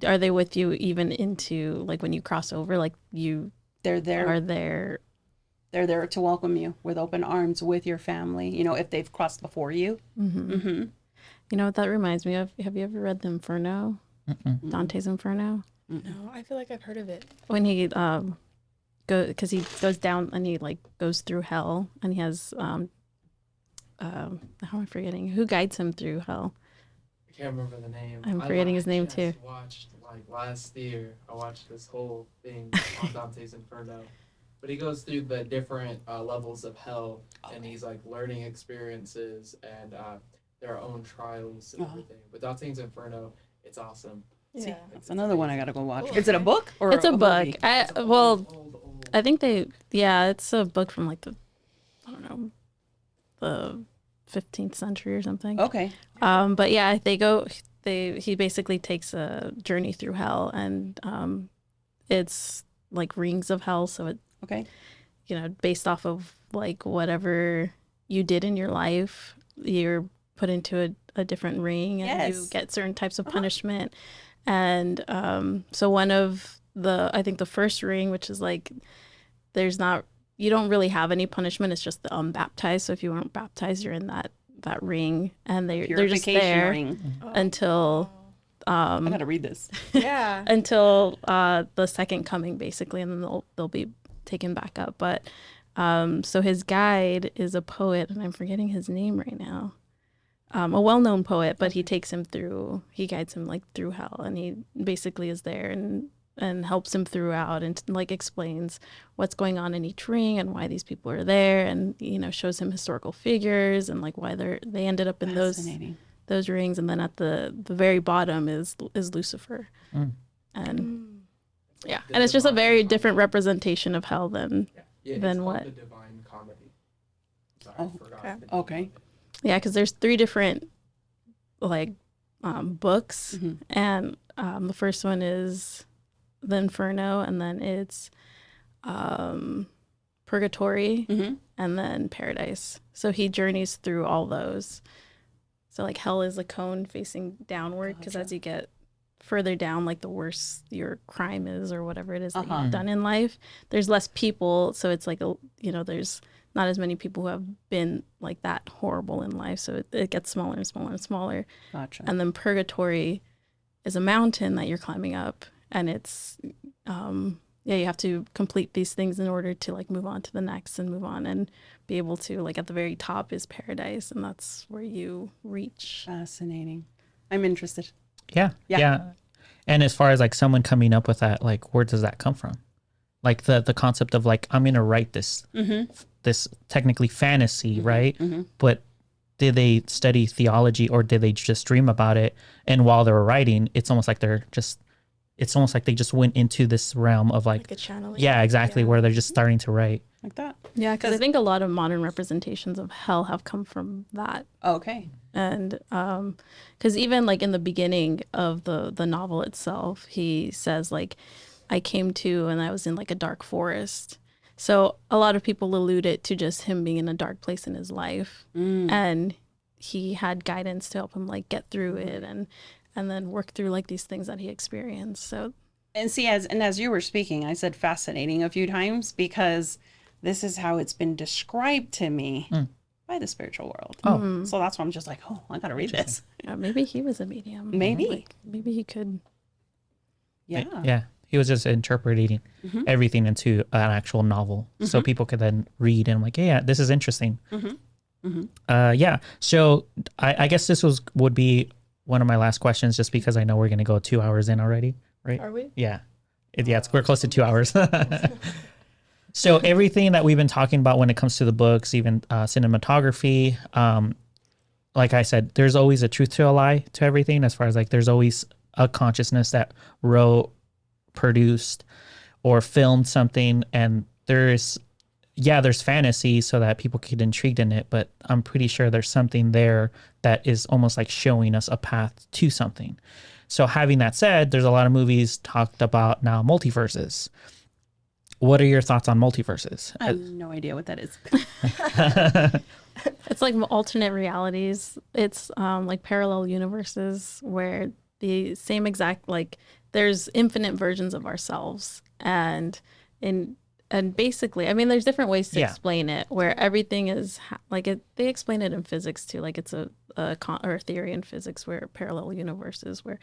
S4: are they with you even into like when you cross over? Like
S3: They're there.
S4: are there?
S3: They're there to welcome you with open arms with your family, if they've crossed before you.
S4: You know what that reminds me of? Have you ever read the Inferno? Dante's Inferno?
S2: No, I feel like I've heard of it.
S4: When he because he goes down and he like goes through hell and he has how am I forgetting who guides him through hell?
S5: can't remember the name.
S4: I'm forgetting his name, too.
S5: I watched like last year. I watched this whole thing on Dante's Inferno, but he goes through the different levels of hell, and he's like learning experiences and their own trials and everything. But Dante's Inferno, it's awesome.
S3: See,
S2: Yeah.
S3: that's another one I gotta go watch.
S2: Cool.
S3: Is it a book or
S4: It's a book.
S3: movie?
S4: I think it's a book from like I don't know, the 15th century or something.
S3: Okay.
S4: But yeah, he basically takes a journey through hell, and it's like rings of hell. So it,
S3: Okay.
S4: Based off of like whatever you did in your life, you're put into a different ring, and you
S3: Yes.
S4: get certain types of punishment. And so one of I think the first ring, which is like, you don't really have any punishment. It's just the unbaptized. So if you weren't baptized, you're in that ring, and they're just
S3: Purification
S4: there
S3: ring.
S4: until
S3: I gotta read this.
S2: Yeah.
S4: until the second coming, basically, and then they'll be taken back up. But so his guide is a poet, and I'm forgetting his name right now. A well-known poet, but he guides him like through hell, and he basically is there and helps him throughout, and like explains what's going on in each ring and why these people are there, and shows him historical figures and like why they ended up in
S3: Fascinating.
S4: those rings. And then at the very bottom is Lucifer.
S1: Mm.
S4: And yeah, and it's just a very different representation of hell than
S5: Yeah,
S4: Then
S5: it's called
S4: what?
S5: The Divine Comedy. Sorry,
S3: Oh,
S5: I forgot.
S2: okay.
S5: the name
S3: Okay.
S5: of it.
S4: yeah, because there's 3 different like books,
S3: Mhm.
S4: and the first one is the Inferno, and then it's Purgatory,
S3: Mhm.
S4: and then Paradise. So he journeys through all those. So like hell is a cone facing downward, because
S3: Gotcha.
S4: as you get further down, like the worse your crime is or whatever it is that
S3: Uh-huh.
S4: you've done in life, there's less people. So it's like there's not as many people who have been like that horrible in life. So it gets smaller and smaller and smaller.
S3: Gotcha.
S4: And then Purgatory is a mountain that you're climbing up, and it's you have to complete these things in order to like move on to the next and move on and be able to, like, at the very top is Paradise, and that's where you reach.
S3: Fascinating. I'm interested.
S1: Yeah.
S3: Yeah.
S1: Yeah. And as far as like someone coming up with that, like, where does that come from? Like the concept of like, I'm going to write this technically fantasy, right? But did they study theology, or did they just dream about it? And while they were writing, it's almost like they just went into this realm of like
S2: a channeling.
S1: yeah, exactly,
S2: Yeah.
S1: where they're just starting to write.
S3: Like that.
S4: Yeah, because I think a lot of modern representations of hell have come from that.
S3: Okay.
S4: And because even like in the beginning of the novel itself, he says like, I came to and I was in like a dark forest. So a lot of people allude it to just him being in a dark place in his life, and he had guidance to help him like get through it and then work through like these things that he experienced. So
S3: And see, as you were speaking, I said fascinating a few times, because this is how it's been described to me by the spiritual world.
S1: Oh.
S3: So that's why I'm just like, oh, I gotta read this.
S4: yeah, maybe he was a medium.
S3: Maybe.
S4: Like, maybe he could.
S3: Yeah.
S1: Yeah. He was just interpreting everything into an actual novel, so people could then read and like, yeah, this is interesting. Yeah. So I guess this would be one of my last questions, just because I know we're going to go 2 hours in already, right?
S2: Are we?
S1: Yeah. We're close to 2 hours. So everything that we've been talking about when it comes to the books, even cinematography, like I said, there's always a truth to a lie to everything, as far as like there's always a consciousness that wrote, produced, or filmed something, and there's fantasy so that people get intrigued in it, but I'm pretty sure there's something there that is almost like showing us a path to something. So having that said, there's a lot of movies talked about now multiverses. What are your thoughts on multiverses?
S3: I have no idea what that is.
S4: It's like alternate realities. It's like parallel universes where the same exact, like, there's infinite versions of ourselves, and basically, I mean, there's different ways to explain it, where everything is like it. They explain it in physics too, like it's a theory in physics where parallel universes, where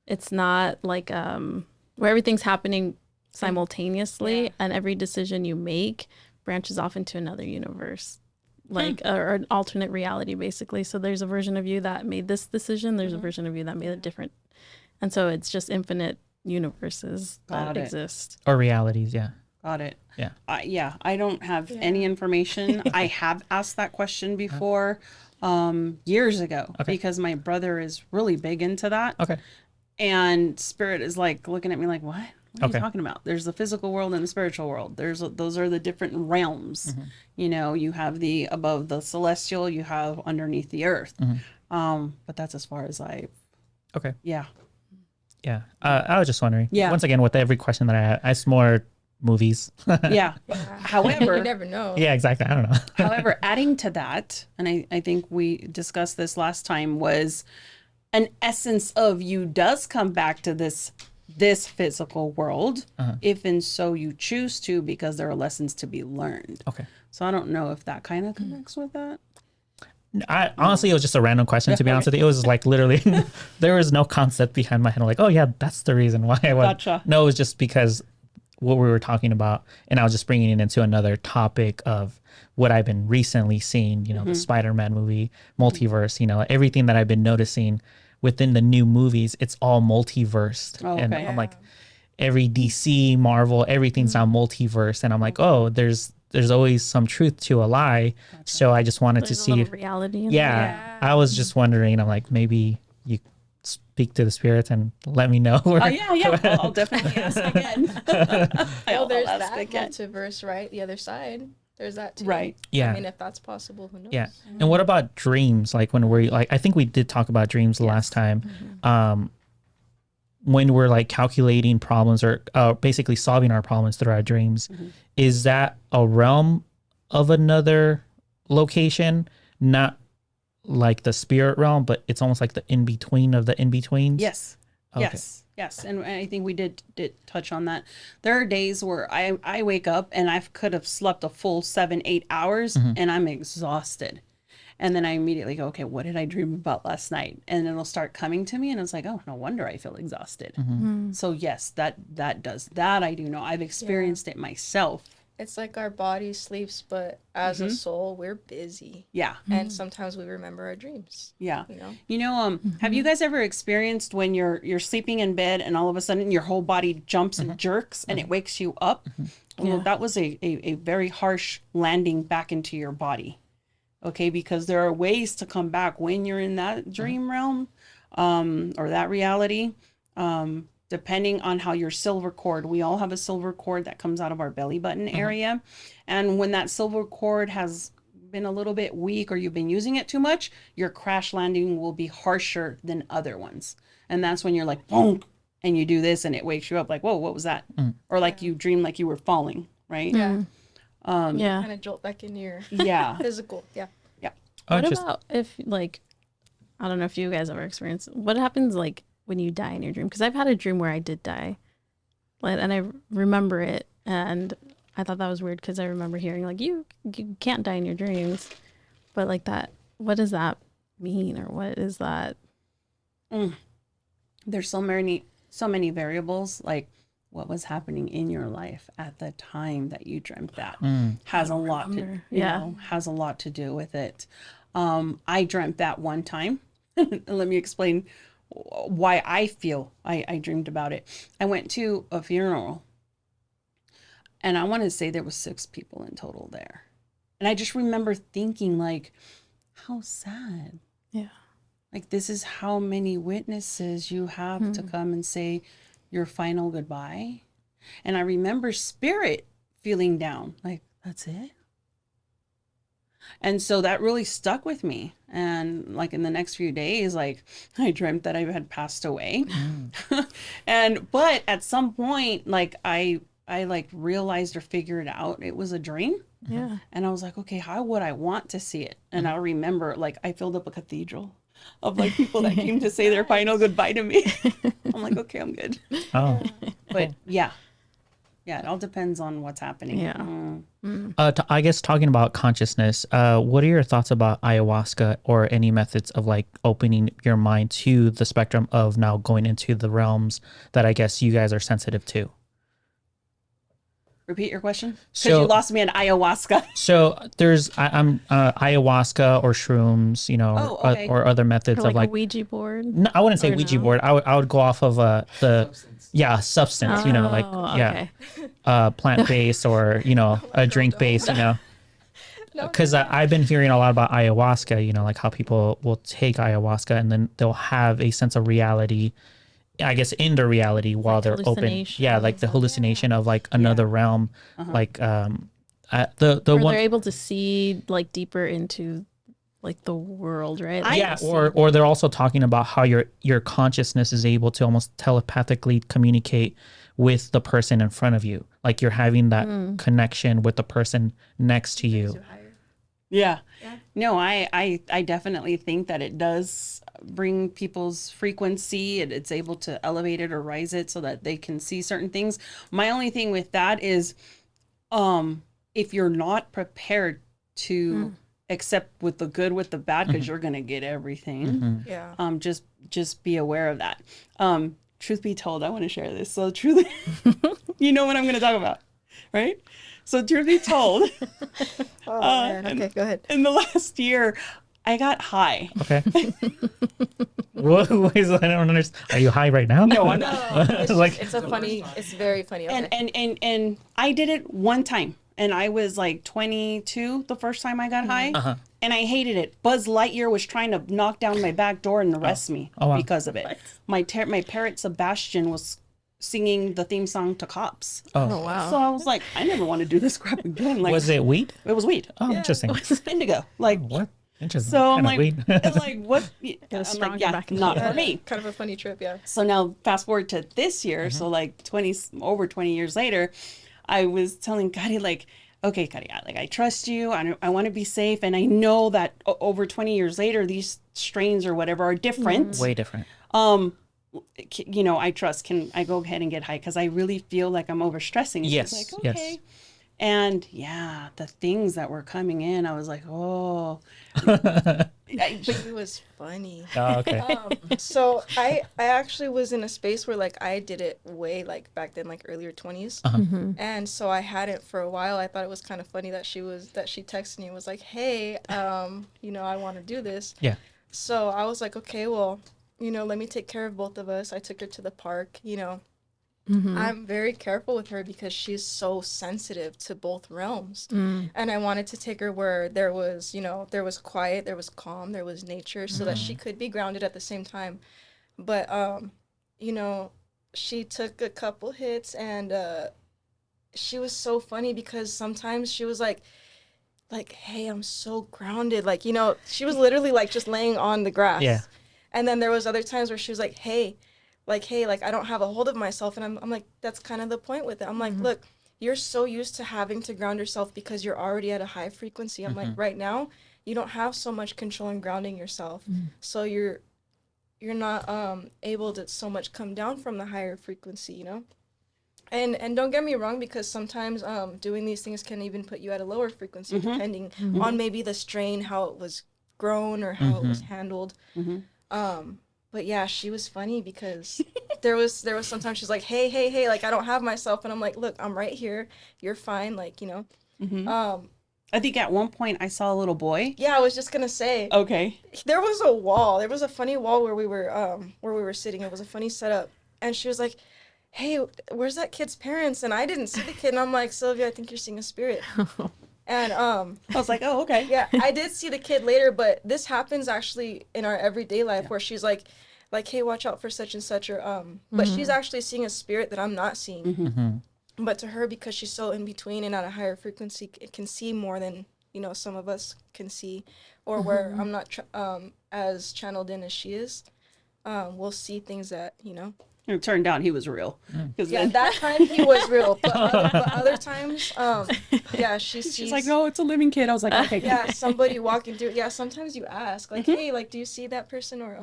S4: it's not like where everything's happening simultaneously, and every decision you make branches off into another universe. like or an alternate reality basically. So there's a version of you that made this decision, there's a version of you that made a different, and so it's just infinite universes that exist
S1: or realities. Yeah.
S3: Got it.
S1: Yeah.
S3: I don't have any information. I have asked that question before years ago because my brother is really big into that.
S1: Okay.
S3: And Spirit is like looking at me like, what? What are you talking about? There's the physical world and the spiritual world. Those are the different realms. You know, you have the above the celestial, you have underneath the earth. But that's as far as
S1: Okay.
S3: Yeah.
S1: Yeah. I was just wondering.
S3: Yeah.
S1: Once again, with every question that I had, it's more movies.
S3: Yeah. However,
S2: you never know.
S1: Yeah, exactly. I don't know.
S3: However, adding to that, and I think we discussed this last time, was an essence of you does come back to this physical world, if and so you choose to, because there are lessons to be learned.
S1: Okay.
S3: So I don't know if that kind of connects with that.
S1: I honestly, it was just a random question, to be honest with you. It was like literally, there was no concept behind my head. Like, oh yeah, that's the reason why I was.
S3: Gotcha.
S1: No, it was just because what we were talking about, and I was just bringing it into another topic of what I've been recently seeing. You know, the Spider-Man movie, multiverse. You know, everything that I've been noticing within the new movies, it's all multiversed.
S3: Oh,
S1: And
S3: okay.
S1: I'm like, every DC, Marvel, everything's now multiverse, and I'm like, oh, there's always some truth to a lie. So I just wanted to
S4: there's a
S1: see
S4: little
S1: if,
S4: reality in
S1: yeah, I was just wondering, I'm like, maybe you speak to the spirits and let me know.
S3: Oh yeah. I'll definitely ask again.
S2: Well, there's
S3: ask
S2: that
S3: again.
S2: multiverse, right? The other side. There's that too.
S3: Right.
S1: Yeah.
S2: I mean, if that's possible, who knows?
S1: Yeah. And what about dreams? Like when we're like, I think we did talk about dreams last time. When we're like calculating problems or basically solving our problems through our dreams, is that a realm of another location? Not like the spirit realm, but it's almost like the in-between of the in-betweens?
S3: Yes.
S1: Okay.
S3: Yes. And I think we did touch on that. There are days where I wake up and I could have slept a full 7-8 hours and I'm exhausted. And then I immediately go, okay, what did I dream about last night? And it'll start coming to me and it's like, oh, no wonder I feel exhausted. So yes, that does that. I do know. I've experienced it myself.
S2: It's like our body sleeps, but as a soul, we're busy.
S3: Yeah.
S2: And sometimes we remember our dreams.
S3: Yeah.
S2: You know?
S3: Have you guys ever experienced when you're sleeping in bed and all of a sudden your whole body jumps and jerks and it wakes you up? Well, that was a very harsh landing back into your body. Okay, because there are ways to come back when you're in that dream realm or that reality. Depending on how your silver cord, we all have a silver cord that comes out of our belly button area. And when that silver cord has been a little bit weak or you've been using it too much, your crash landing will be harsher than other ones. And that's when you're like, bonk, and you do this and it wakes you up like, whoa, what was that? Or like you dream like you were falling, right?
S2: Yeah.
S4: yeah.
S2: Kind of jolt back in your physical. Yeah.
S4: What about if, like, I don't know if you guys ever experienced, what happens, like, when you die in your dream? Because I've had a dream where I did die. And I remember it. And I thought that was weird because I remember hearing, like, you can't die in your dreams. But, like, that, what does that mean? Or what is that?
S3: There's so many variables, like what was happening in your life at the time that you dreamt that has a lot to has a lot to do with it. I dreamt that one time. Let me explain why I feel I dreamed about it. I went to a funeral and I want to say there was 6 people in total there. And I just remember thinking, like, how sad.
S4: Yeah.
S3: Like, this is how many witnesses you have to come and say your final goodbye. And I remember Spirit feeling down, like, that's it. And so that really stuck with me. And like in the next few days, like I dreamt that I had passed away. But at some point, like I like realized or figured out it was a dream.
S4: Yeah.
S3: And I was like, okay, how would I want to see it? And I remember, like, I filled up a cathedral of like people that came to say their final goodbye to me. I'm like, okay, I'm good.
S1: Oh.
S3: But yeah, it all depends on what's happening.
S4: Yeah.
S1: I guess talking about consciousness, what are your thoughts about ayahuasca or any methods of like opening your mind to the spectrum of now going into the realms that I guess you guys are sensitive to?
S3: Repeat your question? Because
S1: So-
S3: you lost me at ayahuasca.
S1: So I'm ayahuasca or shrooms,
S3: Oh, okay.
S1: or other methods
S4: Or like
S1: of
S4: a
S1: like.
S4: Ouija board.
S1: No, I wouldn't say
S4: Or
S1: Ouija
S4: no?
S1: board. I would go off of the
S5: Substance.
S1: substance, like
S4: okay.
S1: plant based or a drink based, because I've been hearing a lot about ayahuasca, like how people will take ayahuasca and then they'll have a sense of reality, I guess, in their reality while they're open.
S4: hallucination.
S1: Yeah, like the hallucination of like another realm, like the
S4: Or
S1: one.
S4: they're able to see like deeper into like the world, right? Like,
S1: Yeah, or they're also talking about how your consciousness is able to almost telepathically communicate with the person in front of you, like you're having that connection with the person next to you.
S3: Yeah. No, I definitely think that it does bring people's frequency. It's able to elevate it or rise it so that they can see certain things. My only thing with that is, if you're not prepared to accept with the good with the bad, because you're gonna get everything.
S2: Yeah.
S3: Just be aware of that. Truth be told, I want to share this. So truly, you know what I'm gonna talk about, right? So truth be told,
S2: Oh, man. Okay, go ahead.
S3: in the last year, I got high.
S1: Okay. What is I don't understand. Are you high right now?
S3: No, I'm not.
S2: It's,
S1: Like-
S2: it's it's very funny. Okay.
S3: And I did it one time, and I was like 22 the first time I got high, and I hated it. Buzz Lightyear was trying to knock down my back door and arrest me
S1: wow.
S3: because of it. My parrot Sebastian was singing the theme song to Cops.
S4: oh wow.
S3: So I was like, I never want to do this crap again. Like,
S1: Was it weed?
S3: it was weed.
S1: Oh, interesting.
S3: Indigo. Like,
S1: What? Interesting.
S3: so I'm
S1: Kind of
S3: like,
S1: weed.
S3: I'm like, what? I'm
S4: stronger
S3: like, yeah,
S4: back in
S3: not
S4: the
S3: for me.
S2: Kind of a funny trip, yeah.
S3: So now fast forward to this year, so like over 20 years later, I was telling Kari, like, okay, Kari, like I trust you. I want to be safe. And I know that over 20 years later, these strains or whatever are different.
S1: Way different.
S3: I trust. Can I go ahead and get high? Because I really feel like I'm overstressing. And she's
S1: Yes,
S3: like,
S1: yes.
S3: okay. And yeah, the things that were coming in, I was like, oh.
S2: It was funny.
S1: Oh, okay.
S2: So I actually was in a space where like I did it way like back then, like earlier 20s. And so I had it for a while. I thought it was kind of funny that she texted me and was like, hey, I want to do this.
S1: Yeah.
S2: So I was like, okay, well, let me take care of both of us. I took her to the park, I'm very careful with her because she's so sensitive to both realms. And I wanted to take her where there was quiet, there was calm, there was nature, so that she could be grounded at the same time. But, she took a couple hits and she was so funny because sometimes she was like, hey, I'm so grounded. Like, she was literally like just laying on the grass.
S1: Yeah.
S2: And then there was other times where she was like, hey, I don't have a hold of myself. And I'm like, that's kind of the point with it. I'm like, look, you're so used to having to ground yourself because you're already at a high frequency. I'm like, right now, you don't have so much control in grounding yourself. So you're not able to so much come down from the higher frequency, And don't get me wrong, because sometimes doing these things can even put you at a lower frequency, depending on maybe the strain, how it was grown or how it was handled. But yeah, she was funny because there was sometimes she's like, hey, like I don't have myself, and I'm like, look, I'm right here, you're fine, like
S3: I think at one point I saw a little boy.
S2: Yeah, I was just gonna say,
S3: Okay.
S2: there was a funny wall where we were sitting. It was a funny setup, and she was like, hey, where's that kid's parents? And I didn't see the kid, and I'm like, Sylvia, I think you're seeing a spirit. And
S3: I was like, oh, okay.
S2: yeah, I did see the kid later, but this happens actually in our everyday life where she's like, hey, watch out for such and such, or but she's actually seeing a spirit that I'm not seeing. But to her, because she's so in between and at a higher frequency, it can see more than some of us can see, or where I'm not as channeled in as she is. We'll see things that
S3: It turned out he was real.
S2: Yeah, that time he was real, but other times, yeah, she sees.
S3: She's like, no, it's a living kid. I was like, okay.
S2: Yeah, somebody walking through. Yeah, sometimes you ask, like, hey, like, do you see that person, or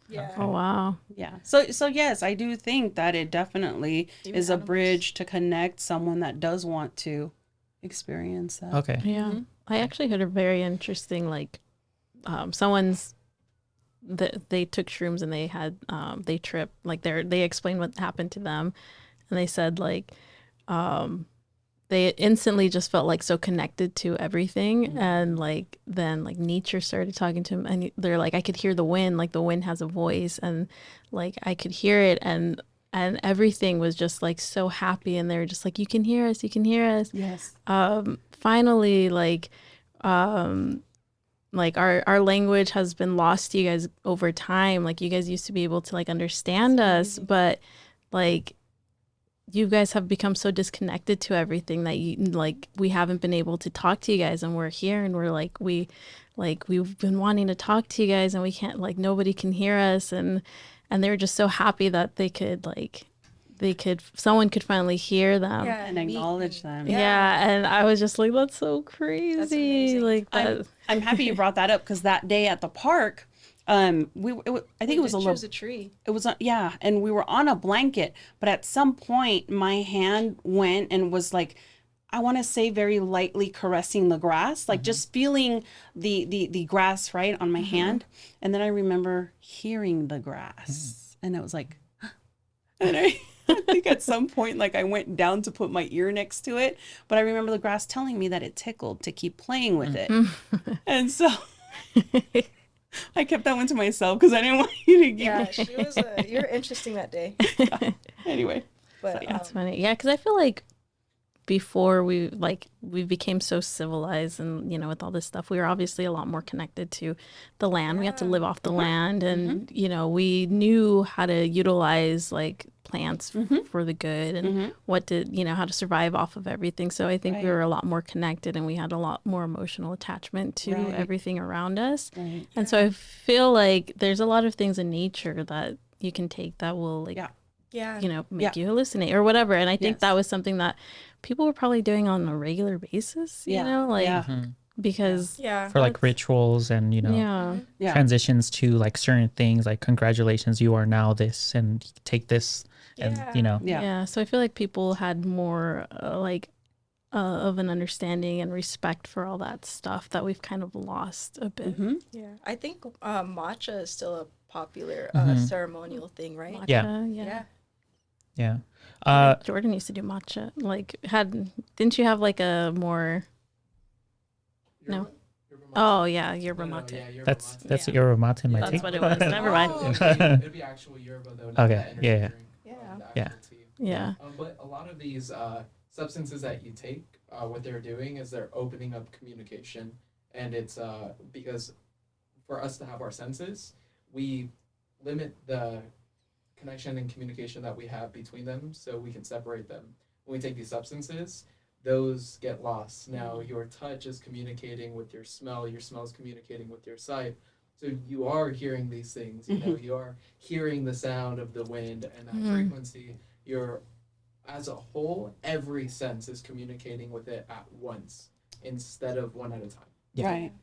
S2: yeah.
S4: Oh wow.
S3: Yeah. So yes, I do think that it definitely
S2: Even
S3: is a
S2: animals.
S3: bridge to connect someone that does want to experience that.
S1: Okay.
S4: Yeah. I actually heard a very interesting, like, they took shrooms and they had, they tripped, like they explained what happened to them. And they said, like, they instantly just felt like so connected to everything. And like then like nature started talking to him, and they're like, I could hear the wind, like the wind has a voice, and like I could hear it, and everything was just like so happy, and they were just like, you can hear us, you can hear us.
S3: Yes.
S4: Finally, like our language has been lost to you guys over time. Like you guys used to be able to like understand us, but like you guys have become so disconnected to everything that you like we haven't been able to talk to you guys, and we're here and we're like we've been wanting to talk to you guys, and we can't, like nobody can hear us, and they were just so happy that someone could finally hear them.
S2: Yeah,
S3: And acknowledge them.
S4: Yeah. And I was just like, that's so crazy.
S2: That's amazing.
S4: Like that.
S3: I'm happy you brought that up, because that day at the park, I think it was a little.
S2: Choose a tree.
S3: It was and we were on a blanket, but at some point my hand went and was like, I want to say very lightly caressing the grass, like just feeling the grass right on my hand, and then I remember hearing the grass, and it was like, and I think at some point like I went down to put my ear next to it, but I remember the grass telling me that it tickled to keep playing with it, and so. I kept that one to myself because I didn't want you to get.
S2: Yeah, you were interesting that day.
S3: Anyway,
S2: But
S3: so, yeah.
S4: That's funny. Yeah, because I feel like before we became so civilized, and with all this stuff, we were obviously a lot more connected to the land. We had to live off the land, and we knew how to utilize like plants for the good, and what to how to survive off of everything. So I think we were a lot more connected, and we had a lot more emotional attachment to everything around us. And so I feel like there's a lot of things in nature that you can take that will like make you hallucinate or whatever. And I think that was something that people were probably doing on a regular basis, because
S1: for like rituals and transitions to like certain things, like congratulations, you are now this, and take this, and
S4: so I feel like people had more of an understanding and respect for all that stuff that we've kind of lost a bit.
S2: I think matcha is still a popular ceremonial thing, right?
S4: Matcha,
S1: yeah.
S4: Jordan used to do matcha. Didn't you have like a more? No. Oh yeah, yerba mate.
S1: That's yerba mate in my tea.
S4: That's what it was. Never mind.
S5: It'd be actual yerba though. Not
S1: Okay.
S5: that
S4: Yeah.
S5: But a lot of these substances that you take, what they're doing is they're opening up communication, and it's because for us to have our senses, we limit the connection and communication that we have between them, so we can separate them. When we take these substances, those get lost. Now your touch is communicating with your smell is communicating with your sight. So you are hearing these things, you are hearing the sound of the wind and that frequency. You're, as a whole, every sense is communicating with it at once instead of one at a time.
S3: Right.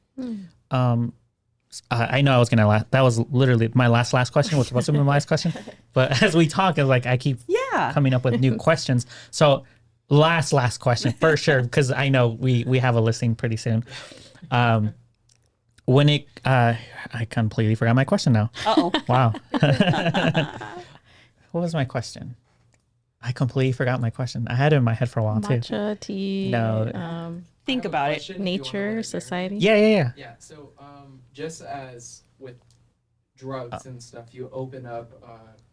S1: I know I was gonna that was literally my last question, which wasn't my last question, but as we talk, it's like I keep coming up with new questions. So last question for sure, because I know we have a listing pretty soon. When it I completely forgot my question now. Wow. What was my question? I completely forgot my question. I had it in my head for a while too.
S4: Matcha, tea.
S1: No.
S3: Think about it.
S4: Nature, society.
S1: Yeah.
S5: Yeah. So just as with drugs and stuff, you open up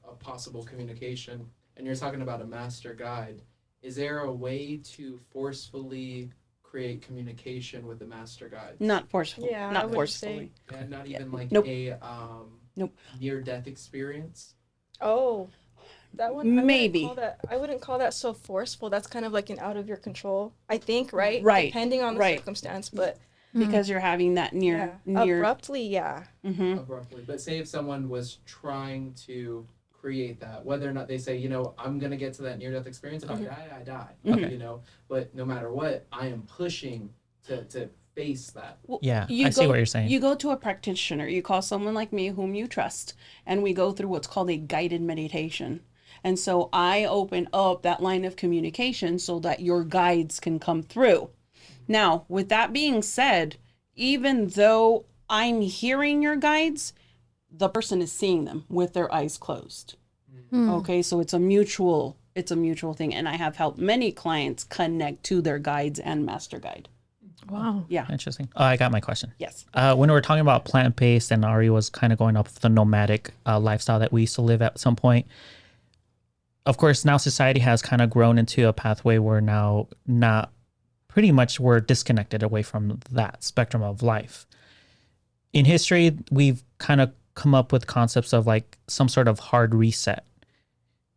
S5: a possible communication, and you're talking about a master guide. Is there a way to forcefully create communication with the master guide?
S3: Not forcefully.
S2: Yeah,
S3: Not forcefully.
S5: Yeah, not even like
S3: Nope.
S5: a near-death experience?
S2: Oh, that one
S3: Maybe.
S2: I wouldn't call that so forceful. That's kind of like an out of your control, I think, right?
S3: Right.
S2: Depending on the circumstance, but
S3: Because you're having that near.
S2: abruptly,
S5: Abruptly. But say if someone was trying to create that, whether or not they say, I'm going to get to that near-death experience, if I die, I die. But no matter what, I am pushing to face that.
S3: Well,
S1: I see what you're saying.
S3: You go to a practitioner, you call someone like me whom you trust, and we go through what's called a guided meditation. And so I open up that line of communication so that your guides can come through. Now, with that being said, even though I'm hearing your guides, the person is seeing them with their eyes closed. Okay, so it's a mutual it's a mutual thing. And I have helped many clients connect to their guides and master guide.
S4: Wow.
S3: Yeah.
S1: Interesting. Oh, I got my question.
S3: Yes.
S1: When we were talking about plant-based and Ari was kind of going off the nomadic lifestyle that we used to live at some point, of course, now society has kind of grown into a pathway where now pretty much we're disconnected away from that spectrum of life. In history, we've kind of come up with concepts of like some sort of hard reset.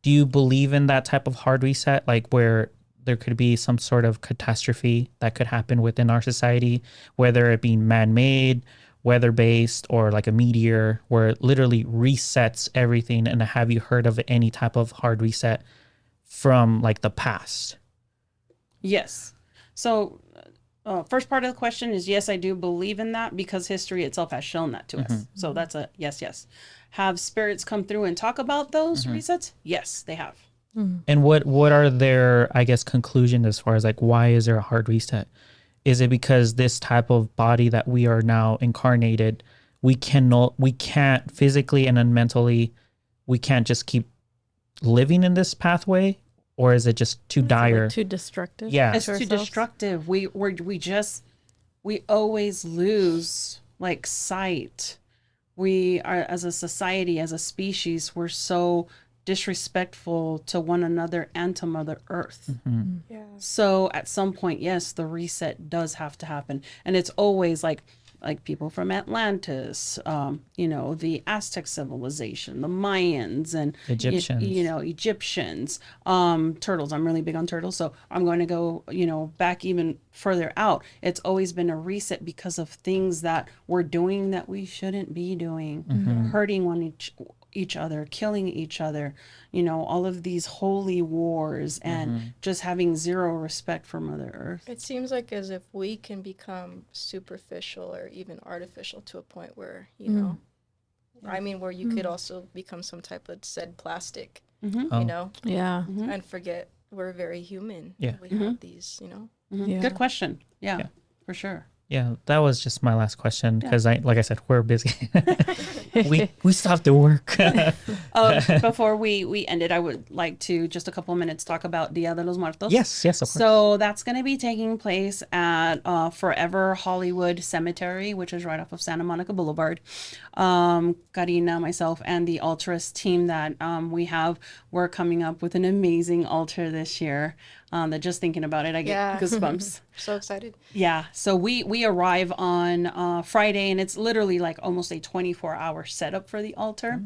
S1: Do you believe in that type of hard reset, like where there could be some sort of catastrophe that could happen within our society, whether it be man-made, weather-based, or like a meteor, where it literally resets everything? And have you heard of any type of hard reset from like the past?
S3: Yes. So first part of the question is yes, I do believe in that because history itself has shown that to us. So that's a yes. Have spirits come through and talk about those resets? Yes, they have.
S1: And what are their, I guess, conclusion as far as like, why is there a hard reset? Is it because this type of body that we are now incarnated, we can't physically and then mentally, we can't just keep living in this pathway? Or is it just too dire?
S4: Too destructive?
S1: Yeah.
S3: It's too destructive. We always lose like sight. We are, as a society, as a species, we're so disrespectful to one another and to Mother Earth.
S2: Yeah.
S3: So at some point, yes, the reset does have to happen. And it's always like people from Atlantis, the Aztec civilization, the Mayans, and
S1: Egyptians.
S3: Egyptians, turtles. I'm really big on turtles, so I'm going to go, back even further out. It's always been a reset because of things that we're doing that we shouldn't be doing, hurting each other, killing each other, all of these holy wars, and just having zero respect for Mother Earth.
S2: It seems like as if we can become superficial or even artificial to a point where, where you could also become some type of said plastic,
S4: Yeah.
S2: and forget we're very human.
S1: Yeah.
S2: We have these,
S4: Yeah.
S3: Good question. Yeah, for sure.
S1: Yeah, that was just my last question because like I said, we're busy. we still have to work.
S3: Before we ended, I would like to just a couple of minutes talk about Dia de los Muertos.
S1: Yes, of course.
S3: So that's going to be taking place at Forever Hollywood Cemetery, which is right off of Santa Monica Boulevard. Karyna, myself, and the Altarist team that we're coming up with an amazing altar this year. That just thinking about it, I get goosebumps.
S2: So excited.
S3: Yeah. So we arrive on Friday, and it's literally like almost a 24-hour setup for the altar.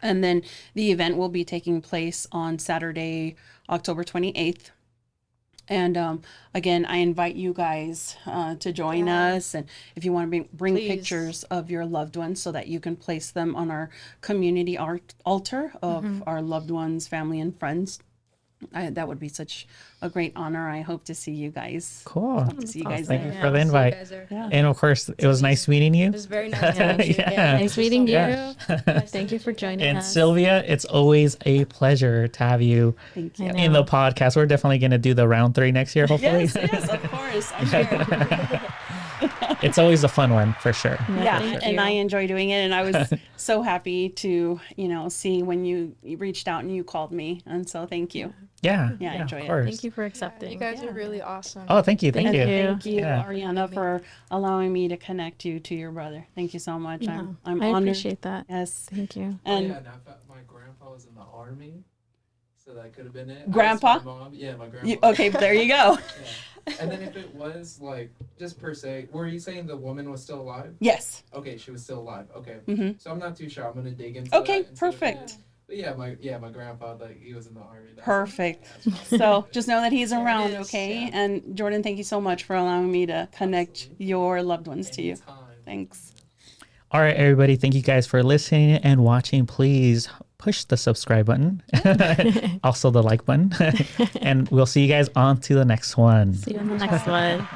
S3: And then the event will be taking place on Saturday, October 28th. And again, I invite you guys to join us. And if you want to bring pictures of your loved ones so that you can place them on our community altar of our loved ones, family, and friends. That would be such a great honor. I hope to see you guys.
S1: Cool.
S3: Hope to see you guys
S1: Thank
S3: there.
S1: you for the invite. And of course, it was nice meeting you.
S2: It was very nice to meet you.
S1: Yeah.
S4: Nice meeting you.
S1: Yeah.
S4: Thank you for joining
S1: And
S4: us.
S1: Sylvia, it's always a pleasure to have you
S3: Thank you.
S1: in the podcast. We're definitely going to do the round 3 next year, hopefully.
S3: Yes, of course. I'm sure.
S1: It's always a fun one for sure.
S3: Yeah,
S4: Thank
S3: and
S4: you.
S3: I enjoy doing it, and I was so happy to see when you reached out and you called me, and so thank you.
S1: Yeah,
S3: I enjoy
S1: of
S3: it.
S1: course.
S4: Thank you for accepting.
S2: You guys are really awesome.
S1: Oh, thank you. Thank
S4: Thank
S1: you.
S4: you.
S3: Thank you,
S1: Yeah.
S3: Ariana, for allowing me to connect you to your brother. Thank you so much.
S4: No,
S3: I'm
S4: I
S3: honored.
S4: appreciate that.
S3: Yes,
S4: Thank you.
S3: and
S5: and my grandpa was in the army, so that could have been it.
S3: Grandpa?
S5: My mom, yeah, my grandpa.
S3: okay, there you go.
S5: Yeah. And then if it was like just per se, were you saying the woman was still alive?
S3: Yes.
S5: Okay, she was still alive. Okay,
S3: Mm-hmm.
S5: so I'm not too sure. I'm gonna dig into.
S3: Okay,
S5: that and see what it
S3: perfect.
S5: is. But my grandpa, like he was in the army. That's
S3: Perfect.
S5: That's
S3: So just know that he's around,
S2: is,
S3: okay?
S2: yeah.
S3: And Jordan, thank you so much for allowing me to connect your loved ones to you.
S5: anytime.
S3: Thanks.
S1: All right, everybody. Thank you guys for listening and watching. Please push the subscribe button, also the like button, and we'll see you guys on to the next one.
S4: See you on the next one.